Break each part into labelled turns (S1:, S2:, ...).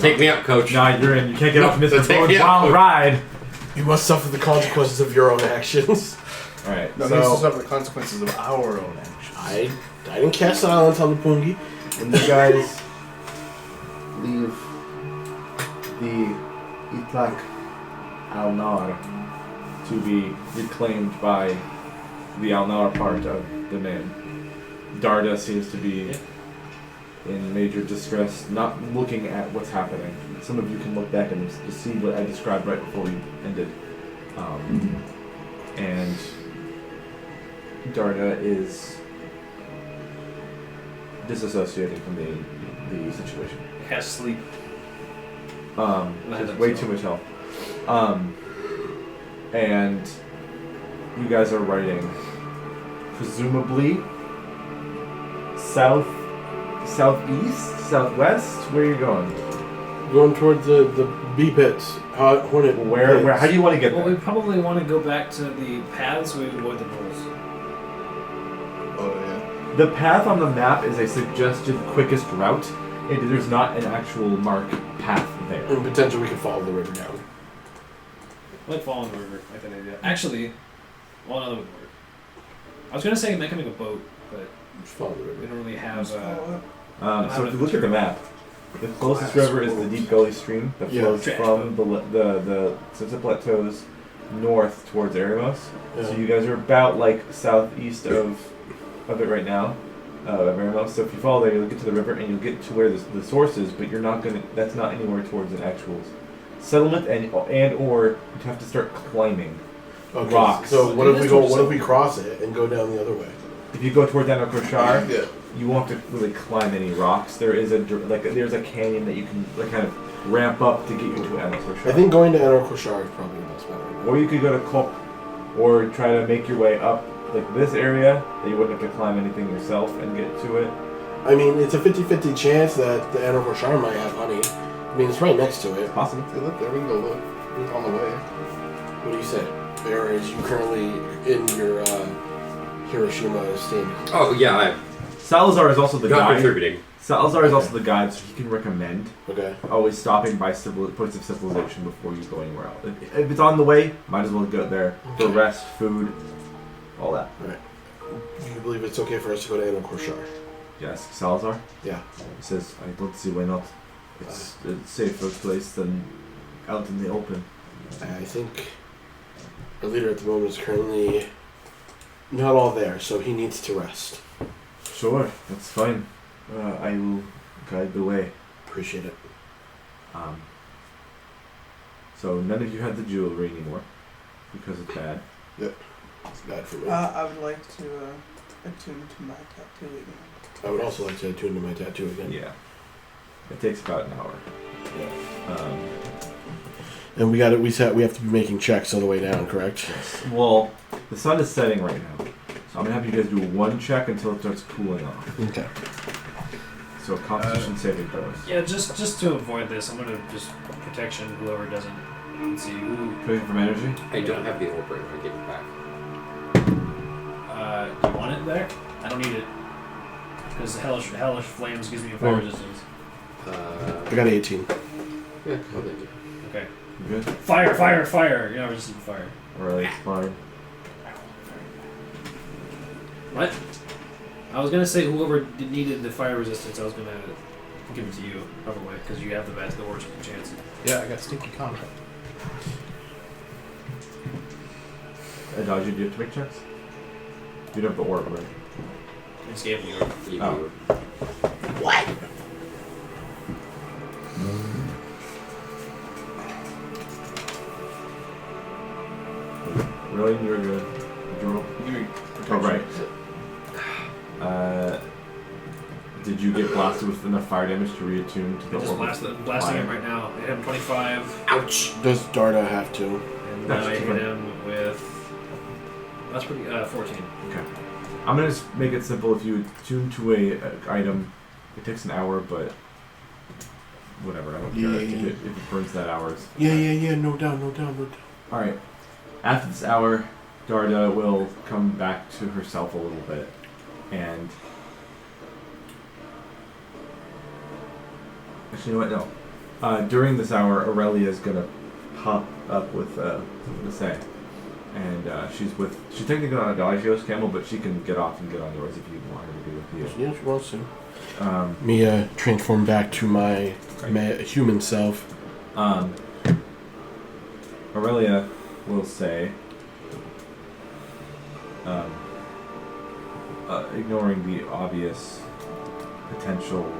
S1: Take me up, coach.
S2: Nah, you're in. You can't get off Mr.
S1: take
S2: Bones'
S1: me up,
S2: wild
S1: coach.
S2: ride.
S3: You must suffer the consequences of your own actions.
S2: Alright,
S4: No,
S2: so...
S4: he has to suffer the consequences of our own actions.
S3: I didn't cast silence on the Pungi.
S5: And you guys leave the Itlak Al-Nar to be reclaimed by the Al-Nar part of the name. Darda seems to be in major distress, not looking at what's happening. Some of you can look back and just see what I described right before we ended. And Darda is disassociating from the situation.
S6: Has sleep.
S2: Just way too much help. And you guys are riding, presumably southeast, southwest. Where are you going?
S3: Going towards the bee pits. Hornet.
S2: Where? How do you want to get
S6: Well,
S2: there?
S6: we probably want to go back to the paths so we avoid the bulls.
S4: Oh, yeah.
S2: The path on the map is a suggested quickest route. There's not an actual marked path there.
S3: And potentially we could follow the river down.
S6: I like following the river. I like that idea. Actually, well, another would work. I was gonna say make a boat, but
S3: Just follow the
S6: we
S3: river.
S6: don't really have.
S2: So if you look at the map, the closest river is the Deep Gully Stream that flows from the Sissa Plateaus north towards Eremos.
S3: Yeah.
S2: So you guys are about like southeast of it right now, of Eremos. So if you follow there, you'll get to the river and you'll get to where the source is, but you're not gonna. That's not anywhere towards an actual settlement, and or you'd have to start climbing rocks.
S3: So what if we cross it and go down the other way?
S2: If you go toward Dano Koshar,
S4: Yeah.
S2: you won't have to really climb any rocks. There is there's a canyon that you can kind of ramp up to get you to Dano Koshar.
S3: I think going to Anor Koshar is probably the best bet.
S2: Or you could go to Kop, or try to make your way up like this area that you wouldn't have to climb anything yourself and get to it.
S3: I mean, it's a 50-50 chance that the Anor Koshar might have honey. I mean, it's right next to it.
S2: Possible.
S4: Hey, look there. We can go look. We're on the way.
S3: What do you say? Or is you currently in your Hiroshima stand?
S1: Oh, yeah,
S2: Salazar is also the
S1: I'm not
S2: guide.
S1: contributing.
S2: Salazar is also the guide, so he can recommend
S3: Okay.
S2: always stopping by points of civilization before you go anywhere else. If it's on the way, might as well go there for
S3: Okay.
S2: rest, food, all that.
S3: Alright. Do you believe it's okay for us to go to Anor Koshar?
S2: Yes, Salazar.
S3: Yeah.
S2: He says, I don't see why not. It's a safer place than out in the open.
S3: I think our leader at the moment is currently not all there, so he needs to rest.
S2: Sure, that's fine. I will guide the way.
S3: Appreciate it.
S2: So none of you had the jewelry anymore because it's bad.
S3: It's bad for me.
S7: I would like to attune to my tattoo again.
S3: I would also like to attune to my tattoo again.
S2: Yeah, it takes about an hour.
S3: Yeah. And we have to be making checks on the way down, correct?
S2: Well, the sun is setting right now, so I'm gonna have you guys do one check until it starts cooling off.
S3: Okay.
S2: So Constitution saving throws.
S6: Yeah, just to avoid this, I'm gonna just protection whoever doesn't. Let's see who.
S2: Trading from energy.
S1: I don't have the orb ring. I give it back.
S6: Do you want it there? I don't need it because hellish flames gives me a fire resistance.
S3: I got 18.
S1: Yeah, I'll take it.
S6: Okay.
S2: You good?
S6: Fire! You're not resistant to fire.
S2: Alright, it's fine.
S6: What? I was gonna say whoever needed the fire resistance, I was gonna give it to you, probably, because you have the worst chance.
S4: Yeah, I got stinky combat.
S2: Dodgy, do you have to make checks? You don't have the orb, right?
S6: I just gave you yours.
S2: Oh.
S3: What?
S2: Really? You're good. Did you roll? Oh, right. Did you get blasted with enough fire damage to reattune to the
S6: I'm just
S2: orb?
S6: blasting him right now. I hit him 25,
S1: Ouch!
S3: Does Darda have to?
S6: and
S2: That's
S6: now I hit
S2: fine.
S6: him with... That's pretty... 14.
S2: Okay. I'm gonna just make it simple. If you attune to a item, it takes an hour, but whatever. I don't care if it burns that hours.
S3: Yeah. No doubt.
S2: All right. After this hour, Darda will come back to herself a little bit, and actually, you know what? No. During this hour, Aurelia is gonna hop up with Say, and she's technically on a Dalagios camel, but she can get off and get on yours if you want her to be with you.
S3: Yeah, she wants to. Me transform back to my human self.
S2: Aurelia will say, ignoring the obvious potential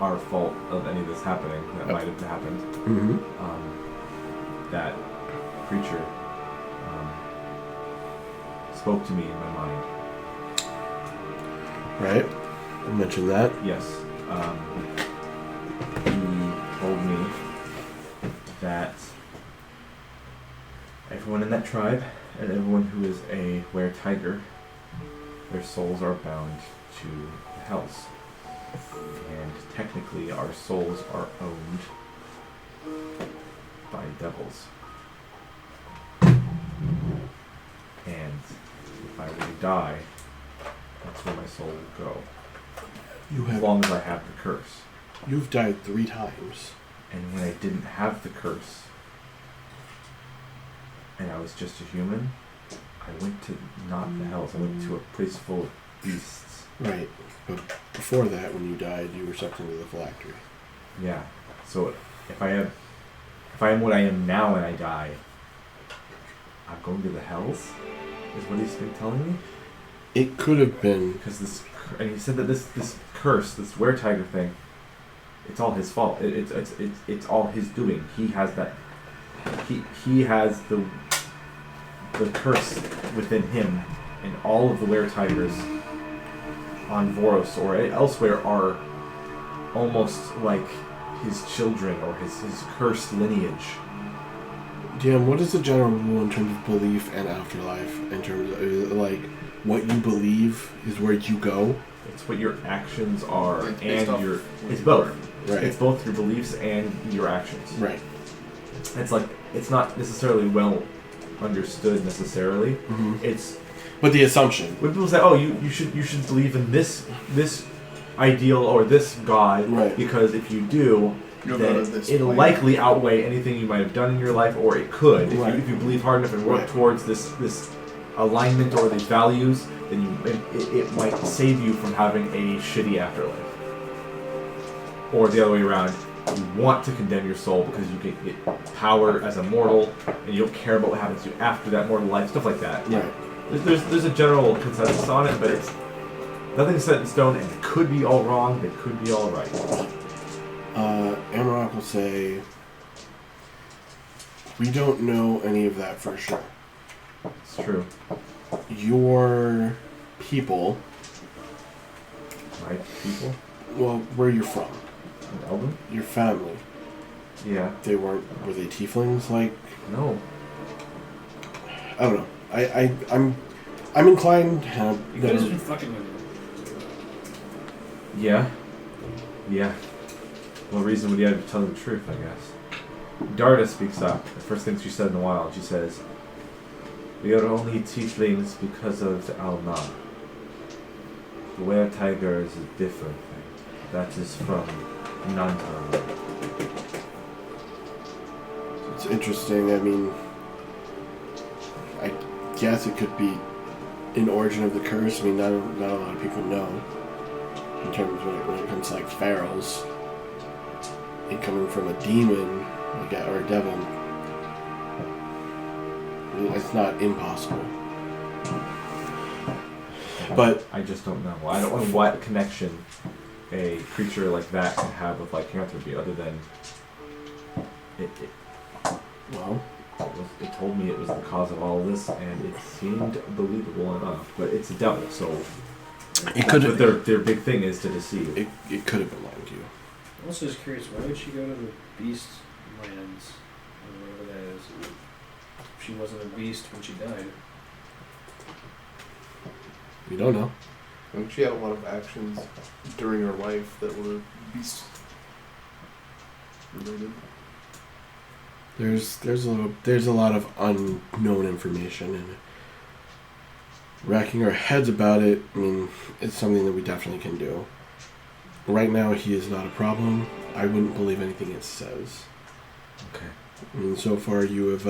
S2: our fault of any of this happening that might have happened, that creature spoke to me in my mind.
S3: Right? I mentioned that.
S2: Yes. He told me that everyone in that tribe and everyone who is a were-tiger, their souls are bound to the hells. And technically our souls are owned by devils. And if I were to die, that's where my soul would go. As long as I have the curse.
S3: You've died 3 times.
S2: And when I didn't have the curse, and I was just a human, I went to not the hells. I went to a place full of beasts.
S3: Right. But before that, when you died, you were sucked into the phylactery.
S2: Yeah. So if I am what I am now and I die, I'm going to the hells? Is what he's been telling me?
S3: It could have been.
S2: Because and he said that this curse, this were-tiger thing, it's all his fault. It's all his doing. He has that. He has the curse within him, and all of the were-tigers on Voros or elsewhere are almost like his children or his cursed lineage.
S3: DM, what is the general rule in terms of belief and afterlife? In terms of, like, what you believe is where you go?
S2: It's what your actions are,
S4: It's based
S2: and
S4: off
S2: your...
S4: what
S2: It's
S4: you
S2: both.
S4: learn.
S3: Right.
S2: It's both your beliefs and your actions.
S3: Right.
S2: It's like, it's not necessarily well understood necessarily.
S3: Mm-hmm.
S2: It's...
S3: But the assumption.
S2: When people say, "Oh, you should believe in this ideal or this god,"
S3: Right.
S2: because if you do,
S4: You'll go to
S2: then
S4: this
S2: it'll
S4: way.
S2: likely outweigh anything you might have done in your life, or it could.
S3: Right.
S2: If you believe hard enough and work
S3: Right.
S2: towards this alignment or these values, then it might save you from having a shitty afterlife. Or the other way around, you want to condemn your soul because you get power as a mortal, and you don't care about what happens to you after that mortal life, stuff like that.
S3: Right.
S2: There's a general consensus on it, but it's nothing's set in stone, and it could be all wrong, it could be all right.
S3: Amarok will say, we don't know any of that for sure.
S2: It's true.
S3: Your people,
S2: Right, people?
S3: well, where you're from,
S2: An Elven?
S3: your family,
S2: Yeah.
S3: were they tieflings? Like,
S2: No.
S3: I don't know. I'm inclined.
S6: You guys have been fucking with me.
S2: Yeah. Yeah. What reason would you have to tell the truth, I guess? Darda speaks up. The first thing she said in a while, she says, "We are only tieflings because of the Al-Nar. The were-tiger is a different thing. That is from Nantan."
S3: It's interesting. I mean, I guess it could be an origin of the curse. I mean, not a lot of people know. In terms of when it comes to like pharaohs, and coming from a demon or a devil, it's not impossible. But
S2: I just don't know. I don't know what connection a creature like that can have with lycanthropy, other than it told me it was the cause of all of this, and it seemed believable enough. But it's a devil, so
S3: it could.
S2: But their big thing is to deceive.
S3: It could have been lying to you.
S6: I'm also just curious, why would she go to the beast lands, or whatever that is? If she wasn't a beast when she died.
S3: We don't know.
S4: I think she had a lot of actions during her life that were beast related.
S3: There's a lot of unknown information, and racking our heads about it. I mean, it's something that we definitely can do. Right now, he is not a problem. I wouldn't believe anything it says.
S2: Okay.
S3: I mean, so far you have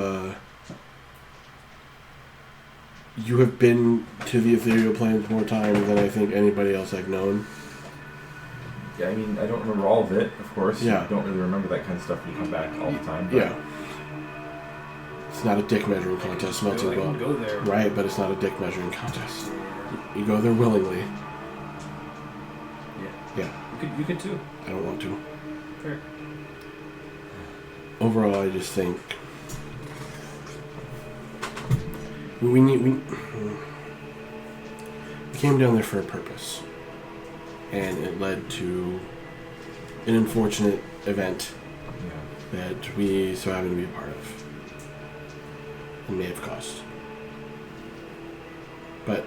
S3: been to the ethereal planes more times than I think anybody else I've known.
S2: Yeah, I mean, I don't remember all of it, of course.
S3: Yeah.
S2: I don't really remember that kind of stuff when you come back all the time. But
S3: Yeah. It's not a dick measuring contest,
S6: I
S3: melting
S6: can
S3: well.
S6: go there.
S3: Right, but it's not a dick measuring contest. You go there willingly.
S6: Yeah.
S3: Yeah.
S6: You could too.
S3: I don't want to.
S6: Fair.
S3: Overall, I just think we came down there for a purpose, and it led to an unfortunate event
S2: Yeah.
S3: that we so happen to be a part of, and may have cost. But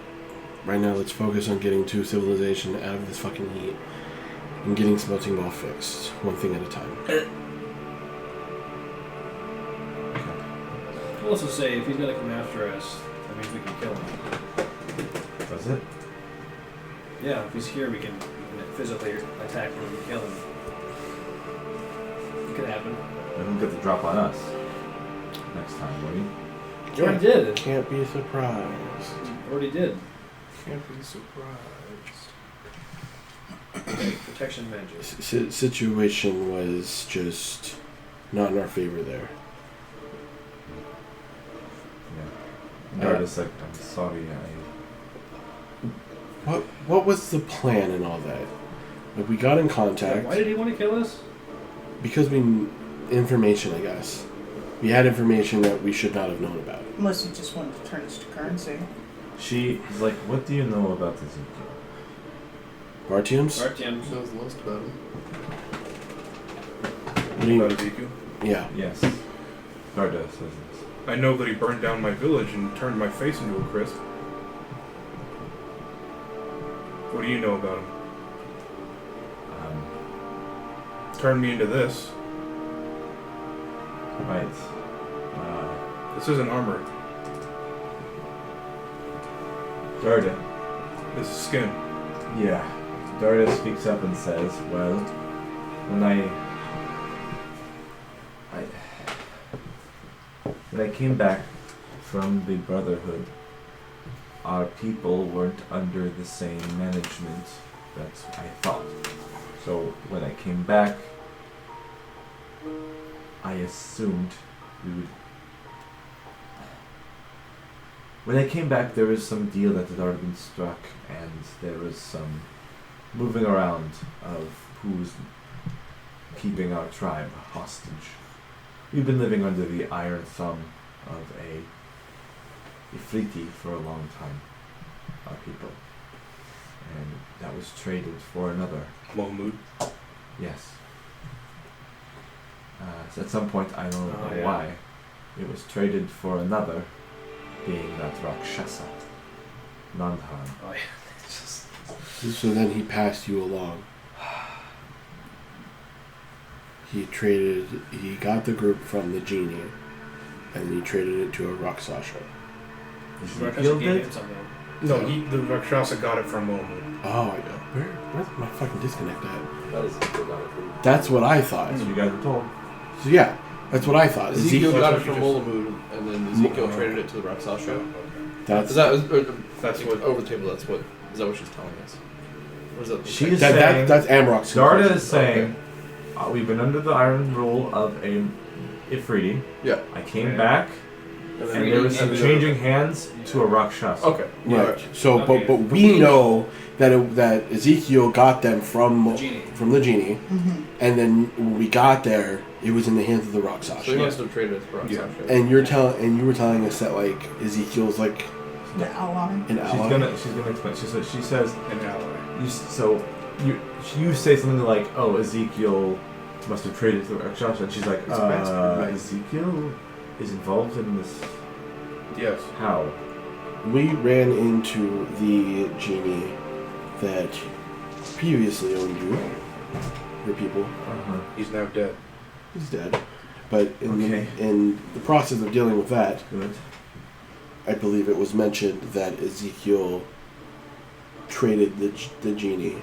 S3: right now, let's focus on getting to civilization out of this fucking heat and getting Smelting Ball fixed, one thing at a time.
S6: I'll also say, if he's gonna come after us, that means we can kill him.
S2: Does it?
S6: Yeah, if he's here, we can physically attack him and kill him. It could happen.
S2: I don't get the drop on us next time, will you?
S6: You already did.
S3: Can't be surprised.
S6: You already did.
S4: Can't be surprised.
S6: Okay, protection magic.
S3: Situation was just not in our favor there.
S2: Yeah. Regardless, like, I'm sorry,
S3: What was the plan and all that? Like, we got in contact
S6: Why did he want to kill us?
S3: because information, I guess. We had information that we should not have known about.
S7: Unless he just wanted to turn us to currency.
S2: She's like, what do you know about Ezekiel?
S3: Bartiums?
S6: Artyom.
S4: Knows the most about him.
S3: What do you-
S8: About Ezekiel?
S3: Yeah.
S2: Yes. Garda says this.
S8: I know that he burned down my village and turned my face into a crisp. What do you know about him? Turned me into this.
S2: Right.
S8: This isn't armor.
S2: Garda.
S8: This is skin.
S2: Yeah. Garda speaks up and says, well, when I came back from the Brotherhood, our people weren't under the same management that I thought. So when I came back, I assumed we would... When I came back, there was some deal that had already been struck, and there was some moving around of who's keeping our tribe hostage. We've been living under the iron thumb of a Ifriti for a long time, our people. And that was traded for another.
S8: Mahmoud.
S2: Yes. So at some point, I don't know why, it was traded for another, being that Rakshasa, Nandhan.
S6: Oh yeah.
S3: So then he passed you along. He got the group from the genie, and he traded it to a Rakshasa.
S6: Rakshasa gave him something.
S8: No, the Rakshasa got it from Mahmoud.
S3: Oh, where's my fucking disconnect at?
S1: That is got it from.
S3: That's what I thought.
S2: That's what you guys were told.
S3: So yeah, that's what I thought.
S4: Ezekiel got it
S8: That's what
S4: from
S8: you
S4: Molamud, and then Ezekiel traded it to the Rakshasa.
S3: That's
S4: Is that
S8: That's what.
S4: over the table? Is that what she's telling us? Or is that
S2: She's
S3: that,
S2: saying,
S3: that's Amrock's.
S2: Garda is saying, we've been under the iron rule of a Ifriti.
S4: Yeah.
S2: I came
S8: Yeah.
S2: back,
S4: And
S2: and there was some changing hands to a Rakshasa.
S4: Okay.
S3: Right. So,
S6: Okay.
S3: but we know that Ezekiel got them from
S6: The genie.
S3: the genie,
S7: Mm-hmm.
S3: and then when we got there, it was in the hands of the
S4: So
S3: Rakshasa.
S4: he must have traded it to Rakshasa.
S3: And you were telling us that like Ezekiel's
S7: The ally.
S3: an
S2: She's
S3: ally.
S2: gonna explain. She says
S8: An ally.
S2: you say something like, oh, Ezekiel must have traded to the Rakshasa, and she's like,
S4: He's a bastard, right?
S2: Ezekiel is involved in this.
S8: Yes.
S2: How?
S3: We ran into the genie that previously owned you, your people.
S2: Uh-huh.
S8: He's now dead.
S3: He's dead. But
S2: Okay.
S3: in the process of dealing with that,
S2: Good.
S3: I believe it was mentioned that Ezekiel traded the genie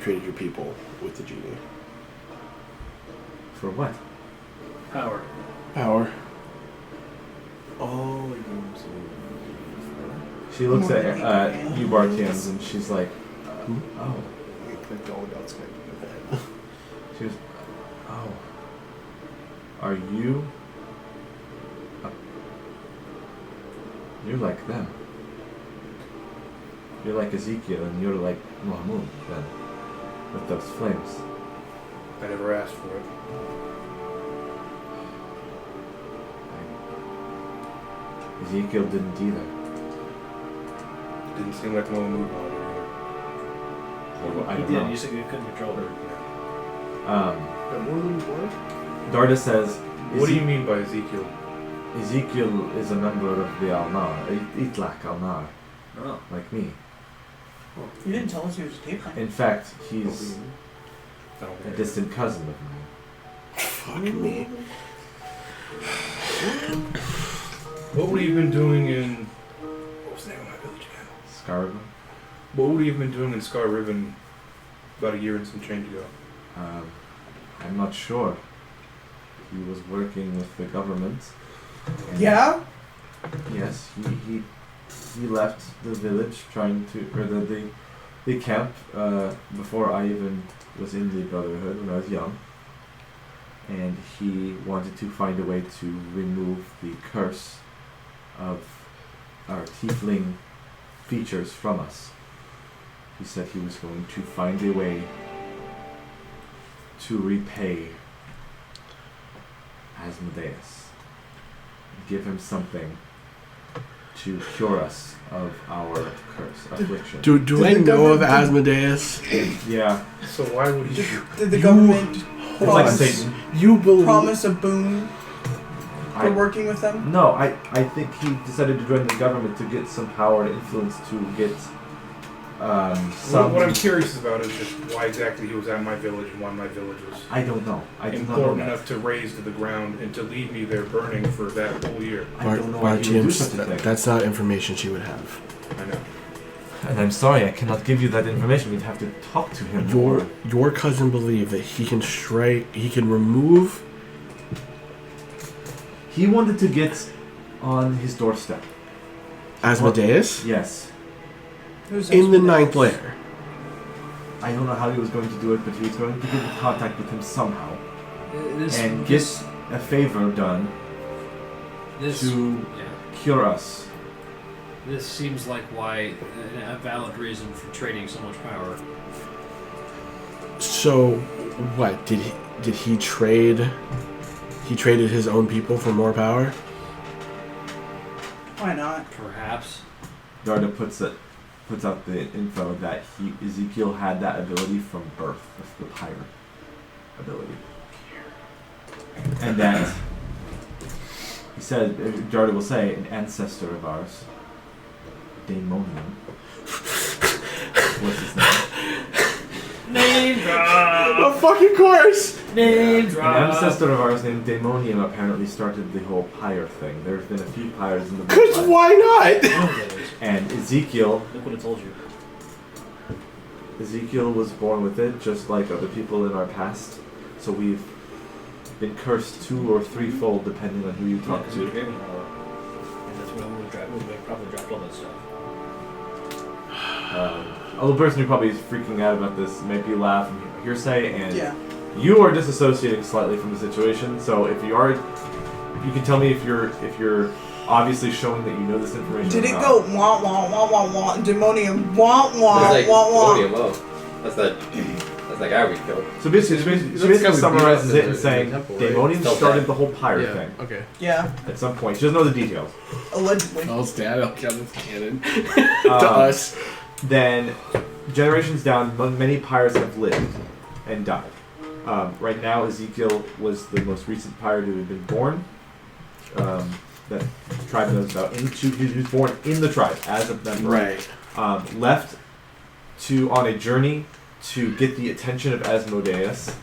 S3: traded your people with the genie.
S2: For what?
S6: Power.
S3: Power.
S4: All games.
S2: She looks
S7: More
S2: at
S7: than
S2: you, Bartians, and she's like, oh.
S4: We connect all the dots connected with that.
S2: She goes, oh. Are you? You're like them. You're like Ezekiel, and you're like Mahmoud, then. With those flames.
S8: I never asked for it.
S2: Ezekiel didn't either.
S8: Didn't seem like Mahmoud wanted it
S2: Well, I
S6: He
S2: don't
S6: did.
S2: know.
S6: You said you couldn't control her.
S8: either.
S4: Got more than one?
S2: Darda says,
S8: What do you mean by Ezekiel?
S2: Ezekiel is a member of the Al-Nar, Itlaq Al-Nar,
S6: Oh.
S2: like me.
S7: You didn't tell us he was a tape
S2: In fact, he's
S8: I don't
S2: a
S8: think
S2: distant cousin of mine.
S3: Fuck me.
S8: What would he have been doing in... What was the name of my village again?
S2: Scarabin?
S8: What would he have been doing in Scar Riven about a year and some change ago?
S2: I'm not sure. He was working with the government. and-
S7: Yeah?
S2: Yes, he left the village trying to, or the camp, before I even was in the Brotherhood when I was young. And he wanted to find a way to remove the curse of our tiefling features from us. He said he was going to find a way to repay Asmodeus. Give him something to cure us of our curse, affliction.
S3: Do
S7: Did
S3: I
S7: the
S3: know of
S7: government-
S3: Asmodeus?
S2: Yeah,
S8: So why would he...
S7: Did the government
S2: it's like
S7: promise,
S2: Satan.
S3: You believe?
S7: promise a boon for
S2: I,
S7: working with them?
S2: no, I think he decided to join the government to get some power and influence to get some...
S8: What I'm curious about is just why exactly he was at my village and why my village was
S2: I don't know. I do not know
S8: important
S2: that.
S8: enough to raise to the ground and to leave me there burning for that whole year.
S2: I don't know why he would do
S3: Bartians,
S2: such a thing.
S3: that's not information she would have.
S8: I know.
S2: And I'm sorry, I cannot give you that information. We'd have to talk to him.
S3: Your cousin believed that he can remove.
S2: He wanted to get on his doorstep.
S3: Asmodeus
S2: Yes.
S7: Who's
S3: in the
S7: Asmodeus?
S3: ninth layer.
S2: I don't know how he was going to do it, but he was going to get in contact with him somehow
S6: This,
S2: and
S6: this,
S2: get a favor done
S6: this,
S2: to
S6: yeah.
S2: cure us.
S6: This seems like why a valid reason for trading so much power.
S3: So, what did he trade? He traded his own people for more power.
S7: Why not?
S6: Perhaps.
S2: Darda puts out the info that Ezekiel had that ability from birth, the pirate ability, and that he said, Darda will say, an ancestor of ours, Daemonium. What's his name?
S6: Name drop!
S3: Of fucking course.
S6: Name
S2: An
S6: drop!
S2: ancestor of ours named Daemonium apparently started the whole pyre thing. There's been a few pyres in the
S3: Cause
S2: bloodline.
S3: why not?
S2: And Ezekiel
S6: Look what I told you.
S2: was born with it, just like other people in our past. So we've been cursed 2 or 3-fold, depending on who you talk
S6: Yeah,
S2: to.
S6: and that's when I would have probably dropped all that stuff.
S2: A little person who probably is freaking out about this maybe laugh and hearsay, and
S7: Yeah.
S2: you are disassociating slightly from the situation. So if you can tell me if you're obviously showing that you know this information.
S7: Did
S2: or
S7: it
S2: not.
S7: go wah wah wah wah wah demonium wah wah
S1: It's like,
S7: wah wah?
S1: Demonium, oh. That's that guy we killed.
S2: So basically, she
S1: That's
S2: basically
S1: gotta be
S2: summarizes
S1: beat
S2: it
S1: up
S2: in
S1: in
S2: saying
S1: the temple, right?
S2: Daemonium
S1: Felt
S2: started
S1: that.
S2: the whole pyre
S3: Yeah.
S2: thing
S3: Okay.
S7: Yeah,
S2: at some point. She doesn't know the details.
S7: allegedly.
S3: Hell's dad, I'll count this cannon.
S2: To
S3: us.
S2: Then, generations down, many pyres have lived and died. Right now, Ezekiel was the most recent pyre to have been born. That the tribe knows about. He was born in the tribe as a member.
S3: Right.
S2: Left on a journey to get the attention of Asmodeus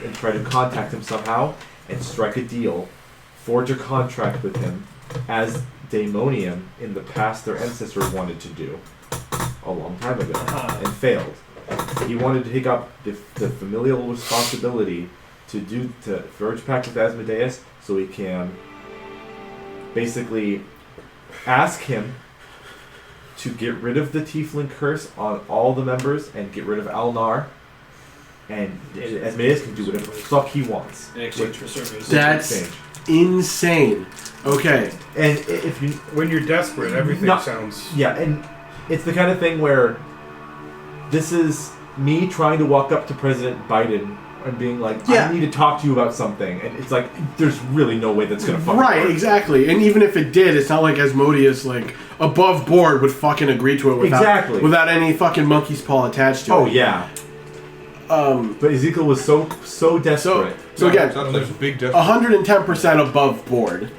S2: and try to contact him somehow and strike a deal, forge a contract with him, as Daemonium in the past their ancestors wanted to do a long time ago and failed. He wanted to take up the familial responsibility to forge pact with Asmodeus, so he can basically ask him to get rid of the Tiefling curse on all the members and get rid of Alnar. And Asmodeus can do whatever the fuck he wants.
S6: In exchange for service.
S3: That's insane. Okay.
S2: And if you...
S8: When you're desperate, everything sounds...
S2: Yeah, and it's the kind of thing where this is me trying to walk up to President Biden and being like, I need to talk to you about something. And it's like, there's really no way that's going to fucking work.
S3: Exactly. And even if it did, it's not like Asmodeus, like, above board would fucking agree to it without any fucking monkey's paw attached to it.
S2: Oh, yeah. But Ezekiel was so desperate.
S3: So again,
S8: there's big
S3: 110% above board.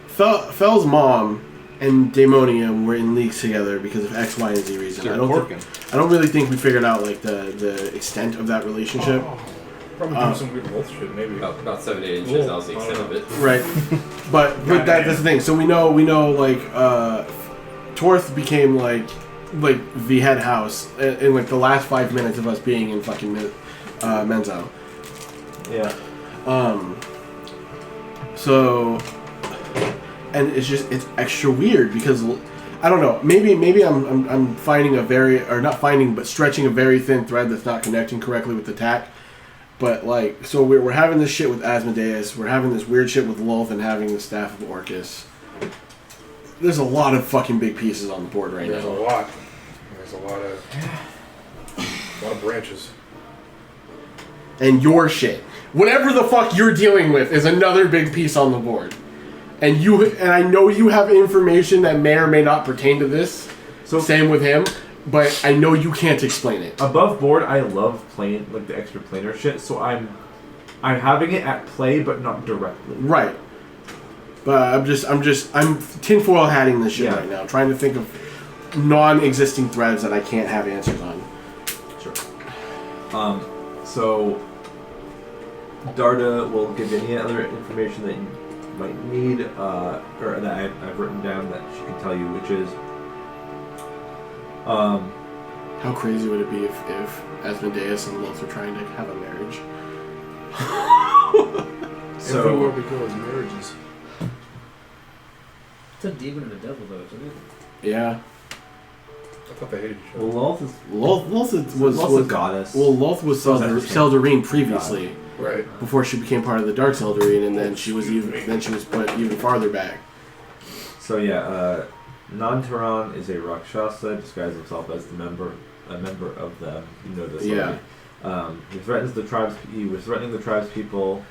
S3: Fell's mom and Daemonium were in leagues together because of X, Y, and Z reason. I don't really think we figured out like the extent of that relationship.
S8: Probably doing some weird wolf shit, maybe.
S1: About 7 to 8 inches. That was the extent of it.
S3: Right, but that's the thing. So we know like Torth became like the head house in like the last 5 minutes of us being in fucking Menzo.
S2: Yeah.
S3: So, and it's extra weird because I don't know. Maybe I'm finding stretching a very thin thread that's not connecting correctly with the tack. But like, so we're having this shit with Asmodeus. We're having this weird shit with Lolth and having the staff of Orcus. There's a lot of fucking big pieces on the board right now.
S8: There's a lot of branches.
S3: And your shit. Whatever the fuck you're dealing with is another big piece on the board. And I know you have information that may or may not pertain to this. So same with him, but I know you can't explain it.
S2: Above board, I love playing like the extra planar shit, so I'm having it at play, but not directly.
S3: Right. But I'm tinfoil hatting this shit right now, trying to think of non-existing threads that I can't have answers on.
S2: Sure. So Darda will give any other information that you might need, or that I've written down that she can tell you, which is,
S3: how crazy would it be if Asmodeus and Lolth were trying to have a marriage?
S4: Everywhere we go is marriages.
S6: It's a demon and a devil, though, isn't it?
S3: Yeah.
S8: I thought they hated each other.
S2: well,
S3: Lolth was
S2: a goddess.
S3: Well, Lolth was Seldarine previously,
S8: Right.
S3: before she became part of the Dark Seldarine, and then she was put even farther back.
S2: So yeah, Nantaran is a Rakshasa, disguised himself as a member of them. You know this already. He was threatening the tribespeople,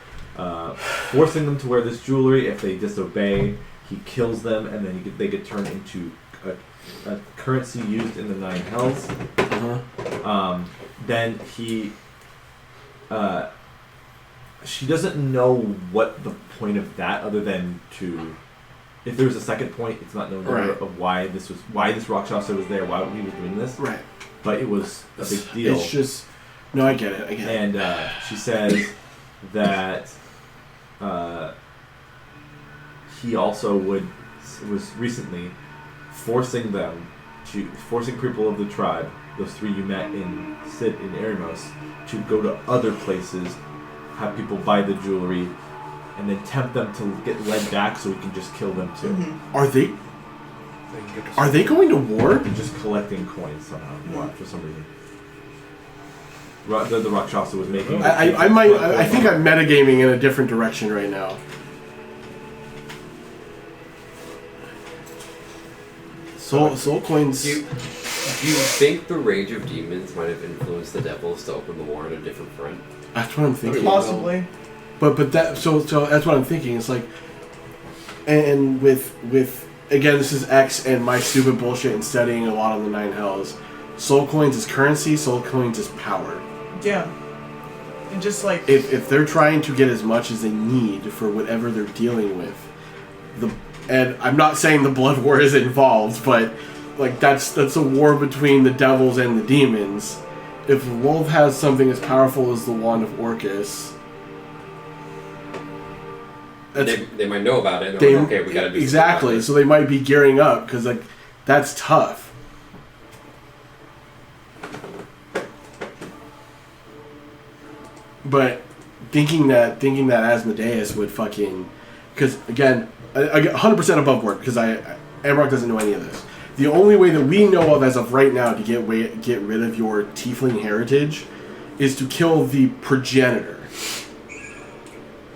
S2: forcing them to wear this jewelry. If they disobey, he kills them, and then they get turned into a currency used in the Nine Hells. Then she doesn't know what the point of that, other than to, if there was a second point, it's not known of why this Rakshasa was there, why he was doing this. Right. But it was a big deal.
S3: It's just, no, I get it.
S2: And she says that he also was recently forcing people of the tribe, those three you met in Eremos, to go to other places, have people buy the jewelry, and then tempt them to get led back so we can just kill them too.
S3: Mm-hmm. Are they going to war?
S2: They're just collecting coins somehow, for some reason. The Rakshasa was making.
S3: I think I'm metagaming in a different direction right now. Soul coins.
S1: Do you think the rage of demons might have influenced the devils to open the war on a different front?
S3: That's what I'm thinking.
S7: Possibly.
S3: But that so that's what I'm thinking. It's like, and with again, this is X and my stupid bullshit and studying a lot of the Nine Hells. Soul coins is currency. Soul coins is power.
S7: Yeah. And just like
S3: if they're trying to get as much as they need for whatever they're dealing with, and I'm not saying the blood war is involved, but like that's a war between the devils and the demons. If Lolth has something as powerful as the Wand of Orcus,
S1: they might know about it. And they're like, okay, we gotta do
S3: exactly. So they might be gearing up because like that's tough. But thinking that Asmodeus would fucking, because again, I get 100% above board because Emrock doesn't know any of this. The only way that we know of as of right now to get rid of your tiefling heritage is to kill the progenitor.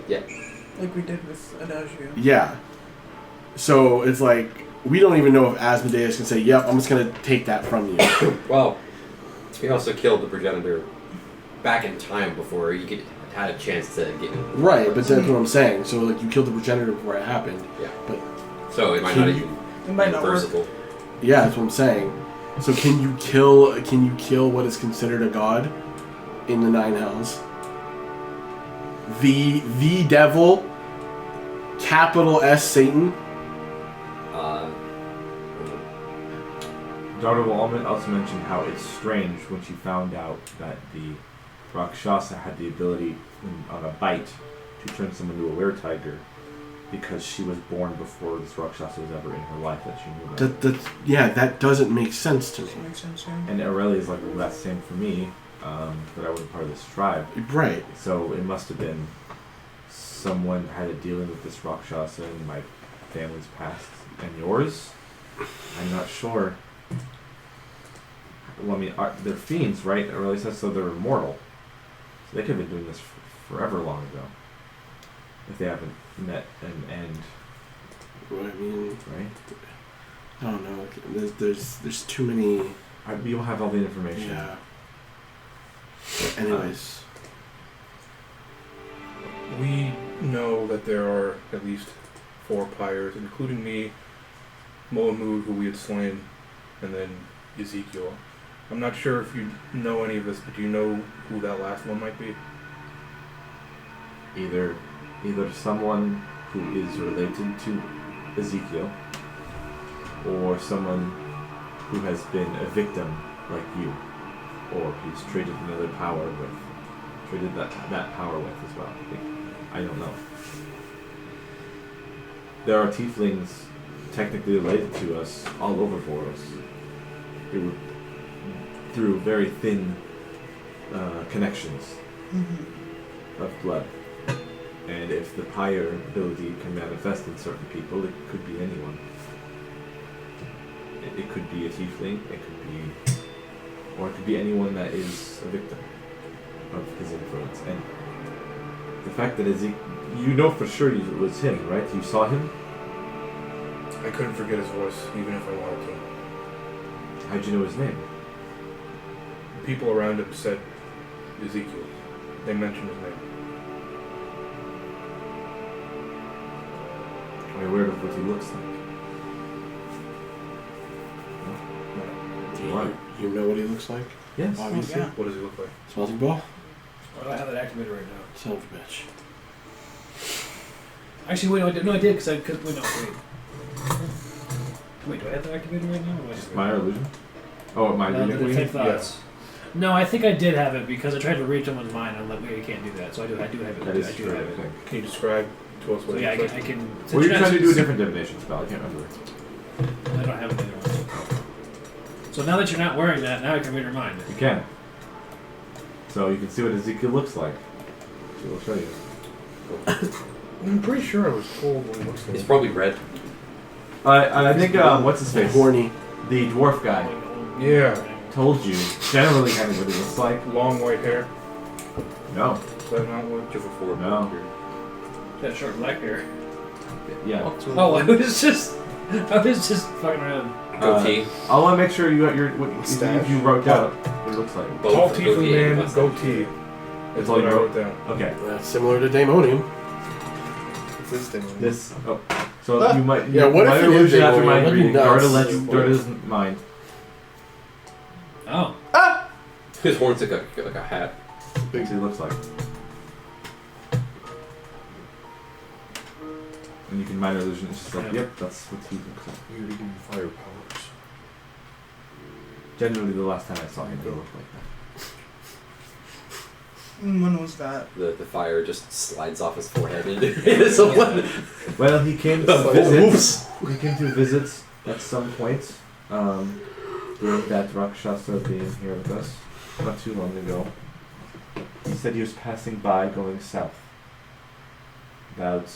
S1: Yeah.
S7: Like we did with Adagio.
S3: Yeah. So it's like we don't even know if Asmodeus can say, "Yep, I'm just gonna take that from you."
S1: Well, he also killed the progenitor back in time before he had a chance to get in.
S3: Right, but that's what I'm saying. So like you killed the progenitor before it happened.
S1: Yeah.
S3: But
S1: so it might not even
S7: It might
S1: be
S7: not work.
S1: reversible.
S3: yeah, that's what I'm saying. So can you kill what is considered a god in the Nine Hells? The devil, capital S Satan.
S2: Daughter will also mention how it's strange when she found out that the Rakshasa had the ability on a bite to turn someone into a were-tiger because she was born before this Rakshasa was ever in her life that she knew about.
S3: That doesn't make sense to me.
S7: That makes sense, yeah.
S2: And Aurelia's like, well, that's the same for me, but I wasn't part of this tribe.
S3: Right.
S2: So it must have been someone had a dealing with this Rakshasa in my family's past. And yours? I'm not sure. Well, I mean, they're fiends, right? Aurelia says so they're immortal. So they could have been doing this forever long ago. If they haven't met an end.
S3: What I mean,
S2: Right?
S3: I don't know. There's too many.
S2: You'll have all the information.
S3: Yeah. Anyways.
S8: We know that there are at least 4 pyres, including me, Mohamud, who we had slain, and then Ezekiel. I'm not sure if you know any of this, but do you know who that last one might be?
S2: Either someone who is related to Ezekiel, or someone who has been a victim like you, or he's traded another power with, traded that power with as well. I don't know. There are tieflings technically related to us all over Voros through very thin connections of blood. And if the pyre ability can manifest in certain people, it could be anyone. It could be a tiefling, or it could be anyone that is a victim of his influence. And the fact that you know for sure it was him, right? You saw him?
S8: I couldn't forget his voice, even if I wanted to.
S2: How'd you know his name?
S8: People around him said Ezekiel. They mentioned his name.
S2: Are you aware of what he looks like? What?
S3: You know what he looks like?
S2: Yes.
S3: Obviously.
S7: yeah.
S8: What does he look like?
S3: Smells like ball.
S6: Oh, I have that activated right now.
S3: Son of a bitch.
S6: Actually, wait, no, I did. No, I did, because wait, no, wait. Wait, do I have that activated right now? Or do I just
S2: Minor illusion? Oh, my
S6: the
S2: illusion?
S6: faint thoughts. No, I think I did have it because I tried to read someone's mind. I'm like, wait, you can't do that. So I do have it.
S2: That is
S6: I do
S2: true,
S6: have
S2: I
S6: it.
S2: think.
S8: Can you describe to us
S6: So
S8: what
S6: yeah,
S8: he
S6: I
S8: looks
S6: can.
S8: like?
S2: Well, you're trying to do a different divination spell. I can't remember.
S6: I don't have it either. So now that you're not wearing that, now I can read your mind.
S2: You can. So you can see what Ezekiel looks like. We'll show you.
S8: I'm pretty sure I was told what he looks like.
S1: It's probably red.
S2: I think, what's his face?
S3: Horny.
S2: The dwarf guy
S8: Yeah.
S2: told you generally kind of what he looks like.
S8: Long white hair.
S2: No.
S8: Is that not what?
S1: Just before.
S2: No.
S6: That short black hair.
S2: Yeah.
S6: Oh, I was just fucking around.
S1: Goatee.
S2: I want to make sure you got
S8: Stash?
S2: if you wrote down what it looks like.
S1: Both
S8: Tall
S1: goatee
S8: tiefling
S1: and
S8: man,
S1: mustache.
S8: goatee.
S2: That's
S8: That's
S2: all
S8: what
S2: you
S8: I
S2: wrote?
S8: wrote down.
S2: Okay.
S3: That's similar to Daemonium.
S4: What's this thing?
S2: This. Oh. So you might.
S3: Yeah, what
S2: you
S3: if
S2: might
S3: it is
S2: illusion after
S3: Daemonium?
S2: mind
S3: That'd be
S2: reading.
S3: nuts.
S2: Darda's mind.
S6: Oh.
S1: His horns like a hat.
S2: What he looks like. And you can minor illusion. It's just like,
S6: Yeah.
S2: yep, that's what he looks like.
S4: You're getting fire powers.
S2: Generally, the last time I saw him, he looked like that.
S7: When was that?
S1: The fire just slides off his forehead into someone.
S2: Well, he came to visit. He came to visit at some point during that Rakshasa being here with us not too long ago. He said he was passing by going south. About,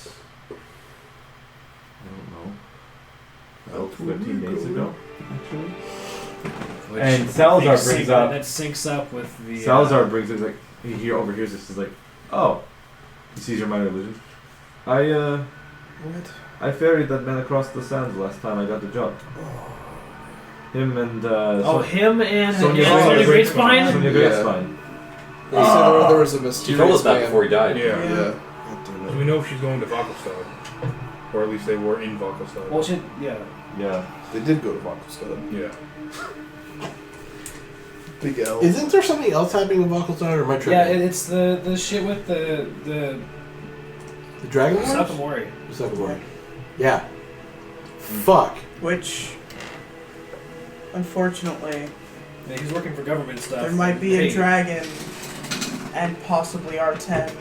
S2: I don't know, about 15 days ago, actually.
S6: Which
S2: And Salazar
S6: I think
S2: brings up.
S6: that syncs up with the.
S2: Salazar brings it like he overhears this. Is like, oh, he sees your minor illusion. I ferried that man across the sands last time I got the job. Him and
S6: him and
S2: Sonya
S6: Greatspine.
S2: Sonya Greatspine.
S4: They said there was a mysterious
S1: He told us that
S4: man.
S1: before he died.
S8: Yeah.
S4: Yeah. God damn
S8: So
S4: it.
S8: we know she's going to Valkostad. Or at least they were in Valkostad.
S6: Well, shit, yeah.
S2: Yeah.
S4: They did go to Valkostad.
S8: Yeah.
S4: Big L.
S3: Isn't there something else happening in Valkostad, or am I tripping?
S6: Yeah, it's the shit with the
S3: The Dragon Wars?
S6: Sakamori.
S3: The Sakamori. Yeah. Fuck.
S7: Which, unfortunately,
S6: Yeah, he's working for government stuff.
S7: there might be a
S6: Hey,
S7: dragon and possibly R10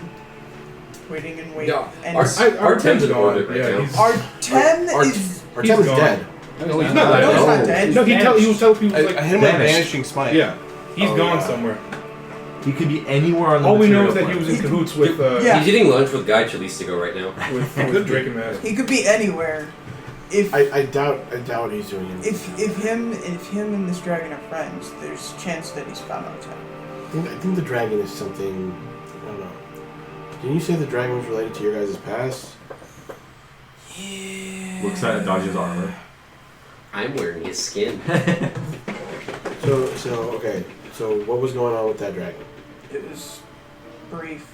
S7: waiting in wait.
S1: No,
S7: and
S1: R10's an
S8: gone.
S1: orbit right
S8: Yeah,
S1: now.
S8: he's-
S7: R10
S3: R-
S7: is.
S3: Artem is
S8: gone.
S3: dead.
S8: No, he's
S6: not
S8: not
S7: No,
S8: dead.
S7: he's not dead.
S8: No, he was telling people
S4: I
S8: like
S4: hit him with a
S2: vanished.
S4: vanishing smite.
S8: yeah, he's
S3: Oh,
S8: gone
S3: yeah.
S8: somewhere.
S2: He could be anywhere on the
S8: All we know
S2: material
S8: is that he
S2: plane.
S8: was in cahoots with
S7: Yeah.
S1: He's eating lunch with Guy Chalistigo right now.
S8: with Drake and Matt.
S7: He could be anywhere. If
S3: I doubt he's doing it.
S7: if him and this dragon are friends, there's a chance that he's found R10.
S3: I think the dragon is something. I don't know. Didn't you say the dragon was related to your guys' past?
S7: Yeah.
S2: Looks at Dodge's armor.
S1: I'm wearing his skin.
S3: So okay. So what was going on with that dragon?
S7: It was brief.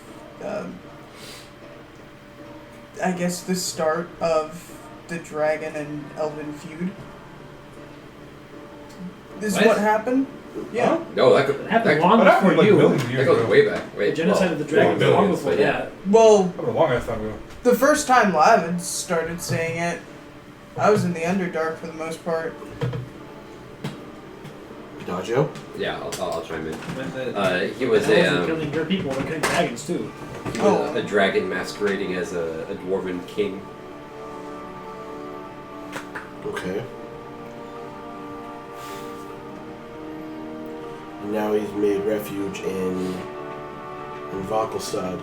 S7: I guess the start of the dragon and elven feud. This is
S6: What?
S7: what happened? Yeah.
S1: No, that
S6: It happened
S1: that,
S6: long
S8: That happened
S6: before
S8: like
S6: you.
S8: millions of
S1: that
S8: years
S1: goes
S8: ago.
S1: way back.
S6: The
S1: Wait,
S6: genocide of the dragon was
S8: well,
S6: long
S1: millions,
S6: before
S1: but
S6: that.
S7: Well,
S8: That was a long ass time ago.
S7: the first time Lavin started saying it, I was in the Underdark for the most part.
S3: Adagio?
S1: Yeah, I'll chime in.
S6: When the
S1: He was
S6: elves were killing your people, they're killing dragons too.
S1: he was a dragon masquerading as a dwarven king.
S3: Okay. And now he's made refuge in Valkostad,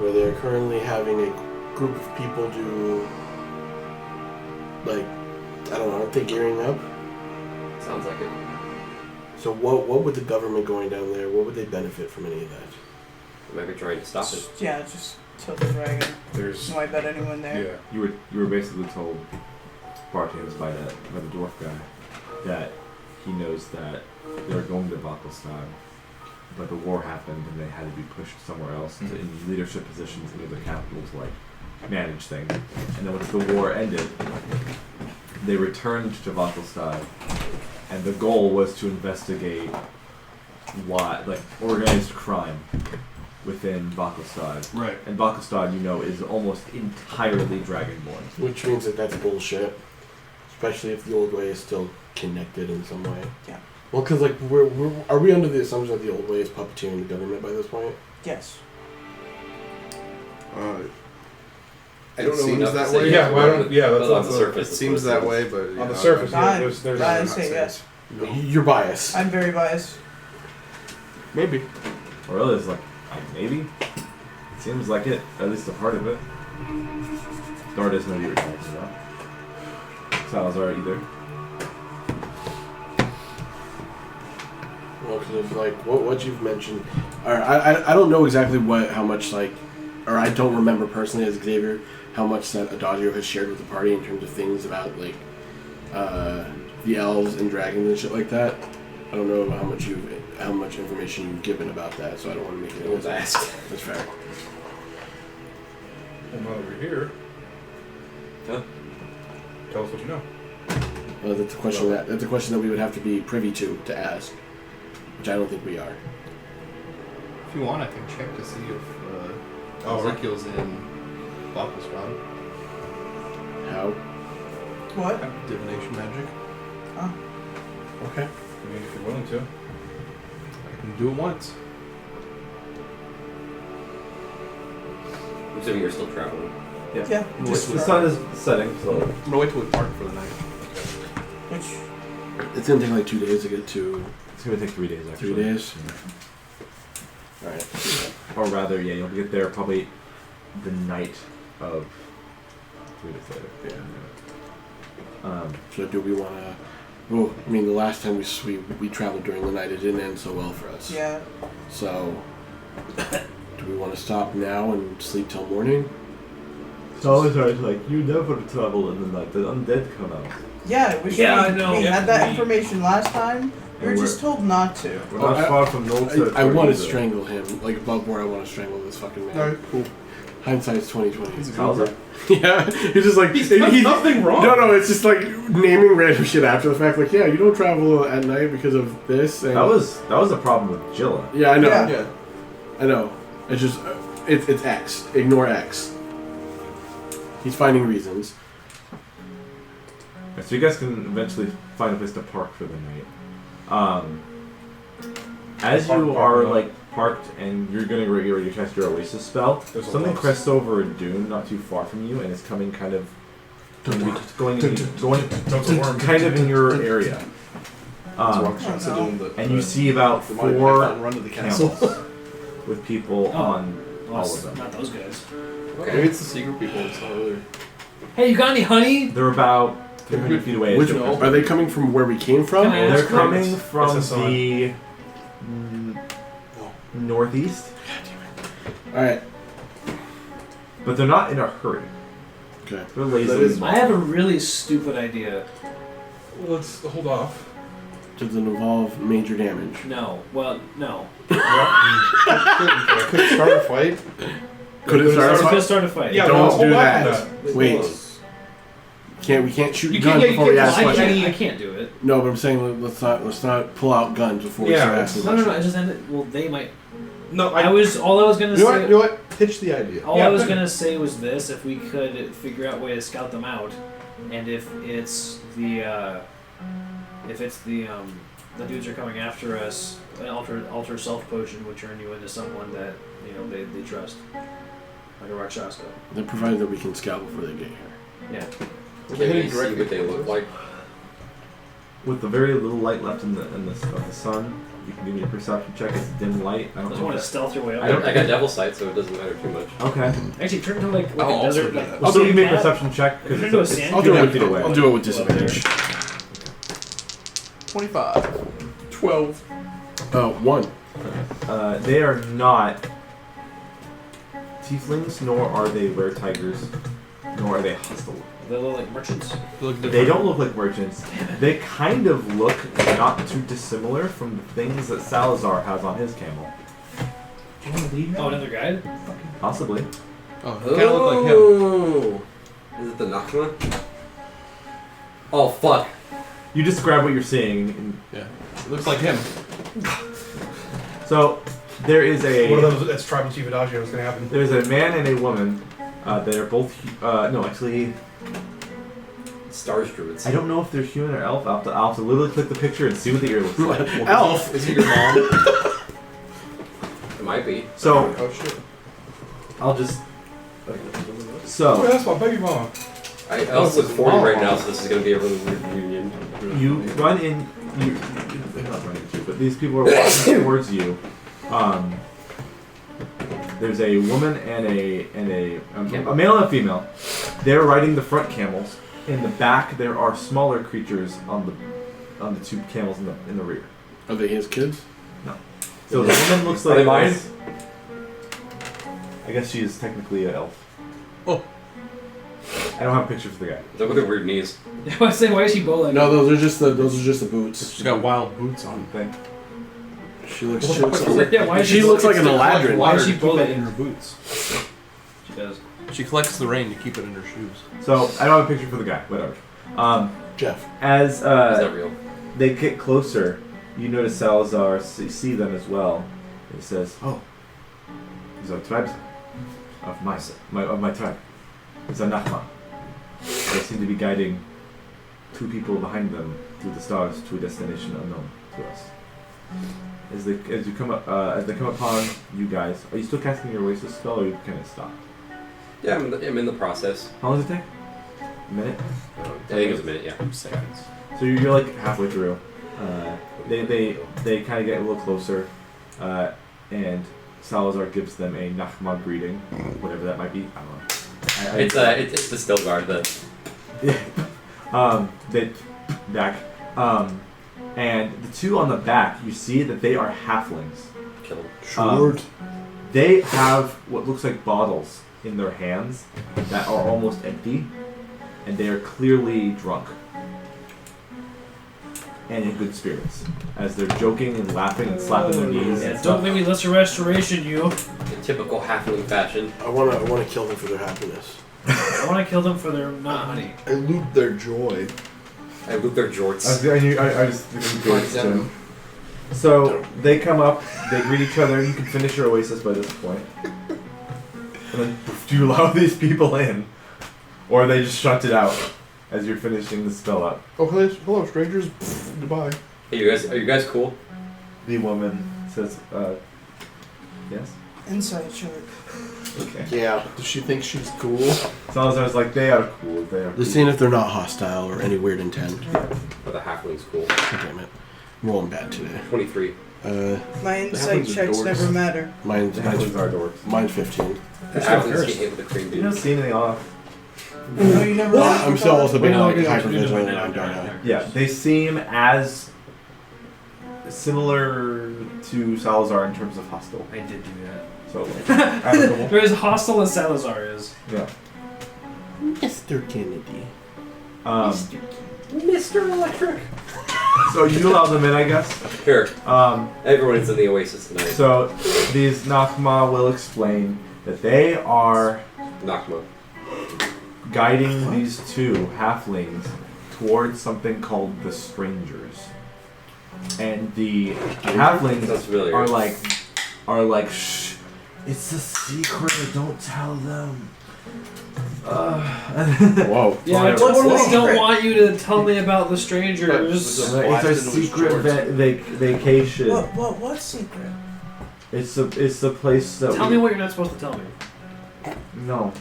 S3: where they're currently having a group of people do, like, I don't know, aren't they gearing up?
S1: Sounds like it.
S3: So what would the government going down there, what would they benefit from any of that?
S1: Maybe trying to stop it.
S7: Yeah, just kill the dragon.
S8: There's
S7: Wipe out anyone there.
S8: yeah.
S2: You were basically told, Bartans, by the dwarf guy, that he knows that they're going to Valkostad, but the war happened and they had to be pushed somewhere else to, in leadership positions in the capital to like manage things. And then once the war ended, they returned to Valkostad, and the goal was to investigate organized crime within Valkostad.
S4: Right.
S2: And Valkostad, you know, is almost entirely dragonborn.
S3: Which means that that's bullshit, especially if the old way is still connected in some way.
S7: Yeah.
S3: Well, because like, are we under the assumption that the old way is puppeteering the government by this point?
S7: Yes.
S1: I don't
S4: It
S1: know
S4: seems
S1: enough
S4: that
S1: to say
S4: way.
S8: Yeah,
S1: yes,
S8: well, I
S1: but
S8: don't- yeah, that's
S1: on
S8: also-
S1: the surface.
S4: It
S1: it's
S4: seems
S1: what
S4: that
S1: it
S4: way,
S1: is.
S4: but
S8: On the surface, yeah, there's
S7: I
S8: not
S7: say
S8: saying.
S7: yes.
S3: You're biased.
S7: I'm very biased.
S3: Maybe.
S2: Or others maybe. It seems like it, at least a part of it. Dar doesn't know what you're talking about. Salazar either.
S3: Well, because of like what you've mentioned, or I don't know exactly how much or I don't remember personally as Xavier how much that Adagio has shared with the party in terms of things about like the elves and dragons and shit like that. I don't know how much information you've given about that, so I don't want to make it.
S1: It was asked.
S3: That's fair.
S8: Well, now that we're here,
S1: Huh?
S8: tell us what you know.
S3: Well, that's a question that we would have to be privy to ask, which I don't think we are.
S4: If you want, I can check to see if
S8: Oh, right.
S4: Ezekiel's in Valkostad.
S3: How?
S7: What?
S4: Divination magic.
S3: Okay.
S8: I mean, if you're willing to.
S4: I can do it once.
S1: I'm assuming you're still traveling.
S7: Yeah.
S2: The
S7: Just
S2: sun is setting, so
S4: I'm gonna wait till we park for the night.
S7: Which
S3: It's gonna take like 2 days to get to
S2: it's gonna take 3 days actually.
S3: 3 days. Alright.
S2: Or rather, yeah, you'll get there probably the night of 3 days later.
S3: Yeah. So do we want to... Well, I mean, the last time we traveled during the night, it didn't end so well for us.
S7: Yeah.
S3: So, do we want to stop now and sleep till morning?
S2: Salazar's like, you never travel in the night. The undead come out.
S7: Yeah, we
S6: I know.
S7: We had that information last time. We were
S2: And
S7: just told not to.
S2: We're not far from no territory.
S3: I want to
S2: either.
S3: strangle him, like above where I want to strangle this fucking man.
S4: Alright, cool.
S3: Hindsight's 20/20.
S4: He's a
S2: Salazar?
S4: good
S3: Yeah, he's just like
S8: He's done nothing wrong.
S3: No, it's just like naming random shit after the fact. Like, yeah, you don't travel at night because of this. And
S2: That was a problem with Jilla.
S3: yeah, I know.
S7: Yeah.
S4: Yeah.
S3: I know. It's just it's X. Ignore X. He's finding reasons.
S2: So you guys can eventually find a place to park for the night. As you are like parked and you're gonna get ready to cast your Oasis spell,
S8: There's a
S2: something
S8: lot.
S2: crests over a dune not too far from you, and it's coming kind of going kind of in your area. And you see about 4
S4: run to the castle.
S2: camels with people
S6: Oh.
S2: on
S6: Well,
S2: all
S6: it's
S2: of them.
S6: not those guys.
S4: Maybe it's the secret people. It's not really.
S6: Hey, you got any honey?
S2: They're about 300 feet away.
S3: Which
S2: They're
S3: are they coming from? Where we came from?
S6: Can I ask
S2: coming
S8: It's
S2: from
S8: a sign.
S2: the northeast,
S3: All right.
S2: but they're not in a hurry.
S3: Okay.
S2: They're
S4: That
S2: lazy.
S4: is-
S6: I have a really stupid idea.
S8: Well, let's hold off.
S3: Does it involve major damage?
S6: No. Well, no.
S4: Could it start a fight?
S3: Could it start a
S6: It's
S3: fight?
S6: gonna start a fight.
S8: Yeah,
S3: Don't
S8: well, hold
S3: do
S8: back
S3: that.
S8: on that.
S3: Wait. We can't shoot
S8: You
S3: guns
S8: can't- yeah, you
S3: before we
S8: can't
S3: ask
S6: I
S3: questions.
S6: can't do it.
S3: No, but I'm saying let's not pull out guns before we
S8: Yeah,
S3: start asking
S6: No, I
S3: questions.
S6: just ended. Well, they might.
S8: No,
S6: All I was gonna
S4: You know what?
S6: say.
S4: You know what? Pitch the idea.
S6: All
S8: Yeah,
S6: I was
S8: but-
S6: gonna say was this: if we could figure out a way to scout them out, and if it's the dudes are coming after us, an alter self potion would turn you into someone that they trust, like a Rakshasa.
S3: Then provided that we can scout before they get here.
S6: Yeah.
S1: Can we see what they look like?
S2: With the very little light left of the sun, you can give me a perception check. It's dim light. I
S6: I
S2: don't
S6: just
S2: know.
S6: want to
S2: If
S6: stealth your way up.
S1: I got devil sight, so it doesn't matter too much.
S2: okay.
S6: Actually, turn into like
S4: I'll
S6: a
S4: also
S6: desert.
S4: do
S6: Like,
S4: that.
S2: I'll still give me a
S6: cat.
S2: perception check because
S6: Turn into a
S2: it's
S6: sand
S3: I'll do
S6: cat.
S3: it. I'll do it with disadvantage.
S4: 25. 12.
S3: 1.
S2: They are not tieflings, nor are they rare tigers, nor are they hostile.
S6: They look like merchants.
S2: They don't look like merchants. They kind of look not too dissimilar from the things that Salazar has on his camel.
S6: Oh, another guide?
S2: Possibly.
S4: Oh, kind of look like him.
S1: Is it the Nakama? Oh fuck!
S2: You describe what you're seeing. And
S4: Yeah. It looks like him.
S2: so there is
S8: one
S2: a
S8: of those. That's tribal chief Adagio. What's gonna happen?
S2: there's a man and a woman. They're both no, actually,
S1: Stars druids.
S2: I don't know if they're human or elf. I'll have to literally click the picture and see what the ear looks like.
S3: Elf?
S4: Is he your mom?
S1: It might be.
S2: So
S4: Oh shit.
S2: I'll just
S8: Oh,
S2: so
S8: that's my baby mama.
S1: Elf looks 40 right now, so this is gonna be a really weird reunion.
S2: you run in. You're not running into, but these people are walking towards you. There's a woman and a male and a female. They're riding the front camels. In the back, there are smaller creatures on the 2 camels in the rear.
S3: Are they his kids?
S2: So the woman looks
S1: Are they
S2: like
S1: mine?
S2: this. I guess she is technically an elf.
S4: Oh.
S2: I don't have a picture for the guy.
S1: Look at the weird knees.
S6: I was saying, why is she bowling?
S3: No, those are just the boots.
S4: She's got wild boots on.
S2: Thing.
S3: She looks
S6: Yeah, why is
S3: she looks like an Aladdin.
S6: Why is she
S4: Keep it
S6: bowling?
S4: in her boots.
S6: She does.
S4: She collects the rain to keep it in her shoes.
S2: So I don't have a picture for the guy. Whatever.
S4: Jeff.
S2: As
S1: Is that real?
S2: they get closer, you notice Salazar see them as well. He says, "Oh, these are tribes of my tribe. These are Nachma. They seem to be guiding 2 people behind them through the stars to a destination unknown to us." As they come upon you guys, are you still casting your Oasis spell, or you kind of stopped?
S1: Yeah, I'm in the process.
S2: How long does it take? A minute.
S1: I think it was a minute. Yeah.
S4: Seconds.
S2: So you're like halfway through. They kind of get a little closer, and Salazar gives them a Nachma greeting, whatever that might be. I don't know.
S1: It's the Stilgar.
S2: They back. And the two on the back, you see that they are halflings.
S1: Kill him.
S3: Short.
S2: They have what looks like bottles in their hands that are almost empty, and they are clearly drunk and in good spirits as they're joking and laughing and slapping their knees and
S6: Don't
S2: stuff.
S6: make me lesser restoration you.
S1: In typical halfling fashion.
S3: I wanna kill them for their happiness.
S6: I want to kill them for their not honey.
S4: I loot their joy.
S1: I loot their jorts.
S2: I just enjoyed it too. So they come up, they greet each other. You can finish your oasis by this point. And then do you allow these people in, or they just shut it out as you're finishing the spell up?
S4: Oh, hello, strangers. Pfft, goodbye.
S1: Hey, are you guys cool?
S2: The woman says, yes.
S7: Inside check.
S2: Okay.
S3: Yeah.
S4: Does she think she's cool?
S2: Salazar's like, they are cool. They are.
S3: They're seeing if they're not hostile or any weird intent.
S1: Or the halfling's cool.
S3: God damn it. Rolling bad today.
S1: 23.
S7: My insight
S4: halflings are
S7: checks
S4: dorks.
S7: never matter.
S3: Mine's
S2: The halflings are dorks.
S3: 15.
S1: The halflings get hit with a cream
S2: You
S1: dude.
S2: don't see anything off.
S7: No, you never.
S3: Well, I'm still also being
S6: We're not
S3: like
S6: gonna
S3: hyper
S6: do this right
S3: vigilant
S6: now.
S3: on Dark Eye.
S2: Yeah, they seem as similar to Salazar in terms of hostile.
S6: I did do that.
S2: So, like, amicable.
S6: They're as hostile as Salazar is.
S2: Yeah.
S3: Mr. Kennedy.
S1: Mr. Electric.
S2: So you allow them in, I guess.
S1: Sure.
S2: Um,
S1: Everyone's in the oasis tonight.
S2: so these Nachma will explain that they are
S1: Nakma.
S2: guiding these two halflings towards something called the Strangers, and the halflings
S1: Sounds familiar.
S2: are like, shh, it's a secret. Don't tell them.
S3: Whoa.
S6: Yeah, I
S7: What's
S6: totally
S7: the
S6: don't
S7: secret?
S6: want you to tell me about the strangers.
S2: It's our secret vacation.
S7: What secret?
S2: It's the place that
S6: Tell
S2: we...
S6: me what you're not supposed to tell me.
S2: No.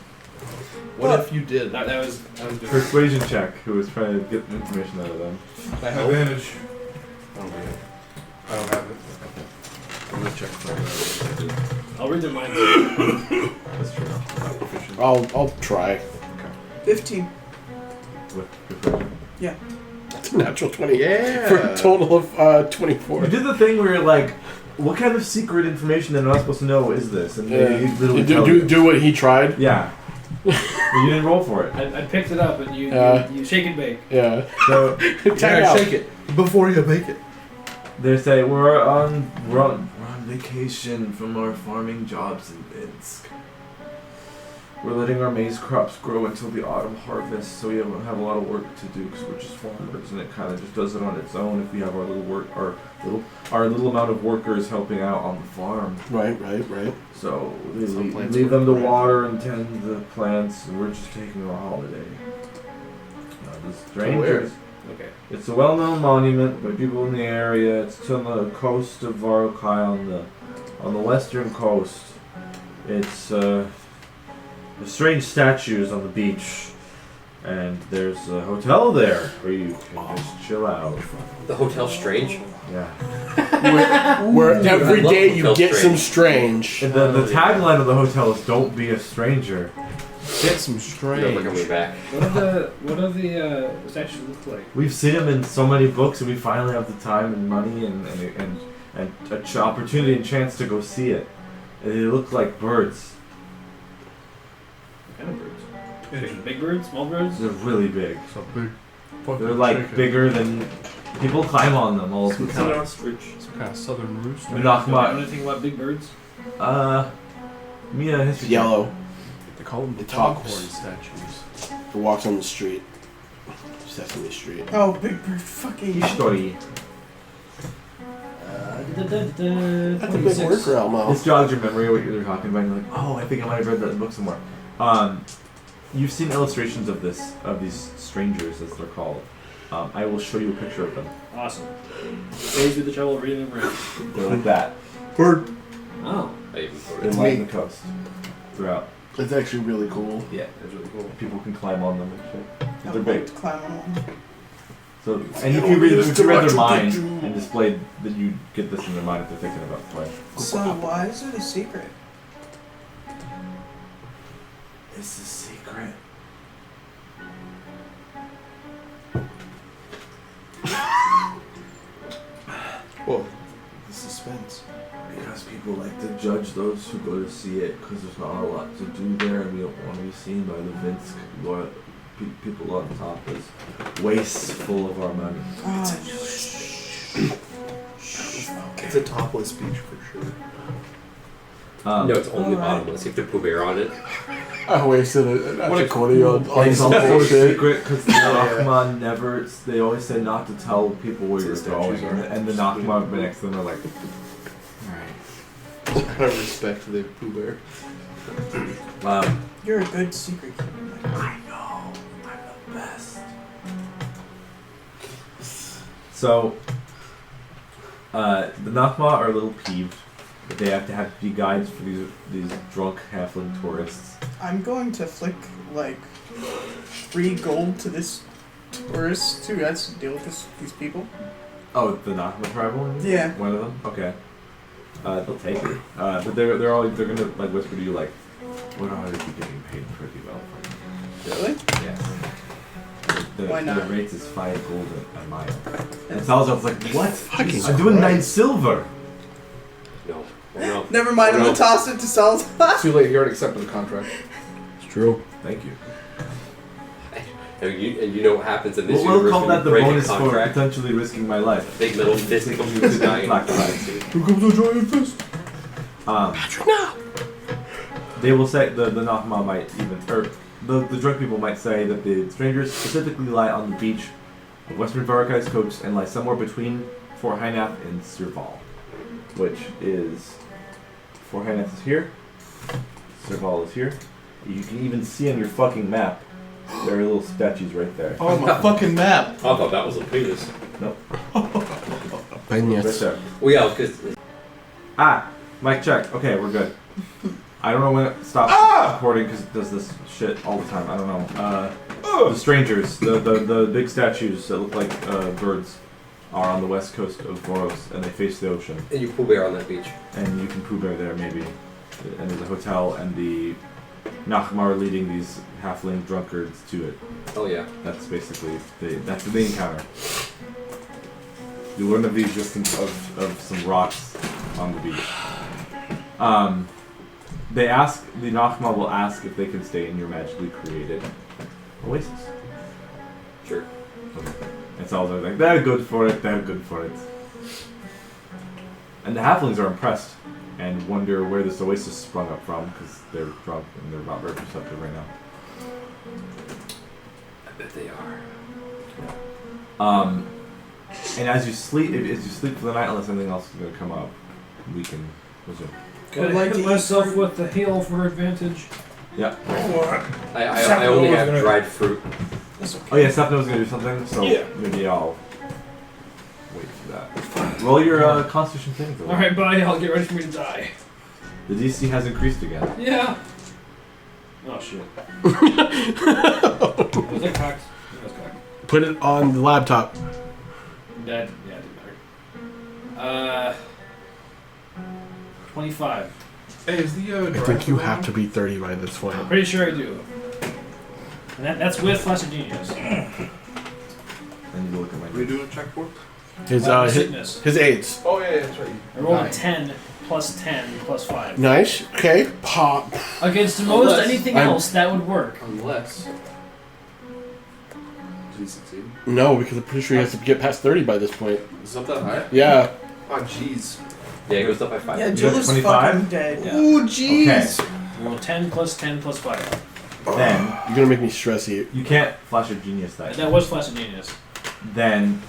S4: What if you did?
S6: That was different.
S2: Persuasion check, who was trying to get information out of them.
S8: I have advantage.
S4: I don't know.
S8: I don't have it.
S4: I'm gonna check for that.
S6: I'll read their minds.
S2: That's true.
S4: Not proficient.
S3: I'll try.
S7: 15.
S2: With persuasion.
S3: That's a natural 20.
S4: Yeah.
S3: For a total of 24.
S2: We did the thing where you're like, what kind of secret information that I'm not supposed to know is this? And they literally tell you.
S3: Do what he tried?
S2: Yeah. But you didn't roll for it.
S6: I picked it up and you shake and bake.
S3: Yeah.
S2: So
S3: Time out.
S4: Shake it before you make it.
S2: they say, we're on vacation from our farming jobs in Minsk. We're letting our maize crops grow until the autumn harvest, so we have a lot of work to do because we're just farmers, and it kind of just does it on its own if we have our little amount of workers helping out on the farm.
S3: Right.
S2: So they
S4: Some plants
S2: leave them to
S4: work, right?
S2: water and tend the plants, and we're just taking a holiday. The strangers.
S6: Okay.
S2: It's a well-known monument by people in the area. It's on the coast of Voros on the western coast. It's there's strange statues on the beach, and there's a hotel there where you can just chill out.
S1: The Hotel Strange?
S2: Yeah.
S3: Where every
S1: I love
S3: day you
S1: Hotel
S3: get some
S1: Strange.
S3: strange.
S2: And the tagline of the hotel is "Don't be a stranger."
S3: Get some strange.
S1: Never coming back.
S6: What do the statues look like?
S2: We've seen them in so many books, and we finally have the time and money and opportunity and chance to go see it. And they look like birds.
S6: What kind of birds? Big birds? Small birds?
S2: They're really big.
S4: So big. Fucking
S2: They're like
S4: chicken.
S2: bigger than people climb on them all the time.
S1: ostrich.
S4: Some kind of southern rooster.
S6: Do you know anything about big birds?
S2: Mia history.
S3: Yellow.
S4: They call them the
S3: It talks.
S4: foghorn statues.
S3: Who walks on the street. Sesame Street.
S7: Oh, big bird. Fucking.
S2: Story.
S3: That's a big word for Elmo.
S2: This jogs your memory of what you're talking about. And you're like, oh, I think I might have read that in the book somewhere. You've seen illustrations of these strangers, as they're called. I will show you a picture of them.
S6: Awesome. Saves you the trouble of reading them.
S2: They're like that.
S3: Bird.
S6: Oh.
S1: I even thought
S2: They
S1: it.
S2: line the coast throughout.
S3: It's actually really cool.
S2: Yeah, it's really cool. People can climb on them and shit.
S7: I
S2: They're
S7: would
S2: big.
S7: like to climb on one.
S2: So, and if you read their mind and displayed that you get this in their mind if they're thinking about play.
S7: So why is it a secret?
S2: It's a secret.
S4: Well, the suspense.
S2: Because people like to judge those who go to see it because there's not a lot to do there and we don't want to be seen by the Vince people on top as wasteful of our money.
S4: It's a topless speech for sure.
S1: No, it's only
S7: Alright.
S1: bottomless. You have to Pooh Bear on it.
S3: I wasted an extra 20 on
S2: It's
S3: some
S2: also a
S3: bullshit.
S2: secret because the Nachman never, they always say not to tell people where you're going. And the Nachman next to them are like, alright.
S4: Out of respect to the Pooh Bear.
S2: Wow.
S7: You're a good secret keeper.
S2: I know. I'm the best. So, the Nachma are a little peeved that they have to be guides for these drunk halfling tourists.
S7: I'm going to flick like free gold to this tourist who has to deal with these people.
S2: Oh, the Nachma tribal?
S7: Yeah.
S2: One of them? Okay. They'll take it. But they're gonna like whisper to you like, what are you getting paid pretty well for?
S7: Really?
S2: Yes.
S7: Why not?
S2: The rate is 5 gold a mile. And Salazar's like, what?
S3: Fucking
S2: I'm doing 9
S3: Christ.
S2: silver.
S1: No. Oh, no.
S7: Never mind, I'm
S1: No.
S7: gonna toss it to Salazar.
S4: Too late, you already accepted the contract.
S3: It's true.
S2: Thank you.
S1: And you know what happens in this
S2: We'll
S1: universe
S2: call
S1: when
S2: that
S1: you
S2: the
S1: break
S2: bonus
S1: a
S2: for
S1: contract.
S2: potentially risking my life.
S1: Big middle fist
S2: Taking
S1: comes
S2: you
S1: to
S2: to
S1: dying.
S2: Black Lives.
S4: Who comes to join this?
S2: They will say the Nachma might even, or the drunk people might say that the strangers specifically lie on the beach of Western Varakai's coast and lie somewhere between Fort Hynath and Serval, which is Fort Hynath is here, Serval is here. You can even see on your fucking map there are little statues right there.
S4: Oh, my fucking map.
S1: I thought that was a penis.
S2: Right
S3: Yes.
S2: there.
S1: Well, yeah, because
S2: Mic check. Okay, we're good. I don't know when it stops recording because it does this shit all the time. I don't know. The strangers, the big statues that look like birds, are on the west coast of Voros, and they face the ocean.
S1: and you Pooh Bear on that beach.
S2: And you can Pooh Bear there, maybe. And there's a hotel, and the Nachmar leading these halfling drunkards to it.
S1: Oh yeah.
S2: That's basically that's the encounter. You learn of the existence of some rocks on the beach. The Nachma will ask if they can stay in your magically created oasis.
S1: Sure.
S2: And Salazar's like, they're good for it, they're good for it. And the halflings are impressed and wonder where this oasis sprung up from because they're drunk and they're not very perceptive right now.
S1: I bet they are.
S2: And as you sleep for the night, unless anything else is going to come up, we can resume.
S6: Gotta
S7: like
S6: hit
S7: to
S6: myself
S7: eat
S6: with the hail for advantage.
S2: Yeah.
S1: I only have dried fruit.
S2: Oh yeah, Stephanie was going to do something, so maybe I'll wait for that. Roll your Constitution thing.
S6: Alright, bye. I'll get ready for me to die.
S2: The DC has increased again.
S6: Yeah. Oh shit. Was that cocked? That was cocked.
S3: Put it on the laptop.
S6: That, yeah, it didn't matter. 25.
S8: Hey, is the
S3: I think you have to be 30 by this point.
S6: Pretty sure I do. And that's with Flash of Genius.
S2: I need to look at my.
S4: What are you doing a check for?
S3: His
S6: sickness.
S3: his AIDS.
S4: Oh, yeah, that's right.
S6: I rolled a
S4: Nine.
S6: 10 plus 10 plus 5.
S3: Nice. Okay. Pop.
S6: Against most
S4: Unless-
S6: anything
S3: I'm-
S6: else, that would work.
S4: Unless. Did he succeed?
S3: No, because I'm pretty sure he has to get past 30 by this point.
S4: Is it up that high?
S3: Yeah.
S4: Oh, jeez.
S1: Yeah, it goes up by 5.
S7: Yeah,
S2: You
S7: Jill
S2: got
S7: is
S2: 25?
S7: fucking dead.
S6: Yeah.
S3: Ooh, jeez.
S2: Okay.
S6: Roll 10 plus 10 plus 5.
S2: Then
S3: You're gonna make me stress you.
S2: you can't flash your genius that.
S6: That was Flash of Genius.
S2: Then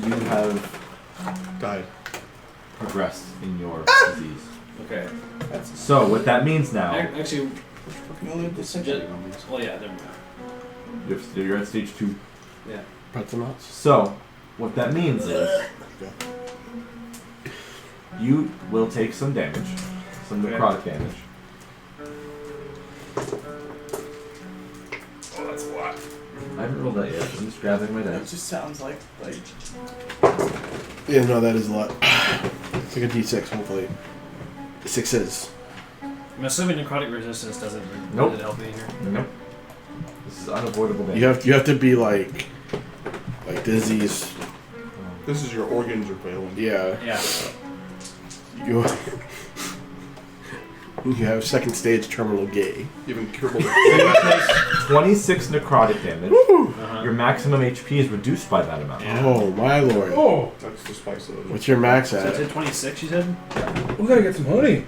S2: you have
S3: Died.
S2: progressed in your disease.
S6: Okay.
S2: So what that means now,
S6: Actually,
S7: You'll leave this in.
S6: well, yeah, never mind.
S2: you're at stage 2.
S3: Pretzel nuts.
S2: So what that means is you will take some damage, some
S6: Okay.
S2: necrotic damage.
S6: Oh, that's a lot.
S2: I haven't rolled that yet. I'm just grabbing my
S7: It
S2: dice.
S7: just sounds like
S3: Yeah, no, that is a lot. It's like a D6, hopefully. 6s.
S6: I'm assuming necrotic resistance doesn't
S2: Nope.
S6: really help me here.
S2: Nope. This is unavoidable damage.
S3: You have to be like disease.
S4: This is your organs are failing.
S3: Yeah.
S6: Yeah.
S3: You you have second stage terminal gay.
S4: You have incurable.
S2: So you take 26 necrotic damage.
S6: Uh-huh.
S2: Your maximum HP is reduced by that amount.
S6: Yeah.
S3: Oh my lord.
S4: Oh, that's the spice of it.
S3: What's your max
S6: So that's
S3: at?
S6: at 26, you said?
S8: We gotta get some honey.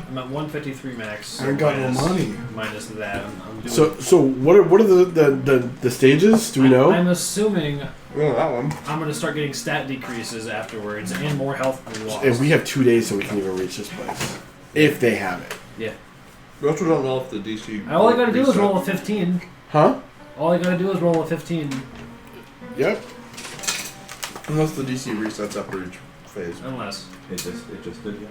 S6: I'm at 153 max.
S4: I haven't got no
S6: minus-
S4: money.
S6: Minus that. I'm doing.
S3: So what are the stages? Do we know?
S6: I'm assuming
S4: Well, that one.
S6: I'm going to start getting stat decreases afterwards and more health loss.
S3: And we have 2 days so we can even reach this place. If they have it.
S6: Yeah.
S4: We also don't know if the DC.
S6: All I got to do is
S4: reset.
S6: roll a 15.
S3: Huh?
S6: All I got to do is roll a 15.
S3: Yep.
S4: Unless the DC resets after each phase.
S6: Unless.
S2: It just did, yeah.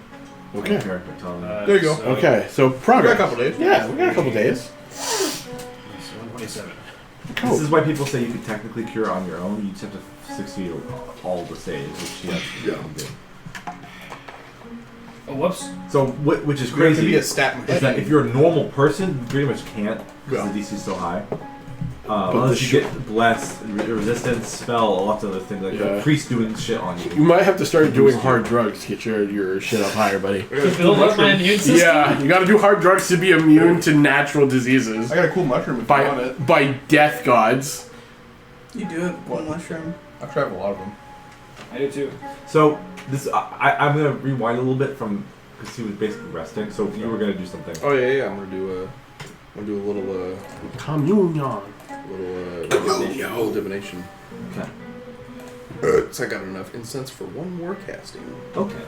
S3: Okay.
S2: Character telling me.
S4: There you go.
S6: So,
S3: Okay, so
S4: We got a
S3: progress.
S4: couple days.
S3: Yeah, we got a couple days.
S6: It's 127.
S3: Cool.
S2: This is why people say you can technically cure on your own. You just have to succeed all the saves, which you have to do.
S6: Oh, whoops.
S2: So, which is
S4: We have to
S2: crazy
S4: be a stat
S2: is that if you're a normal person, you pretty much can't because
S4: Yeah.
S2: the DC is so high.
S3: But
S2: Unless
S3: the
S2: you get blessed, resistance, spell, lots of other things like
S3: Yeah.
S2: a priest doing shit on
S3: You
S2: you.
S3: might have to start doing hard drugs to get your shit up higher, buddy.
S6: To build up my immune system?
S3: Yeah, you gotta do hard drugs to be immune to natural diseases.
S4: I got a cool mushroom if you want
S3: By,
S4: it.
S3: by death gods.
S7: you do it with mushroom.
S4: I've tried a lot of them.
S6: I do too.
S2: So this, I'm gonna rewind a little bit from because he was basically resting. So you were gonna do something.
S4: Oh yeah. I'm gonna do a little
S3: Communion.
S4: little divination.
S2: Okay.
S4: So I got enough incense for one more casting.
S2: Okay.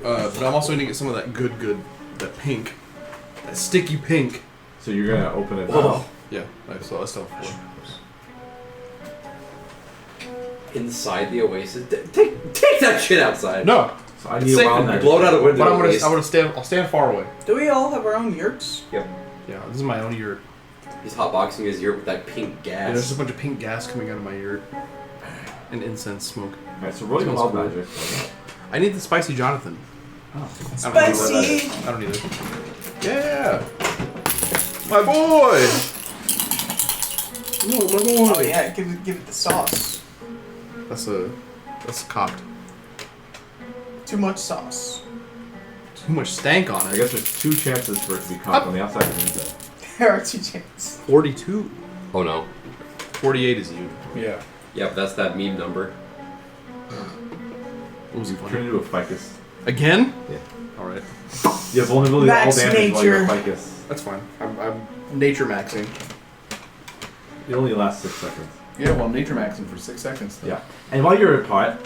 S4: But I'm also gonna get some of that that pink, that sticky pink.
S2: So you're gonna open it.
S4: Oh. Yeah, I still have 4.
S1: Inside the oasis. Take that shit outside.
S4: No,
S2: So I
S1: It's
S2: need a
S1: safe
S2: wild
S1: to
S2: magic.
S1: blow it out a window.
S4: but I'm
S1: at least.
S4: gonna stand far away.
S7: Do we all have our own yurts?
S4: Yeah, this is my own yurt.
S1: He's hotboxing his ear with that pink
S4: Yeah, there's
S1: gas.
S4: a bunch of pink gas coming out of my yurt, and incense smoke.
S2: Alright, so roll your
S4: Smells
S2: wild
S4: cool.
S2: magic.
S4: I need the spicy Jonathan.
S2: Oh.
S7: Spicy!
S4: I don't need it. Yeah, my boy. No, my boy.
S7: Oh yeah, give it the sauce.
S4: That's cocked.
S7: Too much sauce.
S4: Too much stank on
S2: I
S4: it.
S2: guess there's 2 chances for it to be cocked on the outside and the inside.
S7: There are 2 chances.
S4: 42.
S1: Oh no.
S4: 48 is you.
S8: Yeah.
S1: Yep, that's that meme number.
S4: What was he
S2: Turn into a ficus.
S4: Again?
S2: Yeah.
S4: All right.
S2: You have vulnerability to all
S7: Max
S2: damage while you're a
S7: nature.
S2: ficus.
S4: That's fine. I'm nature maxing.
S2: It only lasts 6 seconds.
S4: Yeah, well, I'm nature maxing for 6 seconds. Though.
S2: Yeah. And while you're a pot,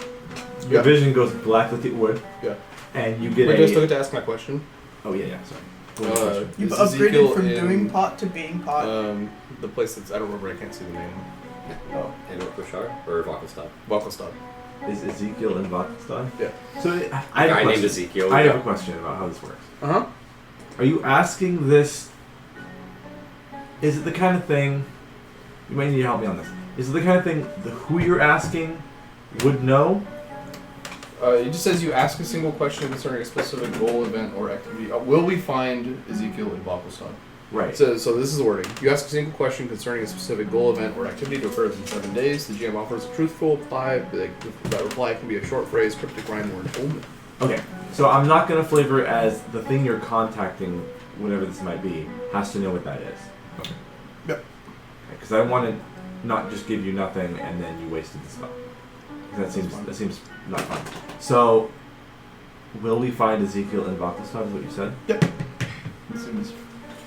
S2: your
S4: Yeah.
S2: vision goes black like it would.
S4: Yeah.
S2: And you get
S4: Wait, do I
S2: a.
S4: still get to ask my question?
S2: Oh yeah, sorry. What was the question?
S7: You've
S4: Is
S7: upgraded
S4: Ezekiel
S7: from
S4: in,
S7: doing pot to being pot.
S4: The place that's I don't remember. I can't see the name.
S2: Oh.
S1: And Orkoshar or Valkastad.
S4: Valkastad.
S2: Is Ezekiel in Vakistan?
S4: Yeah.
S2: So I
S1: The
S2: have
S1: guy
S2: a
S1: named
S2: question.
S1: Ezekiel.
S2: I
S1: yeah.
S2: have a question about how this works.
S4: Uh huh.
S2: Are you asking this? Is it the kind of thing? You might need to help me on this. Is it the kind of thing who you're asking would know?
S4: It just says you ask a single question concerning a specific goal, event, or activity. Will we find Ezekiel in Valkastad?
S2: Right.
S4: So this is the wording. You ask a single question concerning a specific goal, event, or activity to occur within 7 days. The GM offers a truthful reply. That reply can be a short phrase, cryptic rhyme, or an omen.
S2: Okay. So I'm not gonna flavor it as the thing you're contacting, whatever this might be, has to know what that is.
S4: Okay. Yep.
S2: Because I want to not just give you nothing and then you wasted the spell. That seems not fun. So, will we find Ezekiel in Valkastad? Is what you said?
S4: Yep. As soon as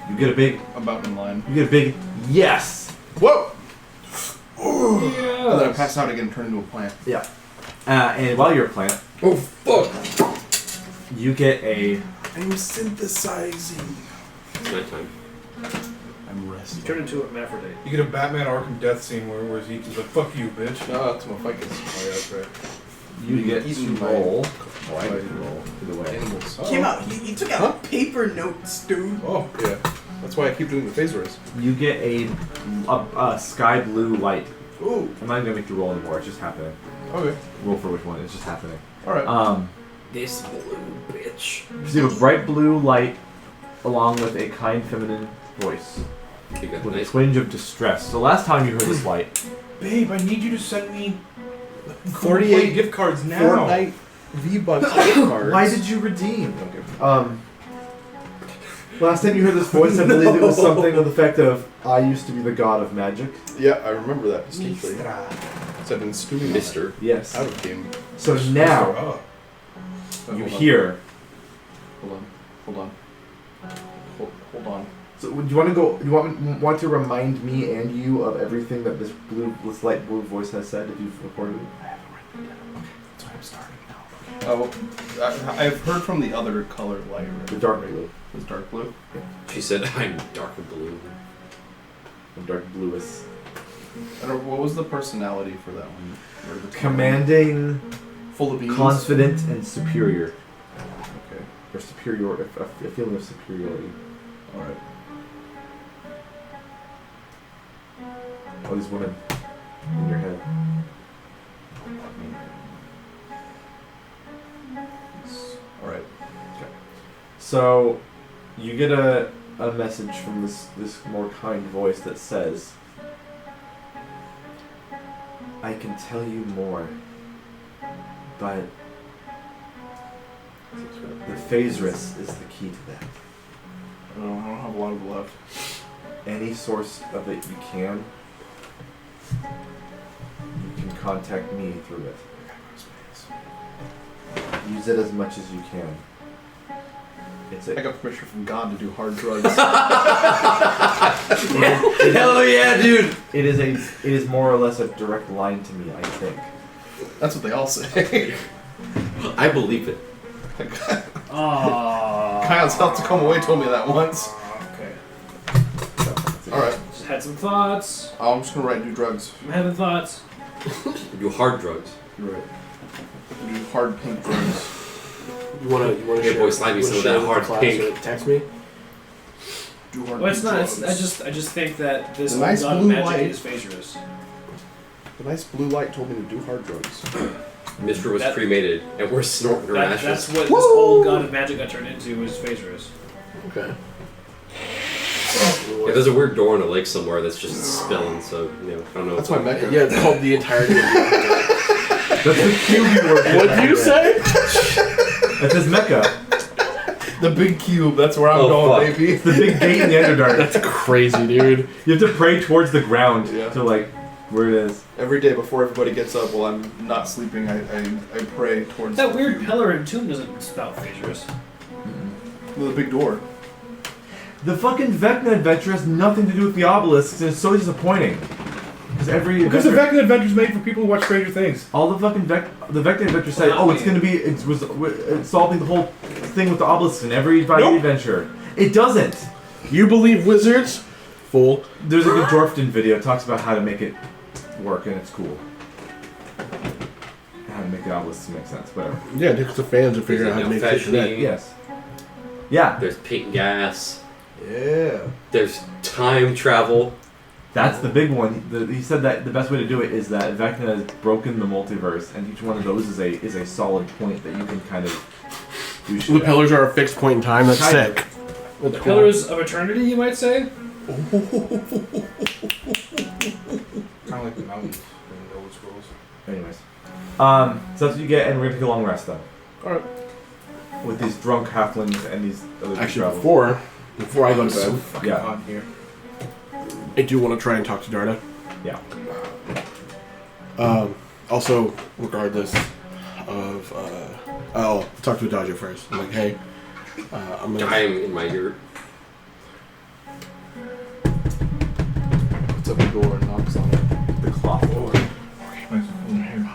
S2: You get a big.
S4: about in line.
S2: You get a big yes.
S4: Whoa! And then I pass out again and turn into a plant.
S2: Yeah. And while you're a plant,
S1: Oh fuck!
S2: you get a.
S4: I'm synthesizing.
S1: It's nighttime.
S4: I'm resting.
S6: Turn into a hermaphrodite.
S8: You get a Batman Arkham death scene where Ezekiel's like, fuck you, bitch.
S4: No, that's my ficus. Oh yeah, that's right.
S2: You get to
S4: Eaten by-
S2: roll.
S4: Oh, I
S2: Try
S4: did
S2: to roll. Either way.
S4: Animals.
S7: Came out. He took out paper notes, dude.
S4: Oh, yeah. That's why I keep doing the phase race.
S2: You get a sky blue light.
S4: Ooh.
S2: I'm not gonna make you roll anymore. It's just happening.
S4: Okay.
S2: Roll for which one? It's just happening.
S4: All right.
S1: This blue bitch.
S2: You see a bright blue light, along with a kind feminine voice,
S1: You got
S2: with a
S1: nice.
S2: twinge of distress. So last time you heard this light,
S8: Babe, I need you to send me
S4: 48
S8: gift cards now.
S4: Fortnite V-Bucks gift cards.
S2: why did you redeem? Last time you heard this voice, I believe it was something to the effect of, "I used to be the god of magic."
S4: Yeah, I remember that distinctly. So I've been stewing on
S1: Mister.
S2: Yes.
S4: that out of game.
S2: So now
S8: Oh.
S2: you
S4: Hold on.
S2: hear.
S4: Hold on. Hold on.
S2: So do you want to go? Do you want to remind me and you of everything that this light blue voice has said? If you've recorded it.
S4: That's why I'm starting now. Oh, I've heard from the other color light. Right?
S2: The dark blue.
S4: The dark blue.
S1: She said, I'm darker blue.
S2: The dark bluest.
S4: I don't know, what was the personality for that one? Or the
S2: Commanding,
S4: full of beans.
S2: confident, and superior.
S4: Okay.
S2: Or superior, a feeling of superiority.
S4: All right.
S2: All these women in your head.
S4: All right.
S2: So, you get a message from this more kind voice that says, "I can tell you more, but the Phasris is the key to that.
S4: I don't have a lot of left.
S2: Any source of it you can contact me through it. Use it as much as you can. It's
S4: I
S2: a
S4: got permission from God to do hard drugs.
S1: Hell yeah, dude!
S2: It is more or less a direct line to me, I think.
S4: That's what they all say.
S1: I believe it.
S4: Kyle South Tacoma Way told me that once.
S6: Okay.
S4: Alright.
S6: Just had some thoughts.
S4: I'm just gonna write do drugs.
S6: I'm having thoughts.
S1: Do hard drugs.
S4: You're right. Do hard pink drugs.
S3: You wanna
S1: Hey,
S3: share,
S1: boy, slide me
S3: you wanna
S1: some of
S3: share
S1: that
S3: with
S1: hard
S3: the class
S1: pink.
S3: or text me.
S4: Do hard
S6: Well, it's
S4: pink
S6: not.
S4: drugs.
S6: It's, I just think that this
S4: The nice
S6: god of
S4: blue
S6: magic
S4: light.
S6: is Phasris.
S4: The nice blue light told me to do hard drugs.
S1: Mister was
S6: That-
S1: cremated, and we're snorting her
S6: That's
S1: ashes.
S6: what this old god of magic got turned into was Phasris.
S3: Okay.
S1: Yeah, there's a weird door in a lake somewhere that's just spilling, so, I don't know.
S4: That's my mecca.
S3: Yeah, it's called the entirety of the
S2: That's the cube you work with.
S3: What'd you say?
S2: That's his Mecca.
S4: The big cube, that's where I'm
S1: Oh,
S4: going,
S1: fuck.
S4: baby.
S2: It's the big gate in the Underdark.
S3: That's crazy, dude.
S2: You have to pray towards the ground
S4: Yeah.
S2: to where it is.
S4: Every day before everybody gets up while I'm not sleeping, I pray towards
S6: That
S4: the
S6: weird
S4: cube.
S6: pillar and tomb doesn't spout Phasris.
S4: With a big door.
S2: The fucking Vecna adventure has nothing to do with the obelisks, and it's so disappointing. Because
S8: Because the
S2: adventure,
S8: Vecna Adventure's made for people who watch Stranger Things.
S2: all the fucking the Vecna adventure said,
S6: Well,
S2: oh, it's gonna be it's solving the whole thing with the obelisks in every fighting adventure. It doesn't.
S3: You believe wizards? Fool.
S2: There's a good Dwarfton video. It talks about how to make it work, and it's cool. How to make the obelisks make sense, whatever.
S3: Yeah, because the fans are figuring out how to make shit connect.
S2: Yes. Yeah,
S1: There's pink gas.
S4: Yeah.
S1: There's time travel.
S2: that's the big one. He said that the best way to do it is that Vecna has broken the multiverse, and each one of those is a solid point that you can kind of do shit
S3: The
S2: at.
S3: pillars are a fixed point in time. That's
S2: Kind of.
S3: sick. That's
S6: The Pillars of Eternity, you might say?
S8: Kind of like the mountains in the Elder Scrolls.
S2: Anyways, so that's what you get, and we're gonna take a long rest then.
S4: Alright.
S2: With these drunk halflings and these other
S3: Actually,
S2: travel.
S3: before I go to
S8: So
S3: bed,
S8: fucking
S2: Yeah.
S8: hot here.
S3: I do want to try and talk to Darda.
S2: Yeah.
S3: Also, regardless of, I'll talk to Adagio first. I'm like, hey, I'm gonna.
S1: I'm in my yurt.
S4: Puts up a door and knocks on it.
S2: The cloth door.
S8: Nice and cool in here.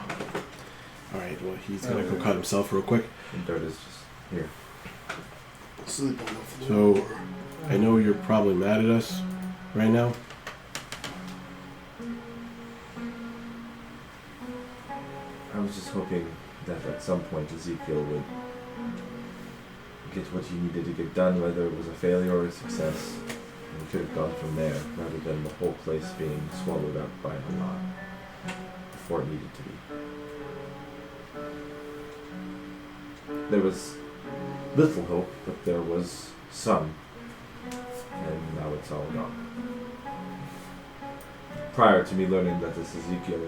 S3: All right. Well, he's gonna go cut himself real quick.
S2: And Darda's just here.
S3: Sleep on the floor. So, I know you're probably mad at us right now.
S2: I was just hoping that at some point Ezekiel would get what he needed to get done, whether it was a failure or a success. we could have gone from there, rather than the whole place being swallowed up by a lot before it needed to be. There was little hope, but there was some, and now it's all gone. Prior to me learning that this Ezekiel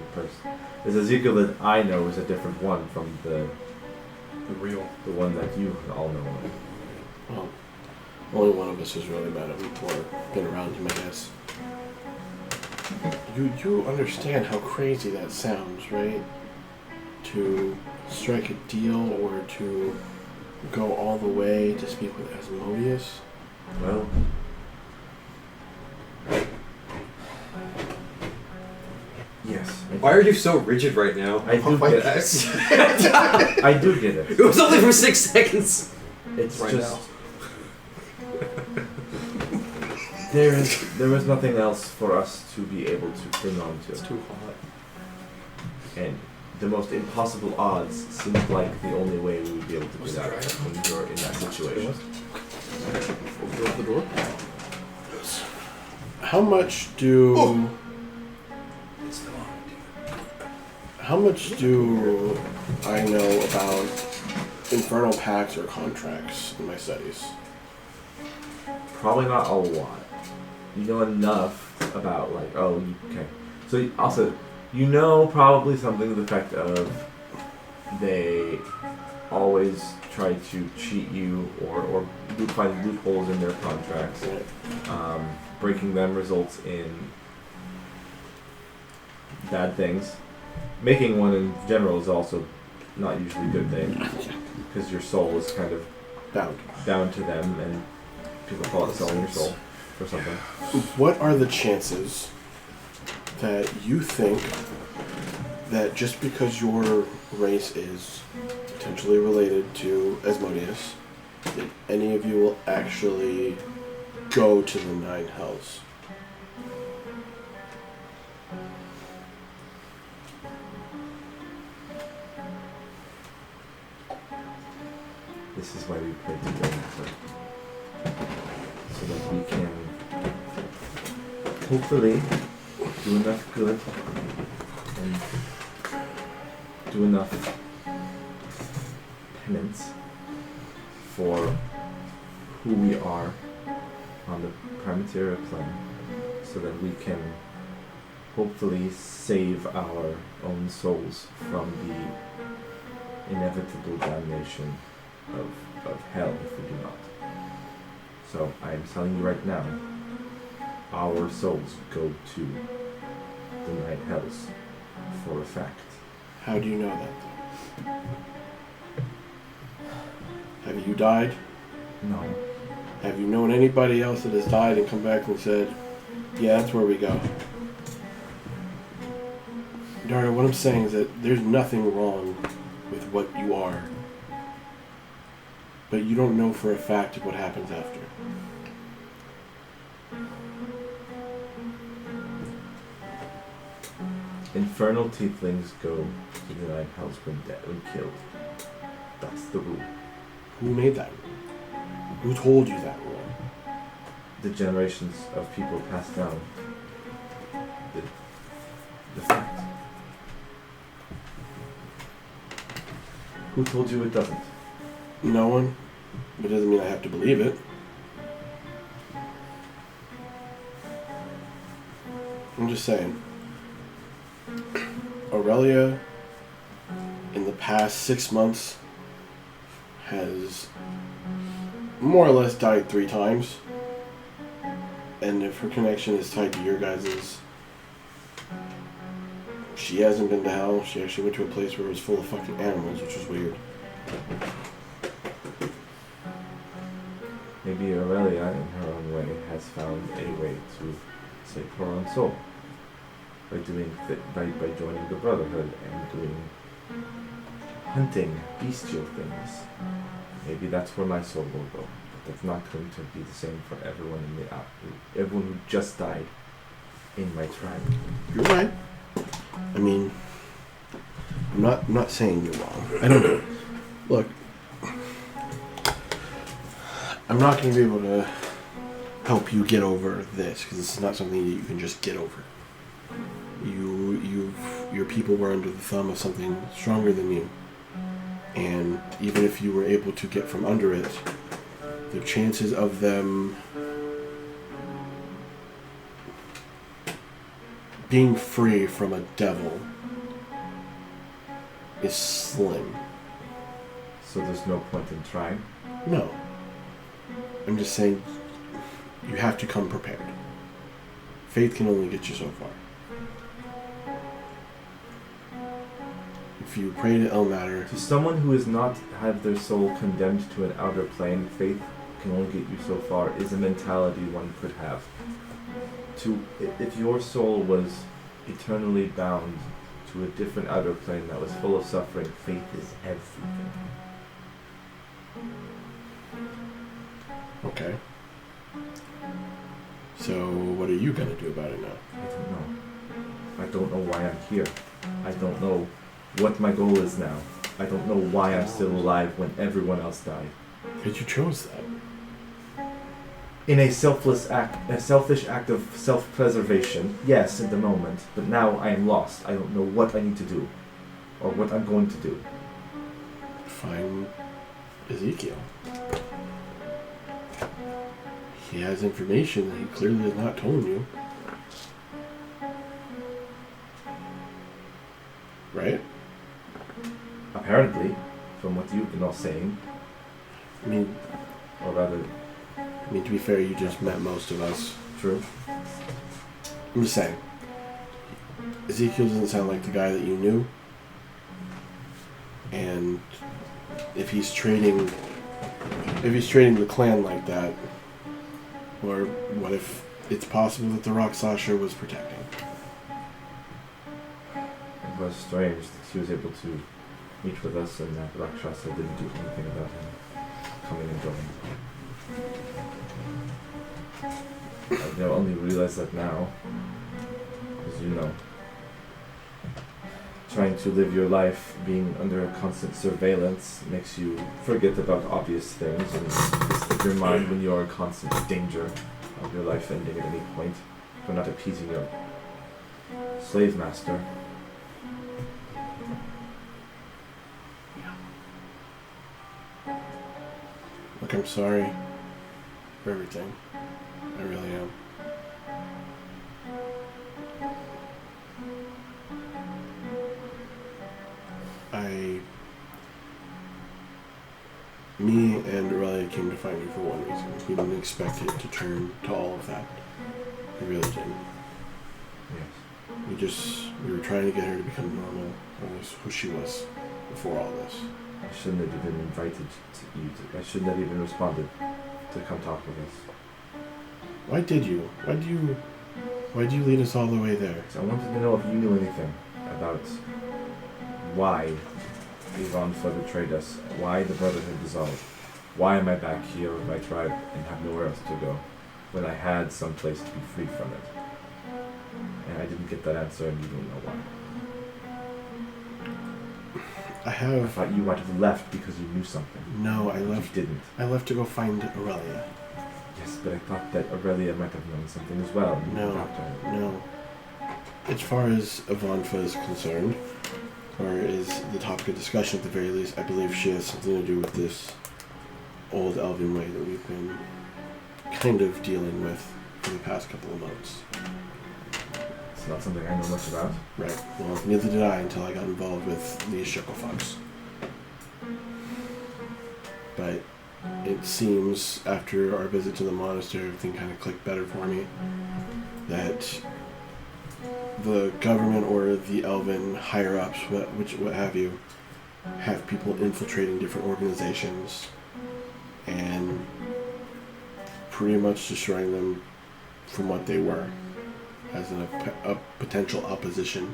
S2: that I know is a different one from the one that you all know of.
S3: Well, only one of us has really met him or been around him, I guess. You understand how crazy that sounds, right? To strike a deal or to go all the way to speak with Asmodeus?
S2: Well, yes.
S1: Why are you so rigid right now?
S2: I do get it. I do get it.
S1: It was only for 6 seconds.
S2: It's
S4: Right
S2: just
S4: now.
S2: there is nothing else for us to be able to cling on to.
S4: It's too hot.
S2: And the most impossible odds seemed like the only way we would be able to get out when you're in that situation.
S4: Open up the door.
S3: How much do...
S4: It's the moment.
S3: How much do I know about infernal pacts or contracts in my studies?
S2: Probably not a lot. You know enough about okay. So also, you know probably something to the effect of they always try to cheat you or find loopholes in their contracts. Breaking them results in bad things. Making one in general is also not usually a good thing because your soul is kind of down to them, and people call it selling your soul or something.
S3: What are the chances that you think that just because your race is potentially related to Asmodeus, that any of you will actually go to the 9 hells?
S2: This is why we play together, so that we can hopefully do enough good and do enough penance for who we are on the Primateria plane, so that we can hopefully save our own souls from the inevitable damnation of hell if we do not. So I am telling you right now, our souls go to the 9 hells for a fact.
S3: How do you know that, though? Have you died?
S2: No.
S3: Have you known anybody else that has died and come back and said, yeah, that's where we go? Dario, what I'm saying is that there's nothing wrong with what you are, but you don't know for a fact what happens after.
S2: Infernal tieflings go to the 9 hells when killed. That's the rule.
S3: Who made that rule? Who told you that rule?
S2: The generations of people passed down the fact. Who told you it doesn't?
S3: No one. It doesn't mean I have to believe it. I'm just saying. Aurelia, in the past 6 months, has more or less died 3 times. And if her connection is tied to your guys's, she hasn't been to hell. She actually went to a place where it was full of fucking animals, which was weird.
S2: Maybe Aurelia, in her own way, has found a way to save her own soul by doing by joining the Brotherhood and doing hunting bestial things. Maybe that's where my soul will go. But that's not going to be the same for everyone in the everyone who just died in my tribe.
S3: You're right. I mean, I'm not saying you're wrong. I don't know. Look, I'm not going to be able to help you get over this, because this is not something that you can just get over. Your people were under the thumb of something stronger than you, and even if you were able to get from under it, the chances of them being free from a devil is slim.
S2: So there's no point in trying?
S3: No. I'm just saying you have to come prepared. Faith can only get you so far. If you pray to Elmatter,
S2: To someone who has not had their soul condemned to an outer plane, faith can only get you so far is a mentality one could have. If your soul was eternally bound to a different outer plane that was full of suffering, faith is everything.
S3: okay. So what are you gonna do about it now?
S2: I don't know. I don't know why I'm here. I don't know what my goal is now. I don't know why I'm still alive when everyone else died.
S3: Because you chose that.
S2: In a selfish act of self-preservation, yes, in the moment, but now I am lost. I don't know what I need to do, or what I'm going to do.
S3: Find Ezekiel. He has information that he clearly has not told you. Right?
S2: Apparently, from what you've been all saying,
S3: I mean,
S2: or rather,
S3: to be fair, you just met most of us.
S2: true.
S3: I'm just saying. Ezekiel doesn't sound like the guy that you knew. And if he's trading the clan like that, or what if it's possible that the Rakshasa was protecting?
S2: It was strange that he was able to meet with us and that Rakshasa didn't do anything about him coming and going. I only realize that now, as you know. Trying to live your life being under a constant surveillance makes you forget about obvious things and slip your mind when you are in constant danger of your life ending at any point for not appeasing your slave master.
S3: Look, I'm sorry for everything. I really am. Me and Aurelia came to find you for one reason. We didn't expect it to turn to all of that. We really didn't.
S2: Yes.
S3: We were trying to get her to become normal. That was who she was before all this.
S2: I shouldn't have even invited you to, I shouldn't have even responded to come talk with us.
S3: Why did you? Why do you lead us all the way there?
S2: So I wanted to know if you knew anything about why Yvonne betrayed us, why the Brotherhood dissolved. Why am I back here with my tribe and have nowhere else to go when I had some place to be freed from it? And I didn't get that answer and you don't know why. I thought you might have left because you knew something.
S3: No, I
S2: But
S3: left.
S2: You didn't.
S3: I left to go find Aurelia.
S2: Yes, but I thought that Aurelia might have known something as well. And you
S3: No.
S2: talked to her.
S3: No. As far as Ivanfa is concerned, or is the topic of discussion at the very least, I believe she has something to do with this old elven way that we've been kind of dealing with for the past couple of months.
S2: It's not something I know much about.
S3: Right. Well, neither did I until I got involved with these Shucklefucks. But it seems after our visit to the monastery, everything kind of clicked better for me. That the government or the elven higher-ups, what have you, have people infiltrating different organizations and pretty much destroying them from what they were as a potential opposition.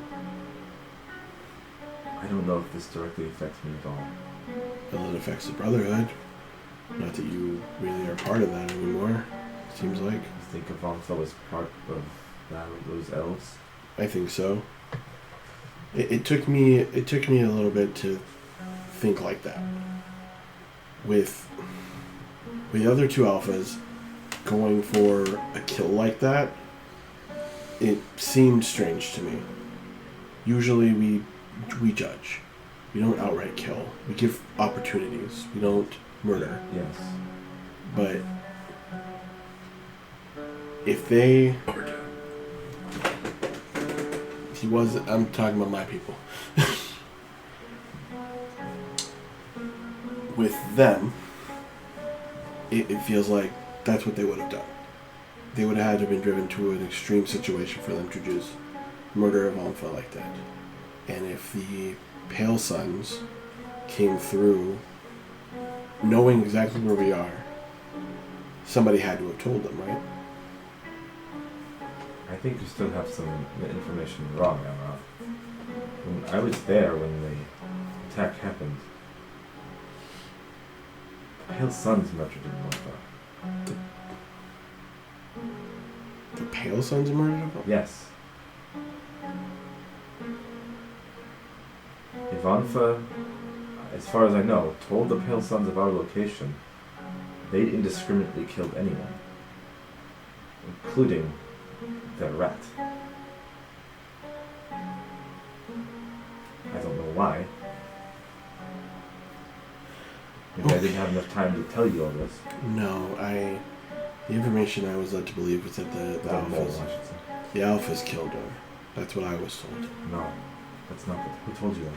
S2: I don't know if this directly affects me at all.
S3: Well, it affects the Brotherhood. Not that you really are part of that anymore, it seems like.
S2: I think Avanfa was part of those elves.
S3: I think so. It took me a little bit to think like that. With the other two alphas, going for a kill like that, it seemed strange to me. Usually we judge. We don't outright kill. We give opportunities. We don't murder.
S2: Yes.
S3: But if they... I'm talking about my people. With them, it feels like that's what they would have done. They would have had to have been driven to an extreme situation for them to just murder a Vonfa like that. And if the Pale Sons came through knowing exactly where we are, somebody had to have told them, right?
S2: I think you still have some information wrong, Emma. I was there when the attack happened. The Pale Sons murdered Ivanfa.
S3: The Pale Sons murdered him?
S2: Yes. Ivanfa, as far as I know, told the Pale Sons of our location. They indiscriminately killed anyone, including the rat. I don't know why. Maybe I didn't have enough time to tell you all this.
S3: No, the information I was led to believe was that the alphas killed her. That's what I was told.
S2: No, that's not what. Who told you that?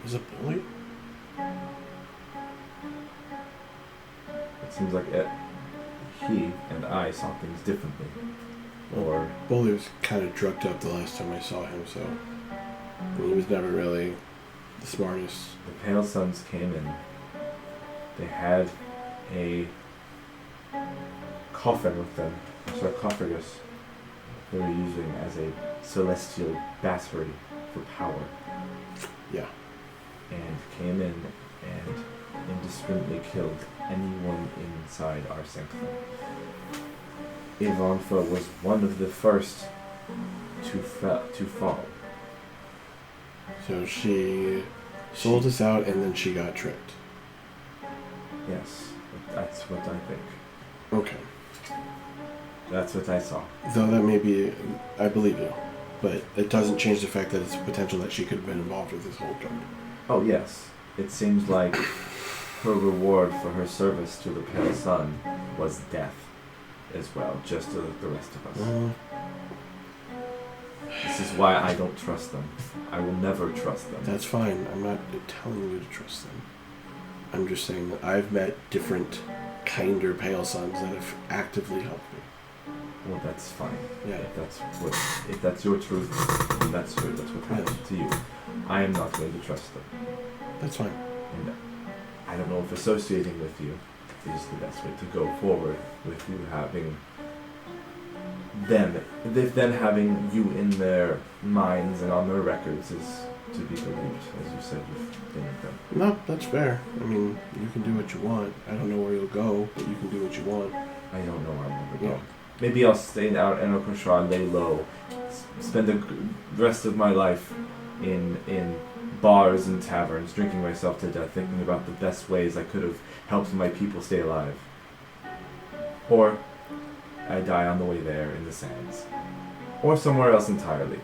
S3: Was it Bully?
S2: It seems like he and I saw things differently. Or
S3: Bully was kind of drugged up the last time I saw him, so he was never really the smartest.
S2: the Pale Sons came in. They had a coffin with them, a sarcophagus they were using as a celestial battery for power.
S3: Yeah.
S2: And came in and indiscriminately killed anyone inside our sanctum. Ivanfa was one of the first to fall.
S3: So she sold us out and then she got tricked.
S2: Yes, that's what I think.
S3: Okay.
S2: That's what I saw.
S3: Though that may be, I believe you, but it doesn't change the fact that it's potential that she could have been involved with this whole job.
S2: Oh yes, it seems like her reward for her service to the Pale Sun was death as well, just like the rest of us. This is why I don't trust them. I will never trust them.
S3: That's fine. I'm not telling you to trust them. I'm just saying that I've met different, kinder Pale Sons that have actively helped me.
S2: Well, that's fine.
S3: Yeah.
S2: If that's your truth, then that's true. That's what happened to you. I am not going to trust them.
S3: That's fine.
S2: And I don't know if associating with you is the best way to go forward with you having them. If then having you in their minds and on their records is to be believed, as you said you've been with them.
S3: No, that's fair. I mean, you can do what you want. I don't know where you'll go, but you can do what you want.
S2: I don't know where I'll never
S3: Yeah.
S2: go. Maybe I'll stay out in Okashra, lay low, spend the rest of my life in bars and taverns, drinking myself to death, thinking about the best ways I could have helped my people stay alive. Or I die on the way there in the sands. Or somewhere else entirely.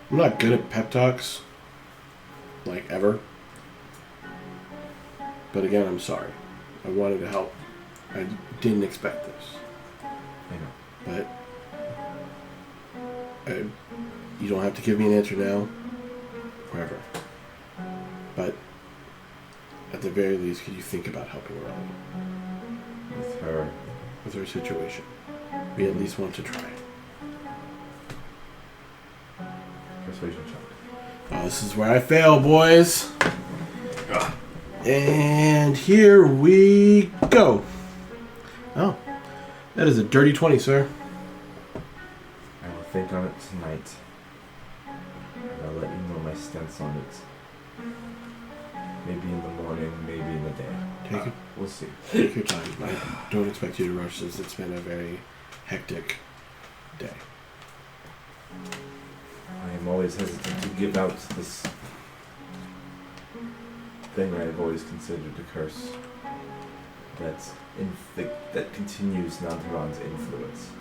S3: I'm not good at pep talks, like ever. But again, I'm sorry. I wanted to help. I didn't expect this.
S2: I know.
S3: But you don't have to give me an answer now, wherever. But at the very least, could you think about helping her out with her situation? We at least want to try.
S2: Persuasion check.
S3: Oh, this is where I fail, boys. And here we go. Oh, that is a dirty 20, sir.
S2: I will think on it tonight. And I'll let you know my stance on it. Maybe in the morning, maybe in the day.
S3: Take it.
S2: We'll see.
S3: Take your time. I don't expect you to rush this. It's been a very hectic day.
S2: I am always hesitant to give out this thing I have always considered a curse that continues Nantaran's influence.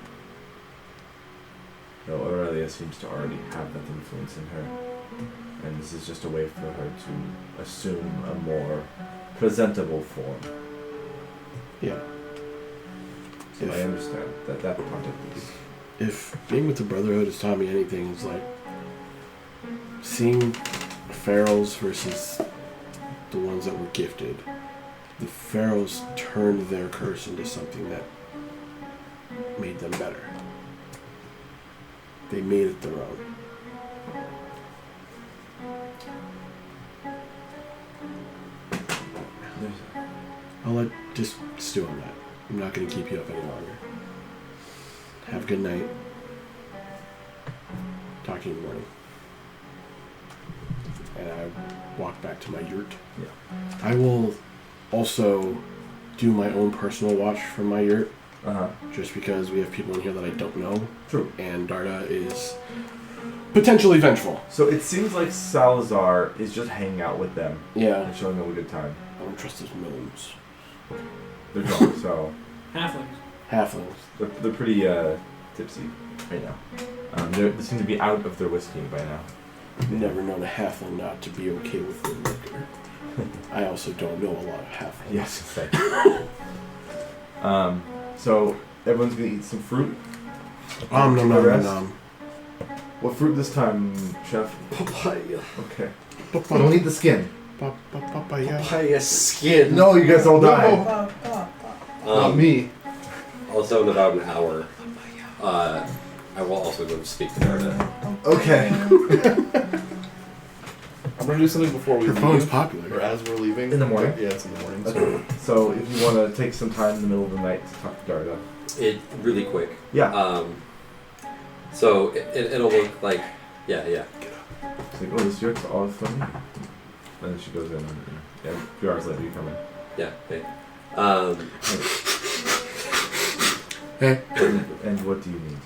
S2: Though Aurelia seems to already have that influence in her, and this is just a way for her to assume a more presentable form.
S3: Yeah.
S2: So I understand that part of this.
S3: If being with the Brotherhood has taught me anything, it's like seeing pharaohs versus the ones that were gifted. The pharaohs turned their curse into something that made them better. They made it their own. I'll just stew on that. I'm not going to keep you up any longer. Have a good night. Talk to you in the morning. And I walk back to my yurt.
S2: Yeah.
S3: I will also do my own personal watch from my yurt. Just because we have people in here that I don't know.
S2: True.
S3: And Darda is potentially vengeful.
S2: So it seems like Salazar is just hanging out with them.
S3: Yeah.
S2: And showing them a good time.
S3: I don't trust those gnomes.
S2: They're drunk, so
S6: Halflings.
S3: Halflings.
S2: they're pretty tipsy right now. They seem to be out of their whiskey by now.
S3: Never known a halfling not to be okay with their liquor. I also don't know a lot of halflings.
S2: Yes, exactly. So everyone's gonna eat some fruit.
S3: No.
S2: What fruit this time, Chef?
S3: Papaya.
S2: Okay. Don't eat the skin.
S3: Papaya.
S1: Papaya skin.
S2: No, you guys all die.
S4: Not me.
S1: Also, in about an hour, I will also go speak to Darda.
S2: Okay.
S4: I'm gonna do something before we
S3: Her phone's
S4: leave,
S3: popular.
S4: or as we're leaving.
S2: In the morning?
S4: Yeah, it's in the morning.
S2: Okay. So if you want to take some time in the middle of the night to talk to Darda.
S1: It really quick.
S2: Yeah.
S1: So it'll look like, yeah.
S2: She's like, oh, this yurt's all for me. And then she goes in and a few hours later you come in.
S1: Yeah. Hey.
S3: Hey.
S2: And what do you need?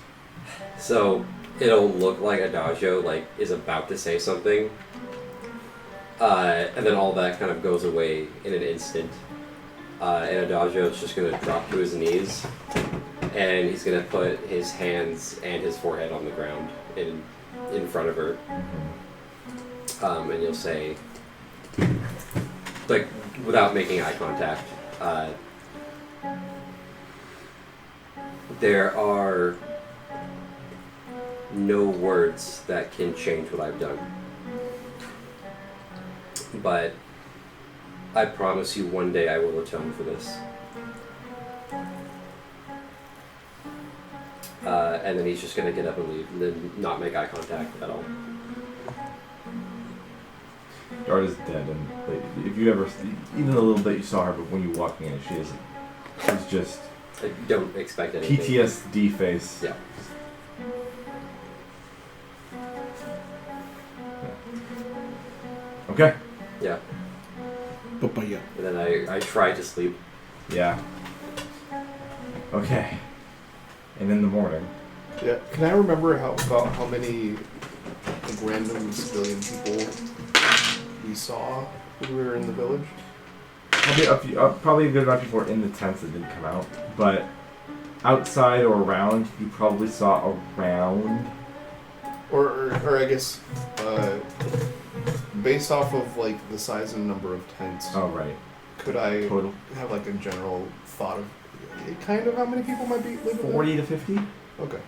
S1: So it'll look like Adagio is about to say something, and then all that kind of goes away in an instant. And Adagio is just gonna drop to his knees, and he's gonna put his hands and his forehead on the ground in front of her, and you'll say, without making eye contact, there are no words that can change what I've done. But I promise you one day I will atone for this. And then he's just going to get up and leave, and then not make eye contact at all.
S2: Darda's dead, and if you ever, even a little bit you saw her, but when you're walking in, she isn't. She's just
S1: I don't expect anything.
S2: PTSD face.
S1: Yeah.
S2: Okay.
S1: Yeah.
S3: Papaya.
S1: And then I try to sleep.
S2: Yeah. Okay. And in the morning.
S4: Yeah. Can I remember about how many random civilian people we saw when we were in the village?
S2: Probably a good amount of people were in the tents that didn't come out, but outside or around, you probably saw around.
S4: Or I guess, based off of the size and number of tents.
S2: Oh right.
S4: Could I
S2: Total.
S4: have a general thought of kind of how many people might be living there?
S2: 40 to 50.
S4: Okay.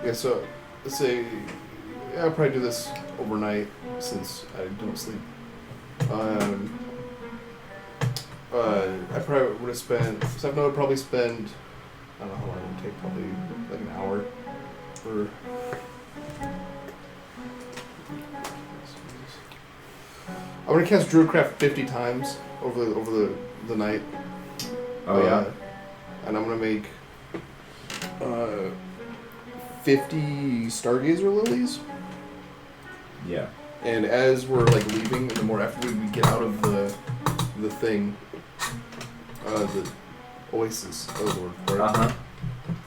S4: Yeah. So let's say I'll probably do this overnight since I don't sleep. I probably would have spent. So I know I'd probably spend. I don't know how long it would take. Probably an hour. For. I'm gonna cast Druidcraft 50 times over the night.
S2: Oh yeah.
S4: And I'm gonna make 50 Stargazer lilies.
S2: Yeah.
S4: And as we're leaving, and the more after we get out of the thing, the oasis, that was the word for it.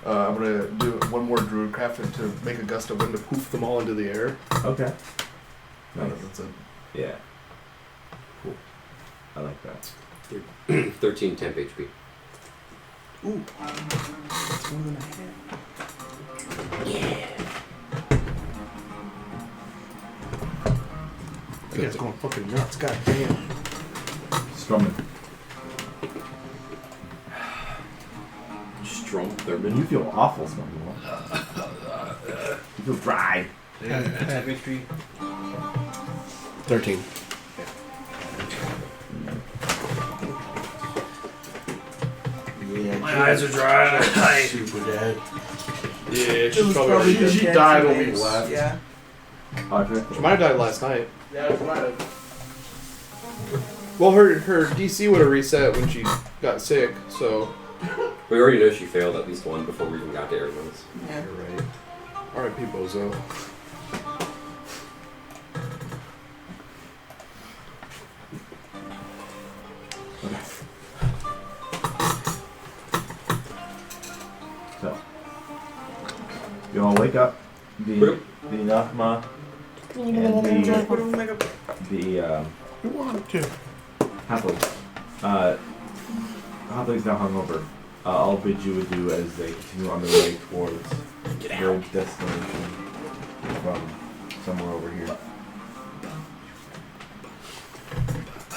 S4: I'm gonna do one more druidcraft and to make a gust of wind to poof them all into the air.
S2: Okay. Nice.
S4: That's it.
S2: Yeah. Cool. I like that.
S1: 13 temp HP.
S7: Ooh. That's more than I had.
S4: That guy's going fucking nuts. God damn.
S2: Strumming.
S1: Strum
S2: You
S1: Thurman.
S2: feel awful, Strumming. You feel dry.
S6: Attack HP.
S3: 13. Yeah,
S6: My eyes are dry.
S3: Super dead.
S4: Yeah,
S7: It was probably
S4: she
S7: just
S4: died
S7: dead
S4: when we
S7: days.
S4: left.
S7: Yeah.
S2: Okay.
S4: She might have died last night.
S3: Yeah, it might have.
S4: Well, her DC would have reset when she got sick, so.
S1: We already know she failed at least one before we even got to everyone's.
S7: Yeah.
S4: You're right. R.I.P. Bozo.
S2: So, you all wake up. The Nakma and
S7: Put him like a
S2: the
S3: You want to.
S2: halfling. Halfling's now hungover. I'll bid you adieu as they continue on their way towards their destination from somewhere over here.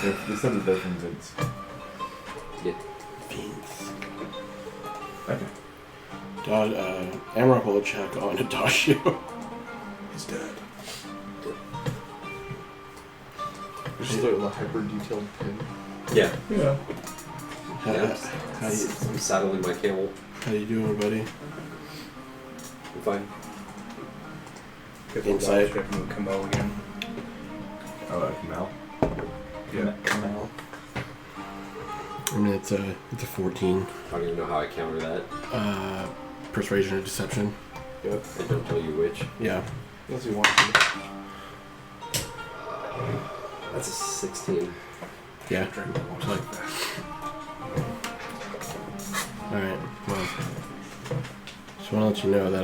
S2: They said that they're from Vince.
S1: Yeah.
S2: Okay.
S3: Amrock will check on Adagio.
S4: He's dead. This is the hyper detailed pin.
S1: Yeah.
S2: Yeah.
S1: Yeah.
S3: How you
S1: I'm saddling my camel.
S3: doing, buddy?
S1: I'm fine.
S8: Get the
S3: Insight.
S8: check and come out again.
S2: Oh, Kamal.
S8: Yeah.
S2: Kamal.
S3: I mean, it's a 14.
S1: I don't even know how I counter that.
S3: Persuasion or deception.
S4: Yep.
S1: I don't tell you which.
S3: Yeah.
S4: Unless you want to.
S1: That's a 16.
S3: Yeah. Like. Alright, well. Just want to let you know that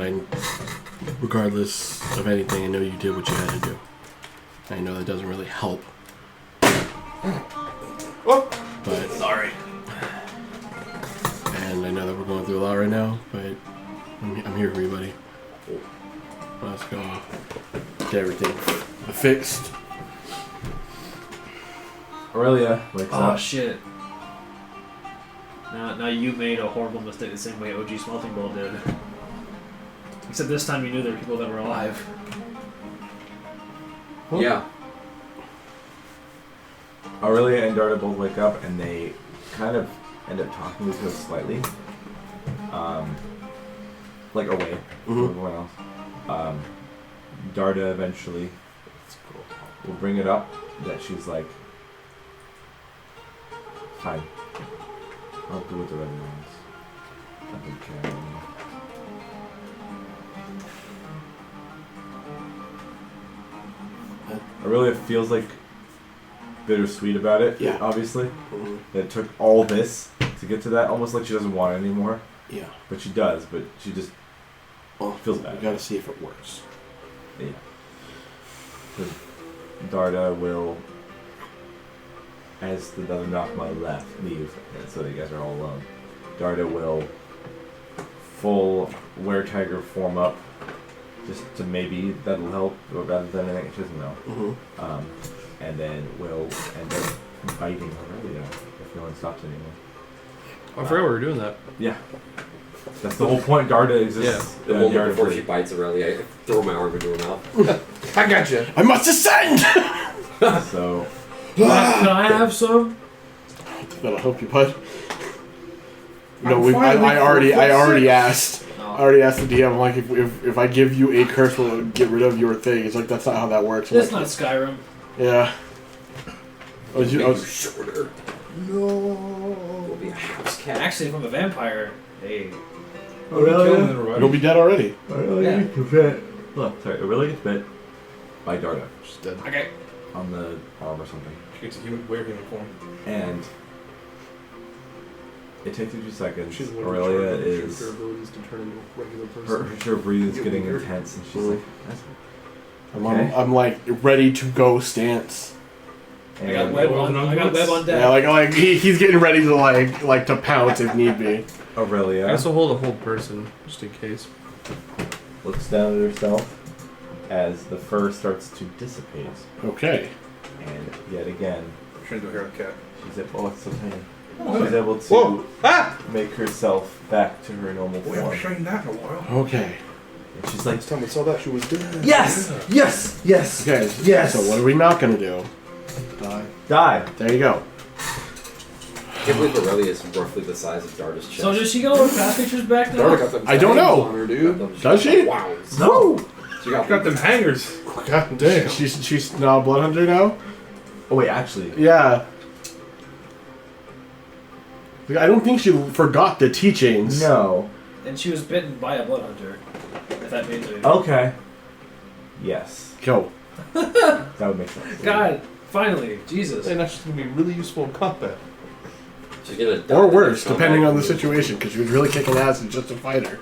S3: regardless of anything, I know you did what you had to do. I know that doesn't really help.
S4: Oh!
S3: But.
S1: Sorry.
S3: And I know that we're going through a lot right now, but I'm here for you, buddy. Let's go get everything fixed.
S2: Aurelia wakes
S6: Oh
S2: up.
S6: shit. Now you made a horrible mistake the same way OG Smelting Bowl did. Except this time you knew there were people that were alive.
S3: Huh?
S1: Yeah.
S2: Aurelia and Darda both wake up and they kind of end up talking to each other slightly. Like away from everyone else. Darda eventually will bring it up that she's like, fine. I'll do what the red wants. I don't care anymore. Aurelia feels like bittersweet about it.
S3: Yeah.
S2: Obviously.
S3: Mm-hmm.
S2: That it took all this to get to that, almost like she doesn't want it anymore.
S3: Yeah.
S2: But she does, but she just
S3: Well,
S2: feels bad.
S3: we gotta see if it works.
S2: Yeah. So Darda will, as the other Nakma leave, and so you guys are all alone, Darda will full were-tiger form up, just to maybe that'll help, or rather than anything, she doesn't know.
S3: Mm-hmm.
S2: And then we'll end up biting Aurelia if no one stops anyone.
S4: I forgot we were doing that.
S2: Yeah. That's the whole point Darda exists.
S1: The moment before she bites Aurelia, I throw my arm into her mouth.
S4: I gotcha.
S3: I must ascend!
S2: So,
S6: Can I have some?
S3: That'll help you, bud. No,
S4: I'm finally
S3: I already asked. I
S6: Oh.
S3: already asked the DM, like, if I give you a curse, will it get rid of your thing? It's like, that's not how that works. I'm
S6: That's
S3: like,
S6: not Skyrim.
S3: yeah. I was
S1: shorter.
S4: No.
S1: We'll be a house cat.
S6: Actually, if I'm a vampire, hey.
S2: Aurelia,
S3: you'll be dead already.
S2: Aurelia gets bit. Look, sorry, Aurelia gets bit by Darda
S4: She's dead.
S6: Okay.
S2: on the arm or something.
S8: She gets a human, wear human form.
S2: And It takes you 2 seconds.
S4: She's
S2: Aurelia is.
S4: her abilities to turn into a regular person.
S2: Her breathing is
S4: Get
S2: getting
S4: weird.
S2: intense, and she's like, "That's
S3: I'm like ready to go stance.
S6: I got
S2: and
S6: web on deck.
S3: Yeah, like he's getting ready to like to pounce if need be.
S2: Aurelia
S4: I also hold a hold person just in case.
S2: looks down at herself as the fur starts to dissipate,
S3: Okay.
S2: and yet again,
S8: I'm trying to do a hair on the cat.
S2: she's able. Oh, it's so tiny. She's able to
S8: Whoa! Ah!
S2: make herself back to her normal
S8: We haven't
S2: form.
S8: shown that in a while.
S3: Okay.
S2: And she's like,
S4: Last time we saw that, she was dead.
S2: "Yes, yes, yes,
S3: Okay.
S2: yes."
S3: So what are we not gonna do? Die.
S2: Die.
S3: There you go.
S1: I can't believe Aurelia is roughly the size of Darda's chest.
S6: So does she go with past pictures back now?
S4: Darda got them
S3: I don't
S4: fangs
S3: know.
S4: on her, dude.
S3: Does she?
S4: Wow.
S2: No.
S1: She got,
S8: Got them hangers.
S3: God damn. She's now a blood hunter now.
S2: Oh wait, actually,
S3: Yeah. I don't think she forgot the teachings.
S2: no.
S6: And she was bitten by a blood hunter. If that means anything.
S2: Okay. Yes,
S3: Go.
S2: that would make sense.
S6: God, finally, Jesus.
S4: And that's just gonna be really useful in combat.
S1: she's gonna die
S3: Or
S1: in
S3: worse,
S1: combat.
S3: depending on the situation, because she was really kicking ass and just a fighter.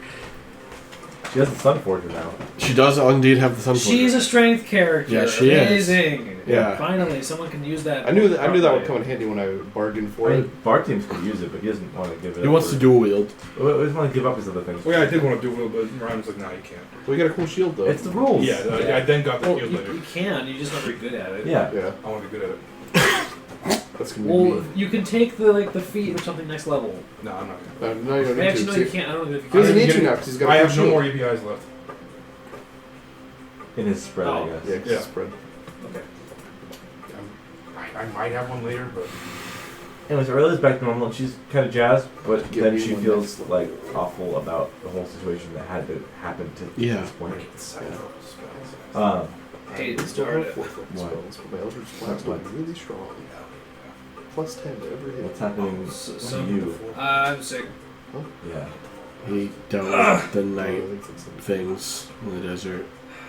S2: She has the Sun Forger now.
S3: She does indeed have the sun.
S6: She's a strength character.
S3: Yeah, she is.
S6: Amazing.
S3: Yeah.
S6: Finally, someone can use that.
S4: I knew that would
S6: properly.
S4: come in handy when I bargained for
S2: I
S4: it.
S2: mean, Bar Teams could use it, but he doesn't want to give it.
S3: He
S2: up
S3: wants
S2: for-
S3: to dual wield.
S2: He doesn't want to give up his other things.
S8: Well, yeah, I did want to do a little bit. Ryan's like, nah, you can't.
S4: Well, you got a cool shield though.
S2: It's the rules.
S8: Yeah, I then got the
S6: Well,
S8: shield later.
S6: you can. You're just not very good at it.
S2: Yeah.
S4: Yeah,
S8: I want to be good at it.
S4: that's gonna be
S6: Well,
S4: me.
S6: you can take the feat or something next level.
S8: No, I'm not gonna.
S4: No, you don't need
S6: Actually,
S4: to.
S6: no, you can't. I don't know if you
S4: He
S6: can.
S4: doesn't need
S8: Get
S4: to
S8: it.
S4: now because he's got a
S8: I
S4: cool
S8: have no
S4: shield.
S8: more EBIs left.
S2: In his spread,
S6: Oh.
S2: I guess.
S4: Yeah, 'cause
S8: Yeah.
S4: it's spread.
S6: Okay.
S8: I might have one later, but
S2: Anyways, Aurelia's back to normal, and she's kind of jazzed, but
S4: Give
S2: then
S4: me
S2: she
S4: one
S2: feels like awful about the whole situation that had to happen to
S3: Yeah.
S2: this point.
S8: spells.
S6: Hey,
S4: I still have
S6: Darda.
S4: 4-foot
S2: What?
S4: spells, but my Eldritch Blast
S2: What?
S4: is really strong. Plus 10 to every hit.
S2: What's happening
S6: So-
S2: to
S6: so-
S2: you?
S6: I'm sick.
S2: Yeah.
S3: He dealt with the
S4: I
S3: night
S4: think it's some
S3: things in the desert.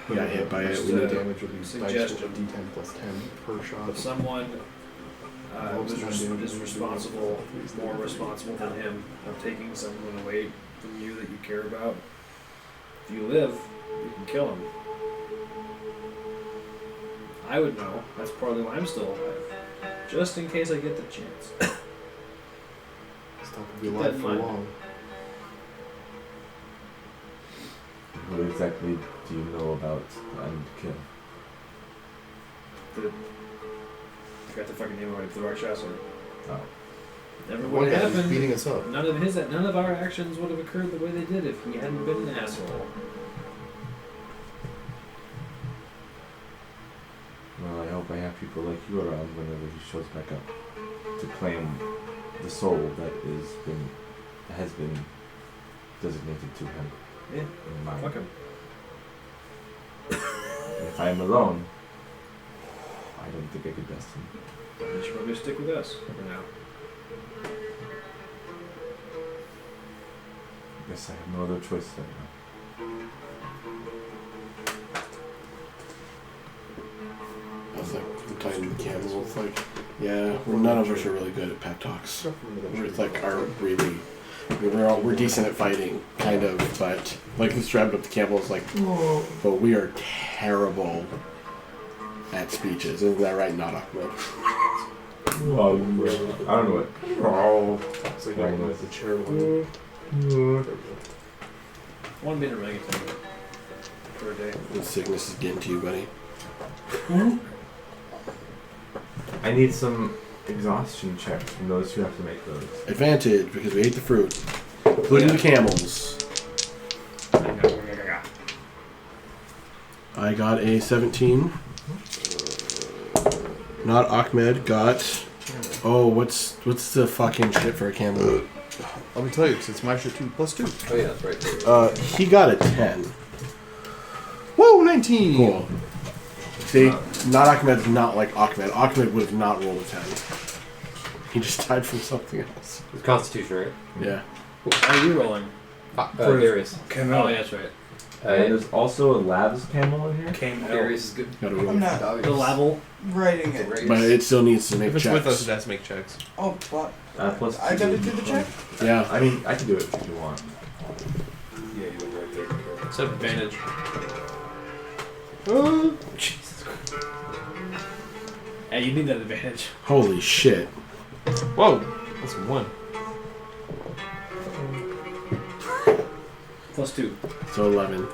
S3: He got hit by it.
S6: Just,
S3: We need to.
S4: damage will be dice
S6: suggestion.
S4: D10 plus 10 per shot.
S6: Someone
S4: Well,
S6: is responsible, more responsible than him, of taking someone away from you that you care about. If you live, you can kill him. I would know. That's partly why I'm still alive. Just in case I get the chance.
S4: It's not going to be
S6: Keep
S4: alive
S6: that in
S4: for
S6: mind.
S4: long.
S2: What exactly do you know about and kill?
S6: I got the fucking name right. The Rakshasa.
S2: Oh.
S6: Never
S4: One
S6: would
S4: guy
S6: have
S4: was
S6: happened.
S4: beating us up.
S6: None of our actions would have occurred the way they did if he hadn't been an asshole.
S2: Well, I hope I have people like you around whenever he shows back up to claim the soul that has been designated to him.
S6: Yeah.
S2: In mine.
S6: Fuck him.
S2: And if I am alone, I don't think I could best him.
S6: You should probably stick with us for now.
S2: I guess I have no other choice right now.
S3: I was like, I'm talking to the camel. It's like, yeah, well, none of us are really good at pep talks. We're like, aren't really. We're decent at fighting, kind of, but like this strapped up the camel is like, but we are terrible at speeches. Isn't that right, not Ahmed?
S2: Well, I don't know what. Oh.
S4: It's like going with the chair one.
S6: One minute orangutan for a day.
S3: The sickness is getting to you, buddy.
S2: I need some exhaustion checks from those who have to make those.
S3: Advantage because we ate the fruit, including the camels. I got a 17. Not Ahmed got. Oh, what's the fucking shit for a camel?
S4: Let me tell you, 'cause it's my shit too. Plus 2.
S1: Oh yeah, that's right.
S3: He got a 10.
S4: Whoa, 19!
S3: Cool. See, not Ahmed's not like Ahmed. Ahmed would have not rolled a 10. He just died from something else.
S1: It's Constitution, right?
S3: Yeah.
S6: How are you rolling?
S1: Darius.
S6: Oh, yeah, that's right.
S2: And there's also a Lav's camel in here.
S1: Darius is good.
S3: Gotta
S7: I'm
S3: roll.
S7: not
S6: The level.
S7: writing it.
S3: But it still needs to make
S4: If it's with us,
S3: checks.
S4: it has to make checks.
S7: Oh, but
S2: Plus
S7: I gotta do the check?
S3: Yeah.
S2: I mean, I can do it if you want.
S8: Yeah, you look right there.
S6: It's an advantage.
S7: Jesus Christ.
S6: Yeah, you need that advantage.
S3: Holy shit.
S9: Whoa, that's 1.
S6: +2.
S3: So 11.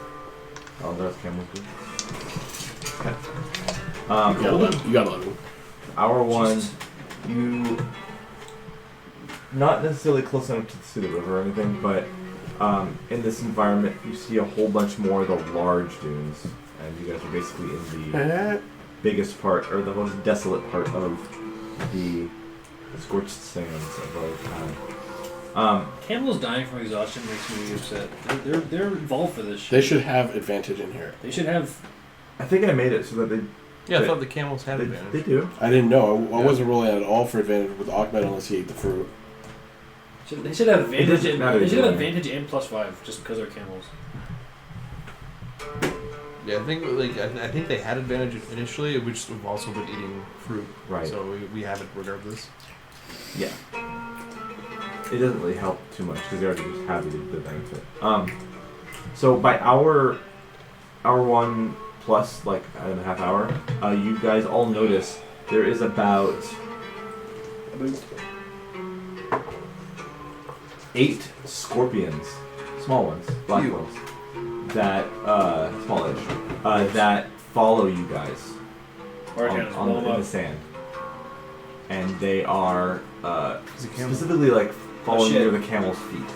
S2: Oh, that's camel too. Okay.
S3: You got 11. You got 11.
S2: Hour 1, you not necessarily close enough to see the river or anything, but in this environment, you see a whole bunch more of the large dunes, and you guys are basically in the biggest part, or the most desolate part of the scorched sands of our town.
S6: Camels dying from exhaustion makes me upset. They're involved for this shit.
S3: They should have advantage in here.
S6: They should have.
S2: I think I made it so that they
S9: Yeah, I thought the camels had
S2: they
S9: advantage.
S2: do.
S3: I didn't know. I wasn't rolling at all for advantage with Ahmed unless he ate the fruit.
S6: They should have advantage.
S2: doesn't matter
S6: They should have
S2: either way.
S6: advantage and +5 just because they're camels.
S9: Yeah, I think they had advantage initially. We just have also been eating fruit,
S2: Right.
S9: so we have it regardless.
S2: Yeah. It doesn't really help too much because they already just have the benefit. So by hour 1 plus like a half hour, you guys all notice there is about 8 scorpions, small ones, black ones, that smallish, that follow you guys in the sand, and they are specifically like following near the camel's feet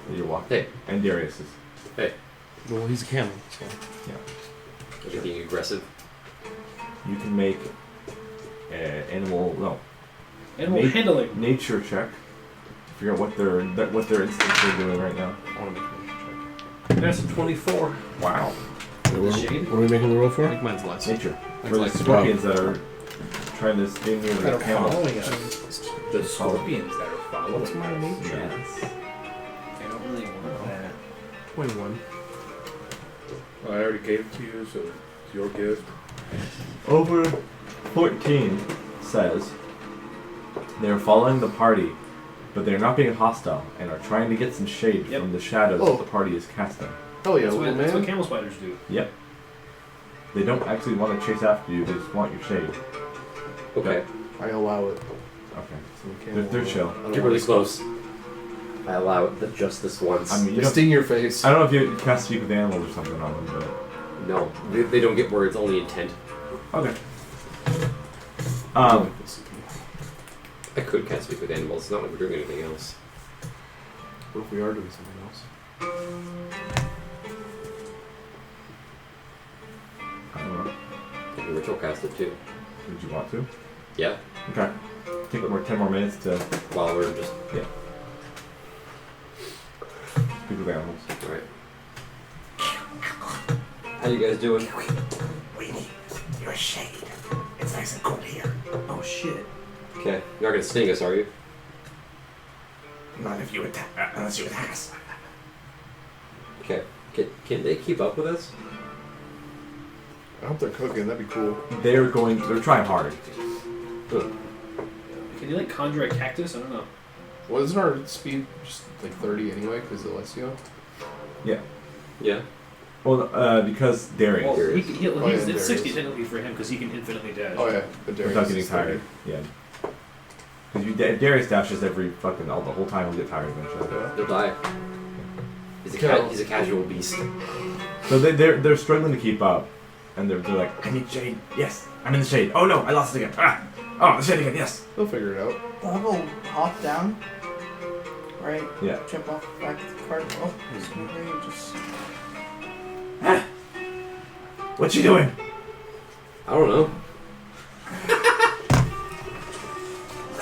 S2: that you're walking.
S1: Hey.
S2: And Darius's.
S9: Well, he's a camel, so.
S1: Are they being aggressive?
S2: You can make
S6: Animal
S2: Nat-
S6: handling.
S2: nature check. Figure out what their instincts are doing right now.
S9: I want to make a nature check.
S6: That's a 24.
S2: Wow.
S3: What are we making the roll
S9: I
S3: for?
S9: think mine's less.
S2: Nature.
S9: Mine's
S2: For the
S9: like
S2: scorpions that are trying to stay near the camel.
S4: us. The scorpions that are following.
S9: What's my nature?
S2: Yes.
S6: I don't really want that.
S9: 21.
S8: Well, I already gave it to you, so it's your gift.
S2: Over 14 says they're following the party, but they're not being hostile and are trying to get some shade
S6: Yep.
S2: from the shadows
S4: Oh.
S2: that the party is casting.
S4: Oh yeah,
S6: That's
S4: little
S6: what
S4: man.
S6: camel spiders do.
S2: Yep. They don't actually want to chase after you, they just want your shade.
S1: Okay.
S4: I allow it.
S2: Okay. They're chill.
S1: Get really close. I allow it just this once.
S2: I mean, you
S4: They
S2: don't,
S4: sting your face.
S2: I don't know if you cast Speak with Animals or something on them, but...
S1: No, they don't get words, only intent.
S2: Okay.
S1: I could cast Speak with Animals, it's not like we're doing anything else.
S4: What if we are doing something else?
S2: I don't know.
S1: I can ritual cast it too.
S2: Did you want to?
S1: Yeah,
S2: Okay. Take 10 more minutes to
S1: while we're just...
S2: Speak with Animals.
S1: Alright. How you guys doing?
S10: We need your shade. It's nice and cool here.
S6: Oh shit.
S1: Okay, you're not gonna sting us, are you?
S10: Not if you attack, unless you attack us.
S1: Okay. Can they keep up with us?
S4: I hope they're cooking. That'd be cool.
S2: They're trying hard.
S6: Can you like conjure a cactus? I don't know.
S4: Well, isn't our speed just like 30 anyway? Because Alessio.
S1: Yeah.
S2: Well, because Darius.
S6: Well,
S1: Darius.
S6: it's
S4: Darius.
S6: 60 technically for him because he can infinitely dash.
S4: Oh yeah, but Derrick
S2: Without getting
S4: is 30.
S2: tired. Yeah. Because if Darius dashes every fucking the whole time, he'll get tired eventually.
S4: Yeah.
S1: He'll die. He's a casual beast.
S2: So they're struggling to keep up, and they're like, I need shade. Yes, I'm in the shade. Oh no, I lost it again. Ah, oh the shade again. Yes.
S4: They'll figure it out.
S7: They'll have a hop down, right?
S2: Yeah.
S7: Jump off back to the cart. Oh, maybe just.
S2: What's she doing?
S1: I don't know.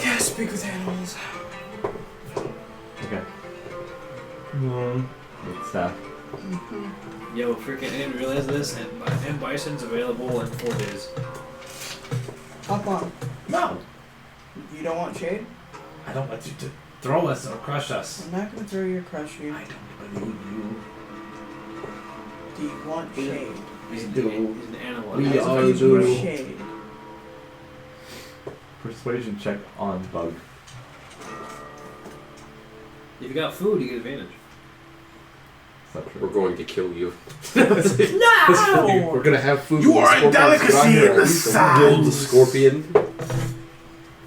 S7: Yeah, speak with animals.
S2: Okay. With staff.
S6: Yo, freaking, I didn't realize this, and bison's available in 4 days.
S7: Hop on.
S10: No,
S7: You don't want shade?
S10: I don't want you to throw us or crush us.
S7: I'm not gonna throw your crush you.
S10: I don't believe you.
S7: Do you want shade?
S6: He's
S10: We
S6: an,
S10: do.
S6: he's an animal.
S10: We
S7: I'll
S10: all
S7: give you
S10: do.
S7: shade.
S2: Persuasion check on Bug.
S6: If you got food, you get advantage.
S2: That's not true.
S1: We're going to kill you.
S4: We're gonna have food.
S3: You
S4: with
S3: are a
S4: scorpions.
S3: delicacy
S4: Get on here,
S3: in the
S4: I'll eat them.
S3: sun.
S1: Build the scorpion.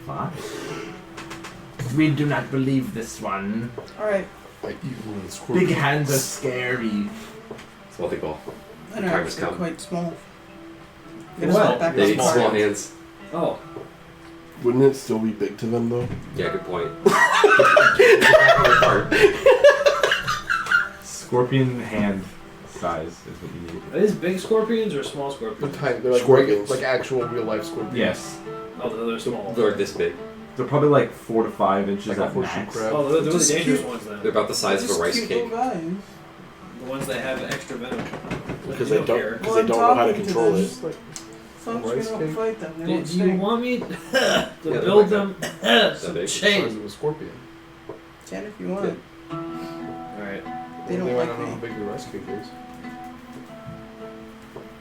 S2: Fine.
S5: We do not believe this one.
S7: Alright.
S4: I eat one of the scorpions.
S5: Big hands are scary.
S1: That's what they call.
S7: I know,
S1: Time has
S7: they're
S1: come.
S7: quite small.
S6: What?
S7: Back
S1: They need
S7: apart.
S1: small hands.
S6: Oh.
S3: Wouldn't it still be big to them though?
S1: Yeah, good point.
S2: Scorpion hand size is what you need.
S6: Are these big scorpions or small
S4: They're
S6: scorpions?
S4: tiny. They're like
S3: Scorpions.
S4: like actual real life scorpions.
S2: Yes.
S6: Oh, they're small.
S1: They're this big.
S2: They're probably like 4 to 5 inches
S4: Like a
S2: at
S4: horseshoe
S2: max.
S4: crab.
S6: Oh, they're the
S7: Just
S6: dangerous
S7: cute.
S6: ones then.
S1: They're about the size of
S7: Just
S1: a rice
S7: cute
S1: cake.
S7: little guys.
S6: The ones that have extra venom.
S3: Because
S6: You
S3: they don't.
S6: care.
S3: Because they don't know how to control it.
S7: Folks, we
S4: rice
S7: don't
S4: cake?
S7: fight them. They
S6: Do
S7: won't
S6: you
S7: stay.
S6: want me to
S1: they're
S6: build
S1: like
S6: them some
S1: big.
S4: The size
S6: chain?
S4: of a scorpion.
S7: Can if you want.
S6: Alright.
S7: They don't
S4: might
S7: like
S4: not know
S7: me.
S4: how big the rice cake is.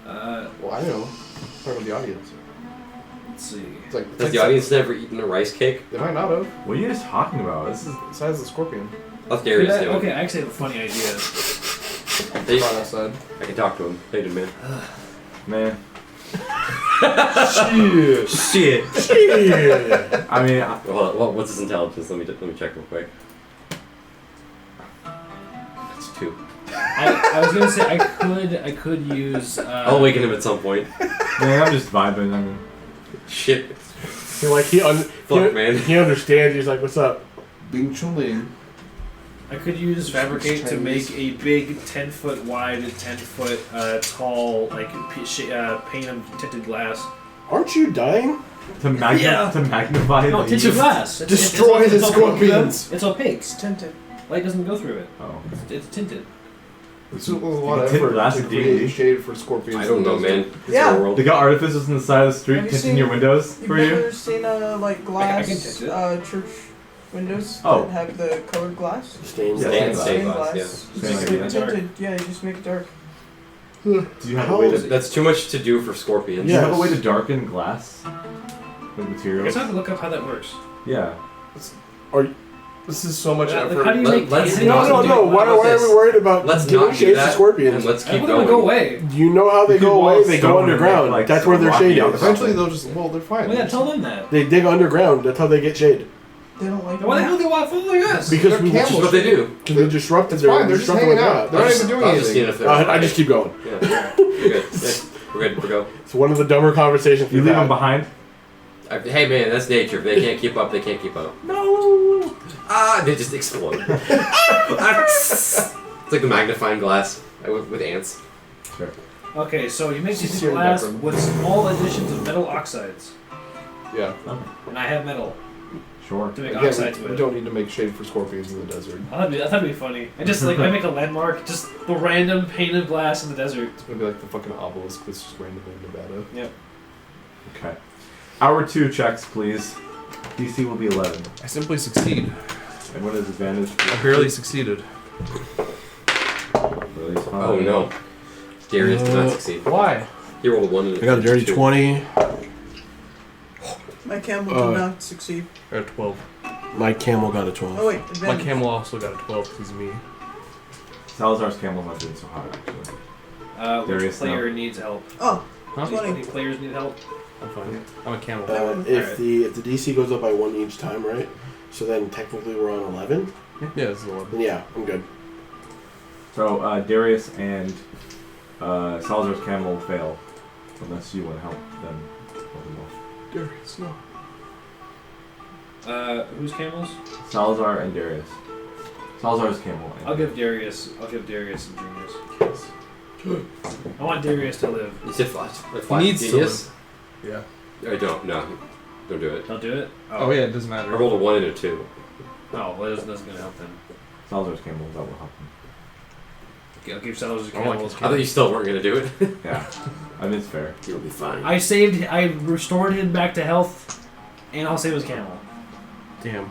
S6: Well,
S4: I know. Talk about the audience.
S6: let's see.
S4: It's like
S1: Has the audience never eaten a rice cake?
S4: They might not have.
S2: What are you guys talking about? This is
S4: The size of the scorpion.
S1: How's Darius
S6: Okay,
S1: doing?
S6: okay, I actually have a funny idea.
S1: They-
S4: Fine outside.
S1: I can talk to him. Hey, dude, man.
S2: man.
S1: Shit.
S2: I mean,
S1: Well, what's his intelligence? Let me check real quick. It's 2.
S6: I was gonna say I could use.
S1: I'll awaken him at some point.
S2: man, I'm just vibing. I mean,
S1: Shit.
S3: You're like
S1: Fuck, man.
S3: He understands. He's like, "What's up?"
S4: Bing Chuling.
S6: I could use fabricate to make a big 10-foot wide, 10-foot tall, like pane of tinted glass.
S3: Aren't you dying?
S2: to
S6: Yeah.
S2: magnify.
S6: No,
S2: the
S6: tinted glass.
S3: Destroy the scorpions.
S6: It's opaque.
S7: It's tinted.
S6: Light doesn't go through it.
S2: Oh.
S6: It's tinted.
S4: It's a lot of
S2: Tint
S4: effort
S2: glass
S4: to
S2: in
S4: create
S2: D&D.
S4: shade for scorpions.
S1: I don't know, man. It's
S7: Yeah.
S1: our world.
S2: They got artificers on the side of the street
S7: Have you
S2: tinting
S7: seen-
S2: your windows
S7: You've
S2: for you.
S7: never seen like
S6: I
S7: glass
S6: can tint it.
S7: church windows
S2: Oh.
S7: that have the colored glass?
S3: Stains.
S2: Yeah,
S1: Stained
S2: stained
S1: glass, yeah.
S7: You
S2: Same
S7: just
S2: idea.
S7: make it tinted. Yeah, you just make it dark.
S2: Do you have a
S3: How
S2: way
S3: is
S2: to?
S1: That's too much to do for scorpions.
S2: Do you have a
S3: Yes.
S2: way to darken glass? With
S6: I guess
S2: materials.
S6: I have to look up how that works.
S2: Yeah.
S4: This is so much
S6: Yeah, like,
S4: effort.
S6: how do you
S1: Let-
S6: make
S1: let's
S6: tinted?
S1: not
S3: No.
S1: do-
S3: Why
S1: how about
S3: are we
S1: this?
S3: worried about
S1: Let's
S3: giving
S1: not do
S3: shades to
S1: that,
S3: scorpions?
S1: and let's
S6: I
S1: keep
S6: want them to
S1: going.
S6: go away.
S3: You know how they
S2: You
S3: go
S2: could
S3: away?
S2: wall
S3: They
S2: stone
S3: go
S2: and make,
S3: underground.
S2: like,
S3: That's where
S2: some
S3: their
S2: rocky
S3: shade
S2: out
S3: is.
S2: front.
S4: Eventually they'll just, well, they're fine.
S6: Well, yeah, tell them that.
S3: They dig underground. That's how they get shade.
S7: They don't like
S6: Why the hell do they want following us?
S3: Because
S4: They're
S3: we
S1: Which is what they do.
S3: we disrupted
S4: It's
S3: their
S4: fine, they're just
S3: disrupted
S4: hanging
S3: what
S4: out. They're not even doing
S1: I was just seeing
S4: anything.
S1: if they're
S3: I just keep going.
S1: Yeah. You're good. Yeah. We're good. We're go.
S3: It's one of the dumber conversations
S2: You
S3: we've
S2: leave them
S3: had.
S2: behind.
S1: Hey man, that's nature. If they can't keep up, they can't keep up.
S2: No.
S1: Ah, they just explode. It's like the magnifying glass with ants.
S2: Sure.
S6: Okay, so you make
S4: Just
S6: tinted
S4: hearing
S6: glass
S4: that from-
S6: with small additions of metal oxides,
S4: Yeah.
S6: and I have metal
S2: Sure.
S6: to make
S4: Again,
S6: oxides
S4: we
S6: with.
S4: don't need to make shade for scorpions in the desert.
S6: I thought it'd be funny. I just like I make a landmark, just the random pane of glass in the desert.
S4: It's gonna be like the fucking obelisk that's just randomly in Nevada.
S6: Yep.
S2: Okay. Hour 2 checks, please. DC will be 11.
S9: I simply succeed.
S2: And what is advantage?
S9: I barely succeeded.
S2: Really fine.
S1: Oh no. Darius did not succeed.
S9: Why?
S1: He rolled a 1 and
S3: I got a dirty
S1: 2.
S3: 20.
S7: My camel
S3: Uh,
S7: did not succeed.
S9: I got a 12.
S3: My camel got a 12.
S7: Oh wait,
S9: My
S7: advantage.
S9: camel also got a 12 because of me.
S2: Salazar's camel's not doing so hot, actually.
S6: Which
S2: Darius,
S6: player needs help?
S7: Oh,
S9: Huh?
S7: 20.
S6: Any players need help?
S9: I'm fine. I'm a camel.
S3: If the DC goes up by 1 each time, right? So then technically we're on 11.
S9: Yeah, this is the one.
S3: Then yeah, I'm good.
S2: So, Darius and Salazar's camel will fail. Unless you want to help them.
S4: Darius, no.
S6: Whose camels?
S2: Salazar and Darius. Salazar's camel. And
S6: I'll give Darius and Junius. I want Darius to live.
S1: You said flash.
S9: He needs to
S1: Genius?
S4: Yeah.
S1: I don't. No. Don't do it.
S6: Don't do it?
S9: Oh yeah, it doesn't
S1: I
S9: matter.
S1: rolled a 1 and a 2.
S6: Oh, well, that's going to help then.
S2: Salazar's camel, that will help him.
S6: Okay, I'll give Sellers a
S9: I like
S6: camel.
S9: his
S1: I thought you still weren't gonna do it.
S2: Yeah. I mean, it's fair.
S1: You'll be fine.
S6: I restored him back to health, and I'll save his camel.
S9: Damn.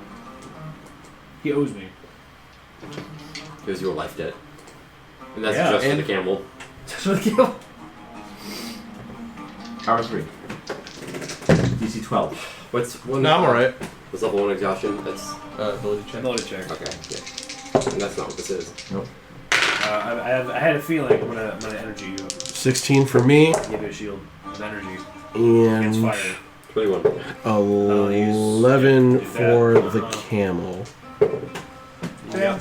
S6: He owes me.
S1: Because your life debt. And that's
S6: Yeah,
S1: just for
S6: and-
S1: the camel.
S6: Just for the camel.
S2: Hour 3. DC 12.
S1: What's one?
S9: No, I'm alright.
S1: What's level 1 exhaustion? That's
S9: Ability check.
S6: Ability check.
S1: okay. Yeah. And that's not what this is.
S6: I had a feeling I'm gonna energy you.
S3: 16 for me.
S6: Give you a shield of energy
S3: And
S6: against fire.
S1: 21.
S3: 11
S6: do that.
S3: for the camel.
S7: Yeah.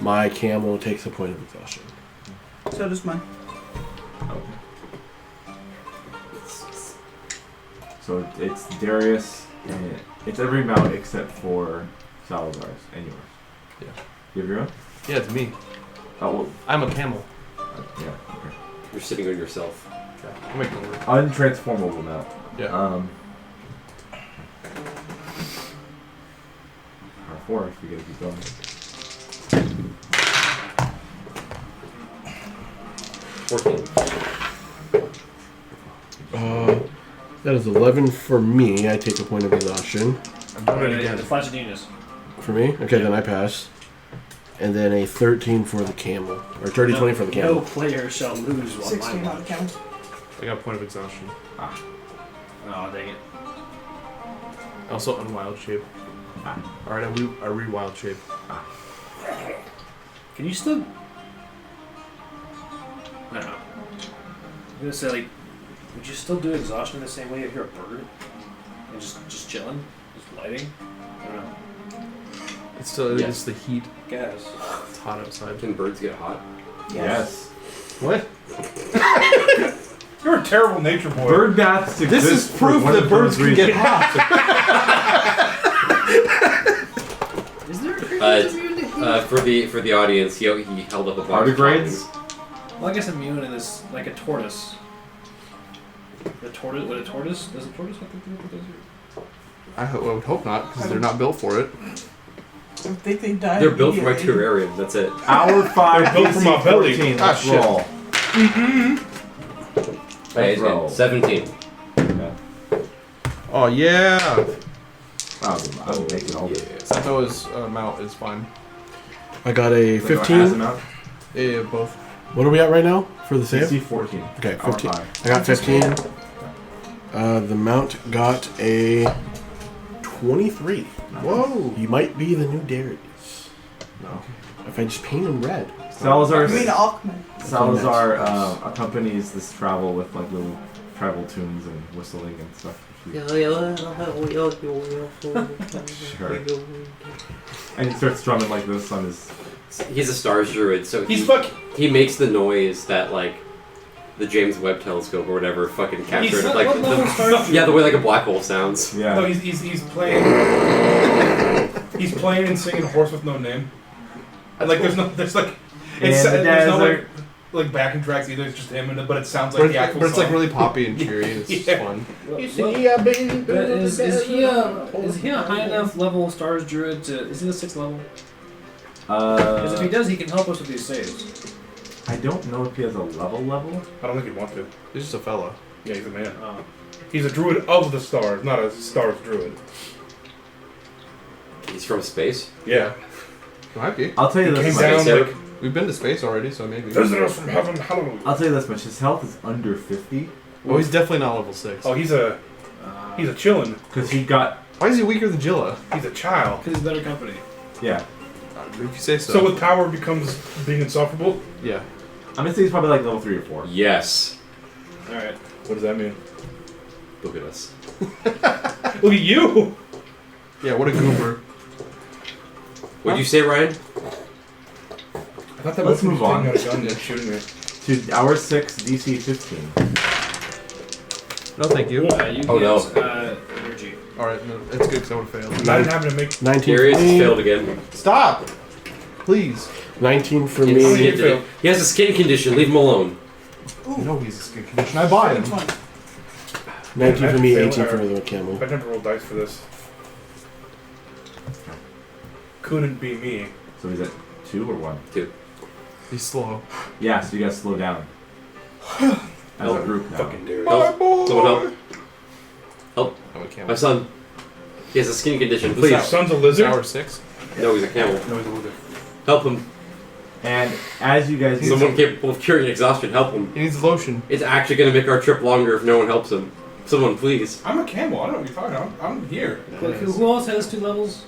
S3: My camel takes a point of exhaustion.
S7: So does mine.
S2: So it's Darius, and it's every mount except for Salazar's and yours.
S9: Yeah.
S2: You have your own?
S9: Yeah, it's me.
S2: Oh, well,
S9: I'm a camel.
S2: yeah, okay.
S1: You're sitting on yourself.
S9: I'll make it work.
S2: Untransformable mount.
S9: Yeah.
S2: R4 if you gotta keep going.
S1: 14.
S3: That is 11 for me. I take a point of exhaustion.
S9: I'm doing it
S6: The
S9: again.
S6: Flash of Genius.
S3: For me? Okay, then I pass. And then a 13 for the camel. Or 20 for the
S6: No
S3: camel.
S6: player shall lose while
S7: 16
S6: mine
S7: on the count.
S9: I got a point of exhaustion.
S6: Oh, dang it.
S9: Also unwild shape. Alright, I re-wild shape.
S6: Can you still... I don't know. I'm gonna say, like, would you still do exhaustion the same way if you're a bird? And just chilling? Just lighting? I don't know.
S9: It's still
S1: Yes.
S9: it's the heat.
S6: Guess.
S9: It's hot outside.
S1: Can birds get hot?
S2: Yes.
S9: What?
S8: You're a terrible nature boy.
S2: Bird baths exist.
S9: This is
S2: for
S9: proof
S2: one
S9: that
S2: of
S9: birds
S2: those
S9: can get
S2: reasons.
S9: hot.
S6: Is there
S1: For the audience, he held up a box. of
S2: Tardigrades?
S6: Well, I guess immune is like a tortoise. The tortoise? What a tortoise? Does a tortoise have to do with those?
S9: I would hope not, because they're not built for it.
S7: I think they died.
S1: They're built for my
S7: immediately.
S1: terrarium. That's it.
S2: Hour 5,
S8: They're built
S2: DC
S8: for my belly.
S2: 14.
S9: Ah,
S2: Let's
S9: shit.
S2: roll.
S1: Hey,
S2: roll.
S1: 17.
S2: Okay.
S9: Oh yeah!
S2: I'll make it all.
S9: Sato's mount is fine.
S3: I got a
S2: As a
S3: 15.
S2: mount?
S9: Yeah, both.
S3: What are we at right now for the save?
S2: DC 14.
S3: Okay,
S2: Hour
S3: 15.
S2: 5.
S3: I got 15. The mount got a 23.
S9: Whoa!
S3: He might be the new Darius.
S9: No.
S3: If I just paint him red.
S2: Salazar,
S7: I mean, Alchemy.
S2: Salazar accompanies this travel with like little tribal tunes and whistling and stuff. Sure. And he starts strumming like this on his.
S1: He's a stars druid, so he makes the noise that like the James Webb Telescope or whatever fucking captured.
S6: not-
S1: Like
S6: what level stars druid?
S1: yeah, the way like a black hole sounds.
S2: Yeah.
S8: No, he's playing. He's playing and singing "Horse with No Name." And like, there's like, it's
S2: In the
S8: there's no
S2: desert.
S8: like backing tracks either. It's just him, but it sounds like
S9: But,
S8: the actual
S9: but it's
S8: song.
S9: like really poppy and cheery. It's
S8: Yeah.
S9: fun.
S6: Is he a high enough level stars druid to... Is he the 6th level? Because if he does, he can help us with these saves.
S2: I don't know if he has a level.
S8: I don't think he'd want to.
S9: He's just a fella.
S8: Yeah, he's a man.
S6: Oh.
S8: He's a druid of the stars, not a stars druid.
S1: He's from space.
S8: Yeah.
S9: Might be.
S2: I'll tell you
S8: He
S2: this
S8: came
S2: much.
S8: down
S1: Eric.
S8: like,
S9: We've been to space already, so maybe.
S8: visitors from heaven, hallelujah.
S2: I'll tell you this much. His health is under 50
S9: Oh, he's definitely not level 6.
S8: Oh, he's a chillin'.
S2: because he got
S9: Why is he weaker than Jilla?
S8: He's a child.
S6: Because he's better company.
S2: yeah.
S9: If you say so.
S8: So with power becomes being insufferable.
S9: yeah.
S2: I'm gonna say he's probably like level 3 or 4.
S1: Yes.
S6: Alright.
S8: What does that mean?
S1: Look at us.
S8: Look at you.
S9: Yeah, what a goober.
S1: What'd you say, Ryan?
S8: I thought that
S2: Let's
S8: was
S2: move on.
S8: Got a gun and shooting me.
S2: To hour 6, DC 15.
S9: No, thank you.
S6: You
S1: Oh, no.
S6: get energy.
S9: Alright, no, it's good because I would have failed.
S8: I didn't happen to make.
S3: 19 for
S1: Darius has
S3: me.
S1: failed again.
S9: Stop! Please.
S3: 19 for
S1: He
S3: me.
S1: has a skin condition. Leave him alone.
S9: No, he's a skin condition. I buy him.
S3: 19 for me,
S8: Fail
S3: 18 for
S8: hard.
S3: the camel.
S8: I never rolled dice for this. Couldn't be me.
S2: So he's at 2 or 1?
S9: He's slow.
S2: Yeah, so you gotta slow down. As a group now.
S8: Fucking Derrick.
S1: Help. Someone help.
S9: I'm a
S1: My
S9: camel.
S1: son. He has a skin condition.
S8: Your
S1: Please.
S8: son's a lizard.
S9: Hour 6.
S1: No, he's a camel.
S8: No, he's a lizard.
S1: Help him.
S2: And as you guys
S1: Someone capable of curing exhaustion. Help him.
S9: He needs lotion.
S1: It's actually going to make our trip longer if no one helps him. Someone, please.
S8: I'm a camel. I don't know what you're talking about. I'm here.
S6: Who else has 2 levels?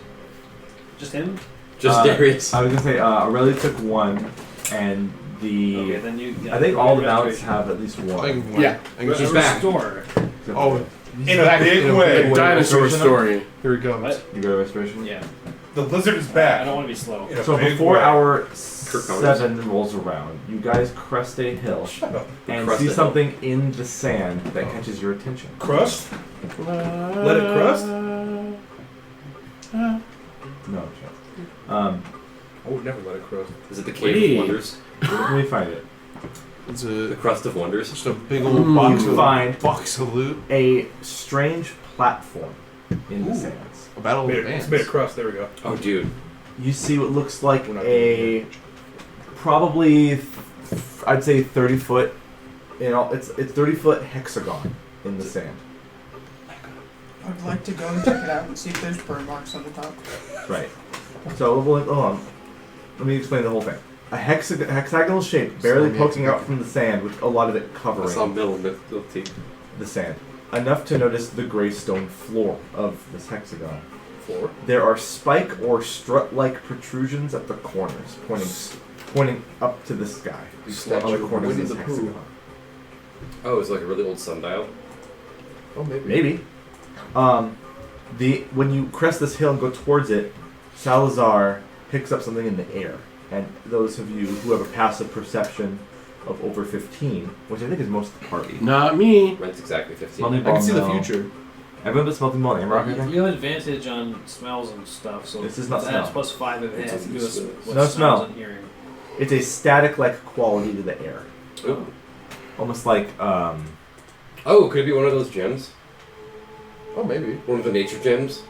S6: Just him?
S1: Just Darius.
S2: I was gonna say Aurelia took 1, and
S6: Okay, then you.
S2: I think all the mounts
S6: restoration.
S2: have at least 1.
S3: Yeah.
S6: She's back. Restore.
S8: Oh,
S5: In a big way.
S3: Dinosaur story.
S8: here he comes.
S6: What?
S2: You go to restoration.
S6: Yeah.
S5: The lizard is
S6: I
S5: back.
S6: don't want to be slow.
S5: In a
S2: So
S5: big
S2: before
S5: way.
S2: hour
S1: Connors.
S2: 7 rolls around, you guys crest a hill
S5: Shut up.
S2: and
S1: Crest
S2: see
S1: a hill.
S2: something in the sand that catches your attention.
S5: Crust? Let it crust?
S2: No, shut.
S8: I would never let it cross.
S1: Is it the Cave of Wonders?
S2: Let me find it.
S9: It's
S1: The
S9: a
S1: Crust of Wonders?
S9: just a big old box
S2: You
S9: of
S2: find
S9: box of loot.
S2: a strange platform in the sands.
S9: A battle of the
S8: It's
S9: bands.
S8: made a crust. There we go.
S1: Oh, dude.
S2: You see what looks like
S8: We're not
S2: a probably I'd say 30-foot. You know, it's 30-foot hexagon in the sand.
S7: I'd like to go and check it out and see if there's burn marks on the top.
S2: Right. So hold on. Let me explain the whole thing. A hexagonal shape, barely poking out from the sand, with a lot of it
S1: I
S2: covering
S1: saw middle teeth.
S2: the sand. Enough to notice the gray stone floor of this hexagon.
S8: Floor.
S2: There are spike or strut-like protrusions at the corners, pointing up to the sky. On the corners of
S4: Winnie
S2: this
S4: the Pooh.
S2: hexagon.
S1: Oh, it's like a really old sundial.
S4: Oh, maybe.
S2: Maybe. When you crest this hill and go towards it, Salazar picks up something in the air. And those of you who have a passive perception of over 15, which I think is most of the party.
S3: Not me.
S1: Mine's exactly 15.
S2: Smelting
S4: I can
S2: ball,
S4: see the
S2: no.
S4: future.
S2: Everyone but smelting ball and rock again?
S6: You have advantage on smells and stuff, so
S2: This is not
S6: that's
S2: smell.
S6: +5 advantage.
S1: It's
S6: Give us
S1: smell.
S6: what
S2: No
S6: smells
S2: smell.
S6: and hearing.
S2: It's a static-like quality to the air.
S1: Ooh.
S2: Almost like,
S1: Oh, could it be one of those gems?
S4: Oh, maybe.
S1: One of the nature gems?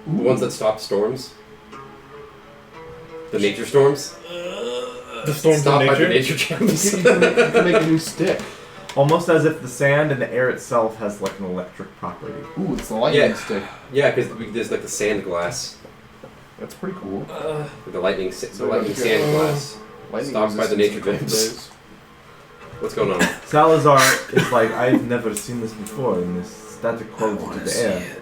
S1: The ones that stop storms? The nature storms?
S8: The storms
S1: Stop
S8: of
S1: by the
S8: nature.
S1: nature gems.
S4: You can make a new stick.
S2: almost as if the sand and the air itself has like an electric property.
S4: Ooh, it's the lightning
S1: Yeah.
S4: stick.
S1: Yeah, because there's like the sand glass.
S4: That's pretty cool.
S1: The lightning sand glass.
S4: Lightning
S1: Stopped by the nature
S4: resistance in a
S1: gems.
S4: couple
S1: What's going on?
S2: Salazar is like, I've never seen this before in this static quality to the air.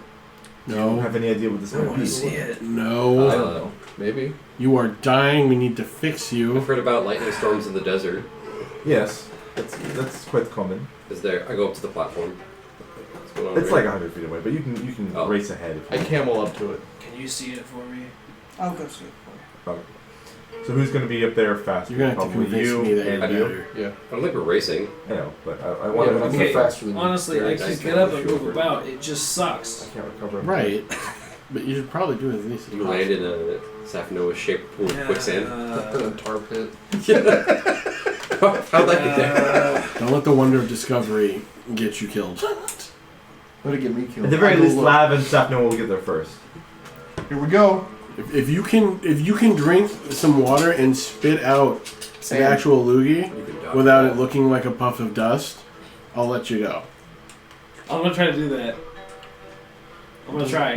S2: You don't
S3: No.
S2: have any idea what this might be.
S1: I
S3: No.
S1: don't know.
S4: Maybe.
S3: You are dying. We need to fix
S1: I've
S3: you.
S1: heard about lightning storms in the desert.
S2: Yes, that's quite common.
S1: Is there? I go up to the platform. What's going on
S2: It's
S1: over
S2: like
S1: here?
S2: 100 feet away, but you can
S1: Oh.
S2: race ahead. If
S4: I
S2: you
S4: camel up to it.
S6: Can you see it for me?
S7: I'll go see it for
S2: So who's going to be up there faster?
S3: You're gonna have to
S2: Probably
S3: convince
S2: you
S3: me that
S2: and
S3: you're
S2: you.
S3: better.
S4: Yeah.
S1: I don't think we're racing.
S2: I know, but I
S4: Yeah,
S2: want
S4: but
S2: to
S4: I'm
S2: okay.
S4: faster than you.
S6: Honestly,
S1: Very
S6: I can
S1: nice
S6: get
S1: man.
S6: up and move about. It just sucks.
S4: I can't recover.
S3: Right. But you should probably do it at least.
S1: You land in a Safnoa-shaped pool of quicksand.
S4: A tar pit.
S1: How'd that get there?
S3: Don't let the wonder of discovery get you killed.
S4: Let it get me killed.
S2: At the very
S4: I'll go
S2: least,
S4: look.
S2: Lav and Safno will get there first.
S4: Here we go.
S3: If you can drink some water and spit out an
S4: Sand.
S3: actual loogie
S1: You can dodge
S3: without
S1: that.
S3: it looking like a puff of dust, I'll let you go.
S6: I'm gonna try to do that. I'm gonna try.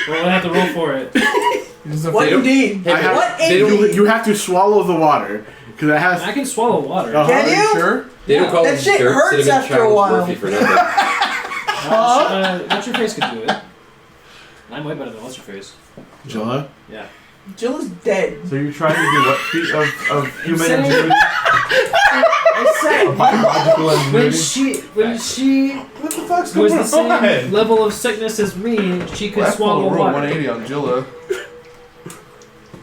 S6: We're gonna have to roll for it.
S7: you. What indeed?
S1: Hey,
S3: I
S7: What
S1: they don't-
S7: indeed?
S3: You have to swallow the water because it has.
S6: I can swallow water.
S7: Can
S3: Are
S7: you?
S3: Sure.
S1: They don't call
S7: That
S1: it
S7: shit
S1: dirt
S7: hurts
S1: cinnamon
S7: after a
S1: challenge
S7: while.
S1: Murphy for nothing.
S6: What's your face could do it. I'm way better than what's your face.
S3: Jilla.
S6: Yeah.
S7: Jill is dead.
S2: So you're trying to do what feat of human
S6: saying-
S2: ingenuity?
S6: I said
S2: Biological
S6: when
S2: ingenuity?
S6: she
S4: What the fuck's
S6: was
S4: going
S6: the same
S4: on?
S6: level of sickness as me, she could swallow
S4: roll
S6: water.
S4: 180 on Jilla.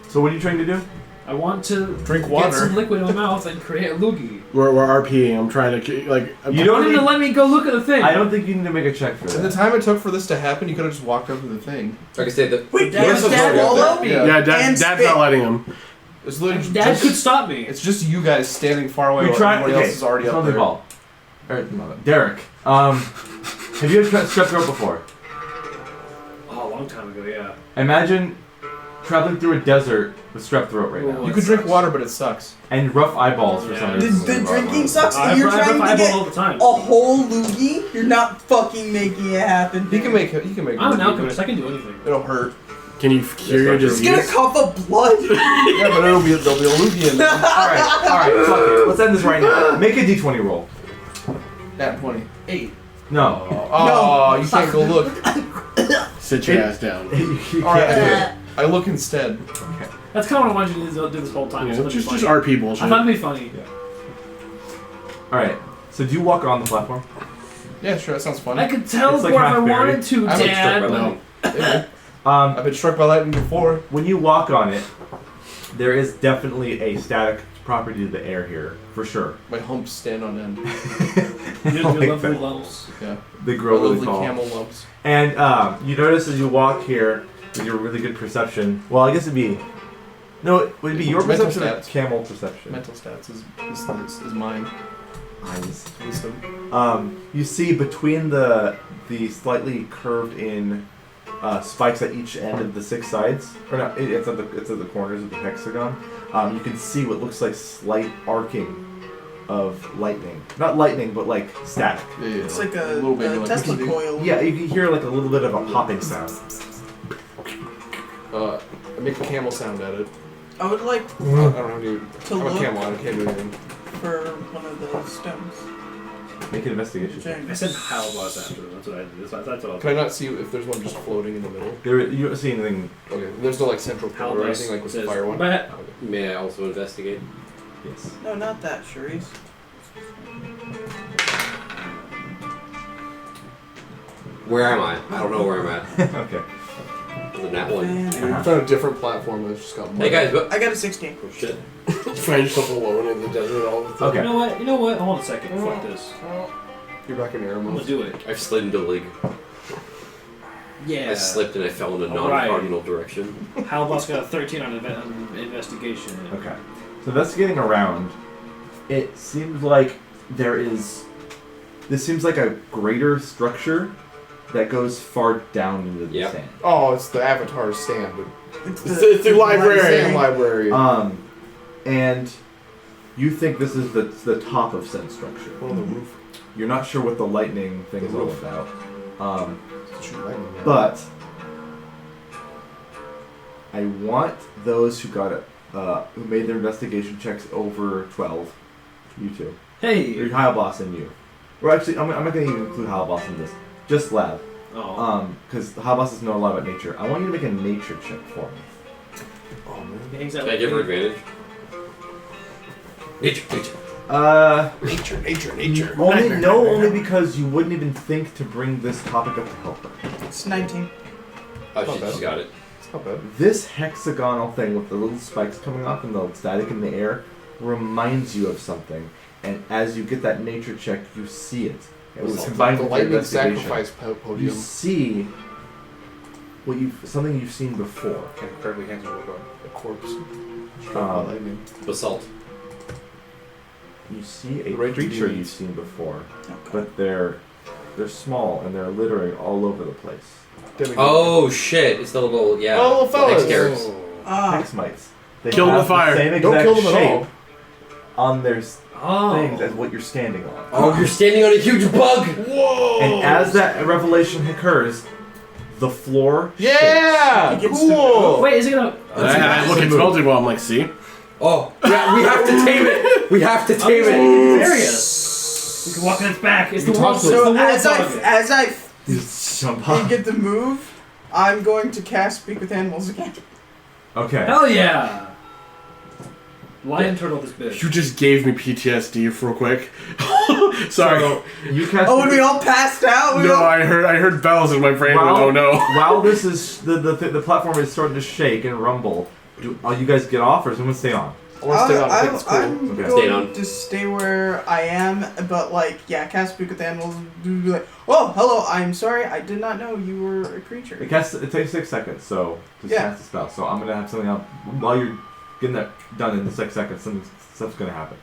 S2: So what are you trying to do?
S6: I want to
S4: Drink
S6: get
S4: water.
S6: some liquid in my mouth and create a loogie.
S3: We're RPing. I'm trying to like.
S2: You
S6: I
S2: don't
S6: want him
S2: need,
S6: to let me go look at the thing.
S2: I don't think you need to make a check for
S4: In the
S2: that.
S4: time it took for this to happen, you could have just walked up to the thing.
S1: Like I said, the
S7: Wait,
S6: Dad-
S7: Dad's
S6: Dad
S7: dad
S6: won't
S7: Waldo?
S6: let me.
S4: Yeah.
S3: Yeah,
S7: And
S3: Dad's
S7: spit.
S3: not letting him.
S4: It's literally
S6: Dad
S4: just,
S6: could stop me.
S4: It's just you guys standing far away
S2: We
S4: while
S2: try.
S4: everybody
S2: Okay,
S4: else is already up
S2: Smelting
S4: there.
S2: ball. Derrick. Have you had strep throat before?
S6: Oh, a long time ago, yeah.
S2: Imagine traveling through a desert with strep throat right now,
S4: You could drink water, but it sucks.
S2: and rough eyeballs for some
S6: Yeah.
S2: reason.
S7: The drinking sucks,
S6: I
S7: and you're
S6: have
S7: trying to
S6: eyeball
S7: get
S6: all the time.
S7: a whole loogie? You're not fucking making it happen.
S4: He can make it. He can make it.
S6: I'm an alchemist. I can do anything.
S4: It'll hurt.
S3: Can you cure your
S7: It's gonna
S3: disease?
S7: cup of blood.
S4: Yeah, but there'll be a loogie in there.
S2: All right, fuck it. Let's end this right now. Make a d20 roll.
S4: At 20.
S6: 8.
S2: No.
S4: Oh, you can't go look.
S3: Sit your ass down.
S2: You
S4: All right, I
S2: can't
S4: do
S2: do
S4: it. I look instead.
S2: it. Okay.
S6: That's kind of what I wanted you to do this whole time.
S3: Yeah,
S6: so that'd be
S3: just
S6: funny.
S3: RP bullshit.
S6: I thought it'd be funny.
S2: Alright, so do you walk on the platform?
S4: Yeah, sure, that sounds fun.
S6: I could teleport
S2: like
S6: if I
S2: half buried.
S6: wanted to,
S4: I'm like
S6: Dad.
S1: struck by
S6: but-
S1: lightning.
S4: I've been struck by lightning before.
S2: When you walk on it, there is definitely a static property to the air here, for sure.
S4: My humps stand on end.
S6: Your
S2: Like
S6: lovely
S2: that.
S6: lumps.
S4: Yeah.
S2: They grow really
S4: Lovely
S2: tall.
S4: camel lumps.
S2: And you notice as you walk here with your really good perception. Well, I guess it'd be. No, would it be your
S4: Mental
S2: perception or
S4: stats.
S2: camel perception?
S4: Mental stats is mine.
S2: Eyes.
S4: Wisdom.
S2: You see between the slightly curved in spikes at each end of the 6 sides, or not, it's at the corners of the hexagon. You can see what looks like slight arcing of lightning. Not lightning, but like static.
S4: Yeah.
S7: It's like a,
S4: little baby
S7: a Tesla
S4: electricity.
S7: coil.
S2: Yeah, you can hear like a little bit of a popping sound.
S4: I make a camel sound at it.
S7: I would like
S4: I don't have to.
S7: to
S4: I'm a
S7: look
S4: camel. I can't do anything.
S7: for one of those stones.
S2: Make an investigation.
S7: James.
S6: I said how was after them. That's what I did. That's what I was
S4: Can I not see if there's one just floating in the middle?
S2: You don't see anything.
S4: Okay. There's no like central
S6: How
S4: core or
S6: was
S4: anything like with the
S6: says,
S4: fire one.
S6: but-
S4: Okay.
S1: May I also investigate?
S2: Yes.
S7: No, not that, Sharese.
S1: Where am I? I don't know where I'm at.
S2: Okay.
S1: Was it that one?
S4: I found a different platform that's just got.
S1: Hey guys, what?
S7: I got a 16.
S1: Oh shit.
S3: Find yourself alone in the desert all the time.
S2: Okay.
S6: You know what? You know what? Hold on a second. Fuck this.
S4: You're back in air
S6: I'm gonna
S4: mode.
S6: do it.
S1: I've slid into the league.
S6: Yeah.
S1: I slipped and I fell in a
S6: Alright.
S1: non-cardinal direction.
S6: Halboss got a 13 on investigation.
S2: Okay. So investigating around, it seems like this seems like a greater structure that goes far down into the
S1: Yep.
S2: sand.
S4: Oh, it's the Avatar's stand.
S3: It's the library.
S4: Sand library.
S2: And you think this is the top of said structure.
S4: One on the roof.
S2: You're not sure what the lightning thing is all
S4: roof.
S2: about.
S4: Shoot lightning. Yeah.
S2: But I want those who got it, who made their investigation checks over 12, you two,
S6: Hey.
S2: or High Boss and you. Or actually, I'm not going to even include High Boss in this. Just Lab.
S6: Oh.
S2: Because High Boss doesn't know a lot about nature. I want you to make a nature check for me.
S4: Oh man.
S6: Hangs out
S1: Can I
S6: with
S1: give her
S6: me.
S1: advantage? Nature.
S3: Nature.
S2: Only because you wouldn't even think to bring this topic up to help her.
S7: It's 19.
S1: Oh,
S4: Not
S1: she
S4: bad.
S1: just got it.
S4: It's not bad.
S2: This hexagonal thing with the little spikes coming off and the static in the air reminds you of something. And as you get that nature check, you see it. It was combined
S4: the
S2: with your
S4: lightning
S2: investigation.
S4: sacrifice
S2: You
S4: podium.
S2: see something you've seen before.
S8: Incredibly handsome robot.
S4: A corpse. Struck by lightning.
S1: Basalt.
S2: You see a
S4: The Ranger
S2: creature
S4: demons.
S2: you've seen before,
S7: Okay.
S2: but they're small and they're littering all over the place.
S4: Demigod.
S1: Oh shit! It's the little
S4: Oh, fellas.
S1: X-Garrets.
S7: Ah,
S2: Hex mites. They
S3: Kill them
S2: have
S3: with fire.
S2: the same exact
S4: Don't kill them at
S2: shape
S4: all.
S2: on their
S6: Oh.
S2: things as what you're standing on.
S1: Oh, you're standing on a huge bug.
S4: Whoa!
S2: And as that revelation occurs, the floor
S4: Yeah!
S7: He gets
S4: Cool!
S6: Wait, is it gonna?
S3: I look at Smelty while I'm like, see?
S1: Oh, yeah, we have to tame it. We have to tame it.
S6: Hilarious. We can walk on its back. It's the
S4: You
S6: world.
S4: talk
S6: It's
S4: to
S6: the
S7: so
S6: world
S7: as
S6: target.
S7: I
S2: You just jump
S7: can
S2: up.
S7: get the move, I'm going to cast Speak with Animals again.
S2: Okay.
S6: Hell yeah! Lion turtle this bitch.
S3: You just gave me PTSD real quick. Sorry.
S2: So, you cast
S7: Oh, and we all passed out? We
S3: No,
S7: all...
S3: I heard bells in my brain.
S2: While-
S3: Oh no.
S2: While this is the platform is starting to shake and rumble, all you guys get off or does someone stay on?
S4: I want to stay on. I think it's cool.
S7: I'm
S2: Okay.
S1: Stay
S7: going
S1: on.
S7: to stay where I am, but like, yeah, cast Speak with Animals. Be like, oh, hello, I'm sorry, I did not know you were a creature.
S2: It takes 6 seconds, so to
S7: Yeah.
S2: cast the spell. So I'm gonna have something up while you're getting that done in the 6 seconds. Some stuff's gonna happen.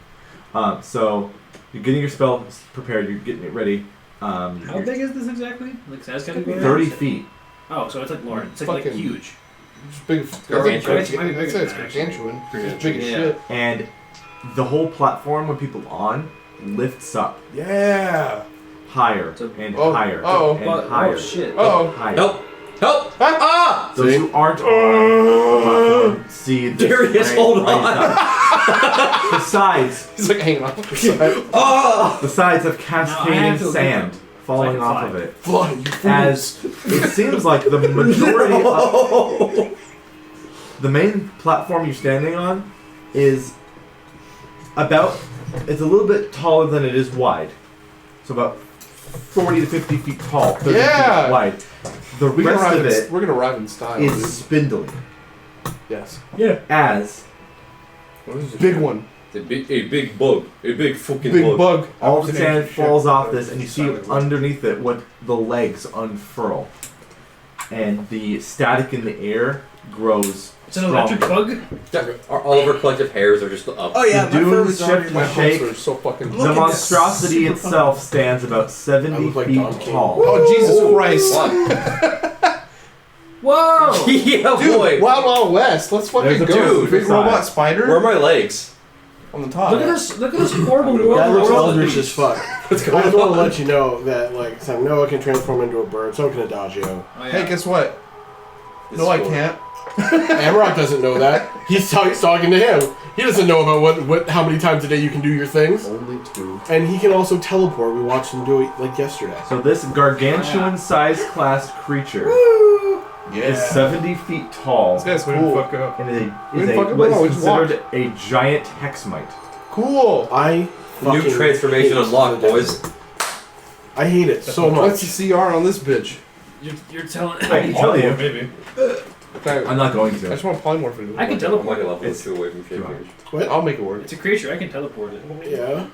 S2: So you're getting your spell prepared. You're getting it ready.
S6: How big is this exactly? Like size category?
S2: 30 feet.
S6: Oh, so it's like Lauren. It's like
S4: Fucking-
S6: huge.
S4: It's big.
S1: Gargantuan.
S4: I'd say it's gargantuan. It's big as
S6: Yeah.
S4: shit.
S2: And the whole platform with people on lifts up
S4: Yeah.
S2: higher
S6: So-
S2: and
S4: Oh,
S2: higher
S4: oh,
S2: and
S6: But,
S2: higher.
S6: oh shit.
S4: Oh.
S2: and higher.
S1: Help! Help! Ah!
S2: Those who aren't on the platform see this
S1: Darius,
S2: rain
S1: hold
S2: raise
S1: on.
S2: up. The sides,
S4: He's like hanging off the side.
S1: Ah!
S2: the sides have
S6: Now I
S2: cascading
S6: have to
S2: sand falling
S6: so I can
S2: off
S6: fly.
S2: of it.
S4: Fly, you fools.
S2: As it seems like the majority of The main platform you're standing on is it's a little bit taller than it is wide. So about 40 to 50 feet tall, 30
S4: Yeah!
S2: feet wide. The
S4: We're
S2: rest of it
S4: gonna arrive in style.
S2: is
S4: dude.
S2: spindly.
S4: Yes.
S2: As
S8: What is it?
S4: Big one.
S1: A big bug. A big fucking
S4: Big bug.
S2: all the sand
S8: Shit.
S2: falls off this, and you see
S8: Silent.
S2: underneath it what the legs unfurl. And the static in the air grows
S6: It's an electric
S2: stronger.
S6: bug.
S1: All of our collective hairs are just up.
S7: Oh yeah,
S2: The
S7: my fur
S2: dunes
S7: was
S2: shift
S7: already
S4: My
S2: and shake.
S4: hopes are so fucking.
S7: Look
S2: The
S7: at this.
S2: monstrosity
S7: Super
S2: itself stands about
S3: I
S2: 70
S3: look like
S2: feet
S3: Don King.
S2: tall.
S4: Oh Jesus
S1: Oh,
S4: Christ!
S1: fuck.
S6: Whoa!
S1: Yeah,
S4: Dude,
S1: boy.
S4: Wild Wild West. Let's fucking
S2: There's a
S4: go.
S2: dude
S4: Big
S2: beside.
S4: robot spider
S1: Where are my legs?
S4: on the top.
S6: Look at this horrible
S3: That
S6: world.
S3: looks
S6: we're on.
S3: eldritch as fuck.
S1: What's
S3: I
S1: going
S3: just want to
S1: on?
S3: let you know that, like, so Noah can transform into a bird, so can Adagio.
S6: Oh, yeah.
S4: Hey, guess what?
S1: It's
S4: No, I
S1: cool.
S4: can't.
S3: Amrock doesn't know that. He's talking to him. He doesn't know about how many times a day you can do your things.
S4: Only 2.
S3: And he can also teleport. We watched him do it, like, yesterday.
S2: So this gargantuan-sized class creature is 70 feet tall
S8: This guy's going to fuck up.
S2: and
S4: We
S2: is
S4: didn't fucking
S2: what
S4: know, we
S2: is
S4: just
S2: considered a giant hexmite.
S4: Cool.
S3: I
S1: New
S3: fucking
S1: transformation
S3: hate
S1: unlocked,
S3: the
S1: boys.
S3: I hate it so
S4: What's
S3: much.
S4: the CR on this bitch?
S6: You're telling.
S2: I can tell you.
S8: Maybe.
S2: I'm not going
S4: I
S2: to.
S4: just want polymorph into it.
S6: I can
S1: I'm
S6: teleport.
S1: like a level
S2: It's
S1: 2 away from
S2: too
S1: Xavier.
S4: I'll make it work.
S6: It's a creature. I can teleport it.
S3: Yeah.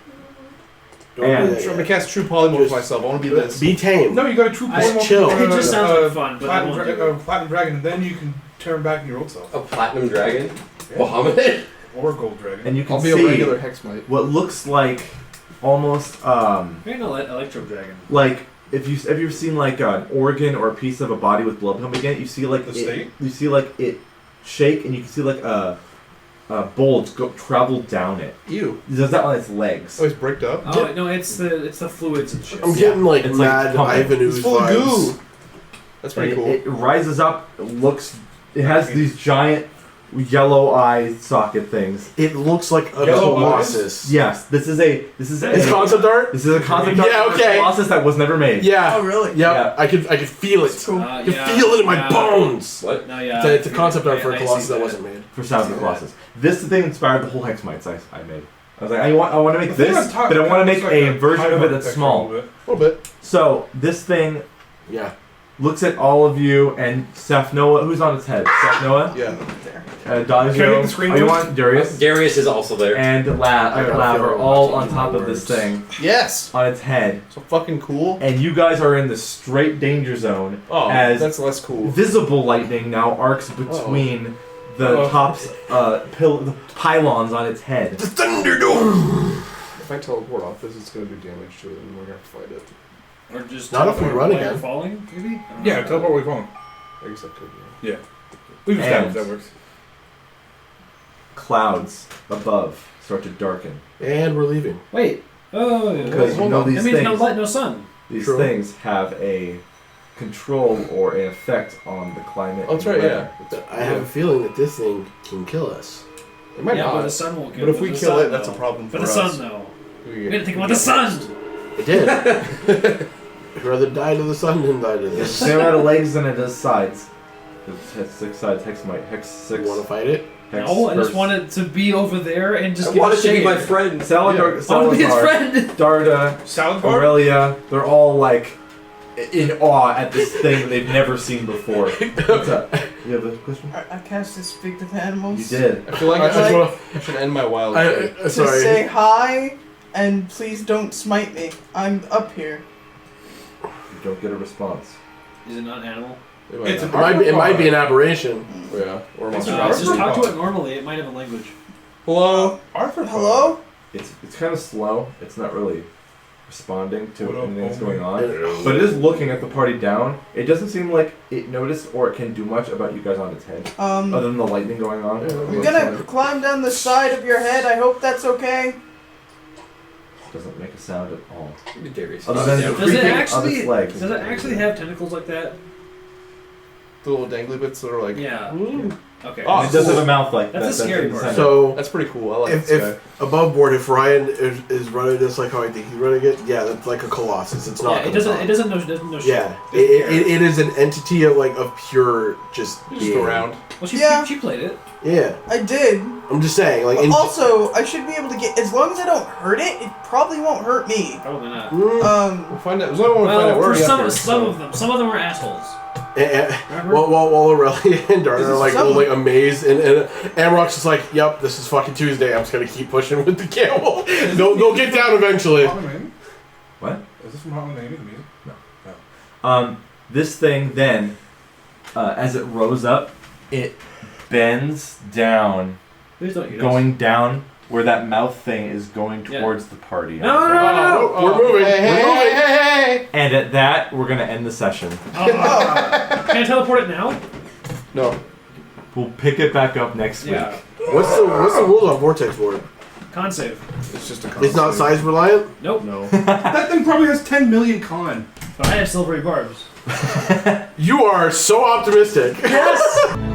S3: Don't
S2: And-
S3: do
S4: I'm
S3: that
S4: gonna
S3: yet.
S4: cast true polymorph
S3: Just-
S4: myself. I want to be this.
S3: Be tame.
S8: No, you got a true
S6: I-
S8: polymorph.
S3: chill.
S6: It just sounds like fun, but I
S8: platinum,
S6: won't do it.
S8: platinum dragon, and then you can turn back in your old self.
S1: A platinum dragon? Bahamut?
S8: Or gold dragon.
S2: And you can
S4: I'll be a
S2: see
S4: regular hexmite.
S2: what looks like almost
S6: Maybe an electro dragon.
S2: like if you have you ever seen like an organ or a piece of a body with blood pumping in it, you see like
S8: The
S2: it,
S8: state?
S2: you see like it shake and you can see like a bulge go travel down it.
S4: Ew.
S2: It does that on its legs.
S4: Oh, it's bricked up.
S6: Oh no, it's the fluids and shit.
S3: I'm getting like
S2: It's like
S3: mad
S2: pumping.
S3: Ivan Ooze
S4: It's full of
S3: vibes.
S4: goo. That's pretty
S2: And
S4: cool.
S2: It rises up, it has these giant yellow eye socket things.
S3: It looks like a
S8: Yellow
S3: colossus.
S2: Yes, this is a
S3: It's concept art.
S2: this is a concept art
S3: Yeah,
S2: for a
S3: okay.
S2: Colossus that was never made.
S3: Yeah.
S7: Oh really?
S3: Yeah.
S2: Yeah.
S3: I could feel it.
S7: Cool.
S3: I can feel it in my bones.
S1: What?
S6: No, yeah.
S3: It's a concept art for a
S6: I see
S3: colossus that wasn't made.
S2: For Sound of the Colossus. This thing inspired the whole Hexmites I made. I was like, I want to make
S8: The thing
S2: this,
S8: on top
S2: but I want to
S8: kinda
S2: make
S8: looks
S2: a
S8: like
S2: version of it that's
S8: architecture
S2: small.
S8: a little bit.
S4: A little bit.
S2: So this thing
S3: Yeah.
S2: looks at all of you and Seth Noah. Who's on its head? Seth Noah,
S4: Yeah.
S8: Can I make the
S2: Dazio.
S8: screen
S2: Are you
S8: boost?
S2: on Darius?
S1: Darius is also there.
S2: And
S3: I got a
S2: Lav are
S3: feeling
S2: all
S3: I'm
S2: on
S3: watching
S2: top
S3: my
S2: of this
S3: words.
S2: thing
S4: Yes.
S2: on its head,
S4: So fucking cool.
S2: and you guys are in the straight danger zone.
S4: Oh,
S2: as
S4: that's less cool.
S2: visible lightning now arcs between the
S8: Oh.
S2: tops, the pylons on its head.
S3: The Thunderdome.
S4: If I teleport off this, it's gonna do damage to it, and we're gonna have to fight it.
S6: Or just
S3: Not if we
S6: teleport
S3: run
S6: while
S3: again.
S6: you're falling, maybe? I don't
S8: Yeah,
S6: know.
S8: teleport away phone.
S4: I guess I could. Yeah.
S8: We've established
S2: And-
S8: that works.
S2: Clouds above start to darken
S3: And we're leaving.
S6: Wait. Oh, yeah.
S2: because you know
S6: That
S2: these
S6: means no
S2: things.
S6: light, no sun.
S2: These
S3: True.
S2: things have a control or an effect on the climate.
S4: Oh, that's
S2: and
S4: right.
S2: weather.
S4: Yeah.
S3: I have a feeling that this thing can kill us.
S4: It might
S6: Yeah,
S4: not.
S6: but the sun won't kill
S4: But if we
S6: the
S4: kill
S6: sun,
S4: it, that's a
S6: though.
S4: problem for
S6: But the
S4: us.
S6: sun, though.
S4: We
S6: We
S4: get-
S6: gotta think about the sun!
S3: It did. I'd rather die to the sun than die to
S2: It's
S3: this.
S2: same amount of legs than it does sides. It has 6 sides. Hexmite. Hex 6.
S3: You want to fight it?
S2: Hex
S6: No, I just
S2: first.
S6: wanted to be over there and just
S1: I
S6: give
S1: wanted
S6: a
S1: to be
S6: shake.
S1: my friend.
S2: Saladar,
S6: I want to be his
S2: Salazar,
S6: friend!
S2: Darda,
S8: Salad bar?
S2: Aurelia, they're all like in awe at this thing they've never seen before. What's up? You have a question?
S7: I cast to speak to the animals.
S2: You did.
S4: I feel like
S3: I
S4: I,
S3: just
S4: should,
S3: wanna-
S4: I should end my wild.
S7: To
S3: sorry.
S7: say hi and please don't smite me. I'm up here.
S2: You don't get a response.
S6: Is it not an animal?
S8: It's
S3: It might be an aberration.
S4: Yeah. Or
S8: It's
S4: monster.
S8: an
S6: Let's just
S8: Arthur
S6: talk to
S8: bar.
S6: it normally. It might have a language.
S4: Hello.
S8: Arthur
S7: Hello?
S2: It's kind of slow. It's not really responding to
S8: What up,
S2: anything that's
S8: homie?
S2: going on. But it is looking at the party down. It doesn't seem like it noticed or it can do much about you guys on its head. Other than the lightning going on.
S7: I'm gonna climb down the side of your head. I hope that's okay.
S2: Doesn't make a sound at all.
S1: Darius.
S2: Other than
S1: Yeah.
S2: the
S6: Does it
S2: creaking of
S6: actually?
S2: its legs.
S6: Does it actually have tentacles like that?
S4: The little dangly bits that are like.
S6: Yeah. Okay.
S4: Oh,
S2: And it does have a mouth like
S6: That's
S2: that.
S6: a scary
S2: in the
S6: part.
S2: center.
S3: So
S4: That's pretty cool. I like
S3: if,
S4: this
S3: if above board, if Ryan is running this like how I think he's running it, yeah, that's like a colossus. It's not.
S6: Yeah, it doesn't know shit.
S3: Yeah,
S6: Doesn't care.
S3: it is an entity of pure just
S4: guy.
S3: being.
S4: Just around.
S6: Well, she played it.
S3: Yeah,
S7: I did.
S3: I'm just saying, like.
S7: But also, I should be able to get, as long as I don't hurt it, it probably won't hurt me.
S6: Probably not.
S4: We'll find out. As long as we find out
S6: Well,
S4: where
S6: for
S4: we got
S6: some
S4: there,
S6: some of them were assholes.
S3: While Aurelia and Darna are like
S7: Something.
S3: all like amazed, and Amrock's just like, "Yep, this is fucking Tuesday. I'm just gonna keep pushing with the camel. They'll get down eventually."
S2: What?
S8: Is this from Hot Miami, the music?
S2: This thing then, as it rose up, it bends down,
S6: Please don't eat
S2: going down where that mouth thing is going
S6: Yeah.
S2: towards the party.
S6: No.
S3: We're moving.
S4: Hey.
S2: And at that, we're gonna end the session.
S6: Can I teleport it now?
S4: No.
S2: We'll pick it back up next week.
S6: Yeah.
S3: What's the rules on Vortex Board?
S6: Con save.
S4: It's just a.
S3: It's not size reliant.
S6: Nope.
S4: No.
S8: That thing probably has 10 million con.
S6: But I have silvery barbs.
S3: You are so optimistic.
S6: Yes.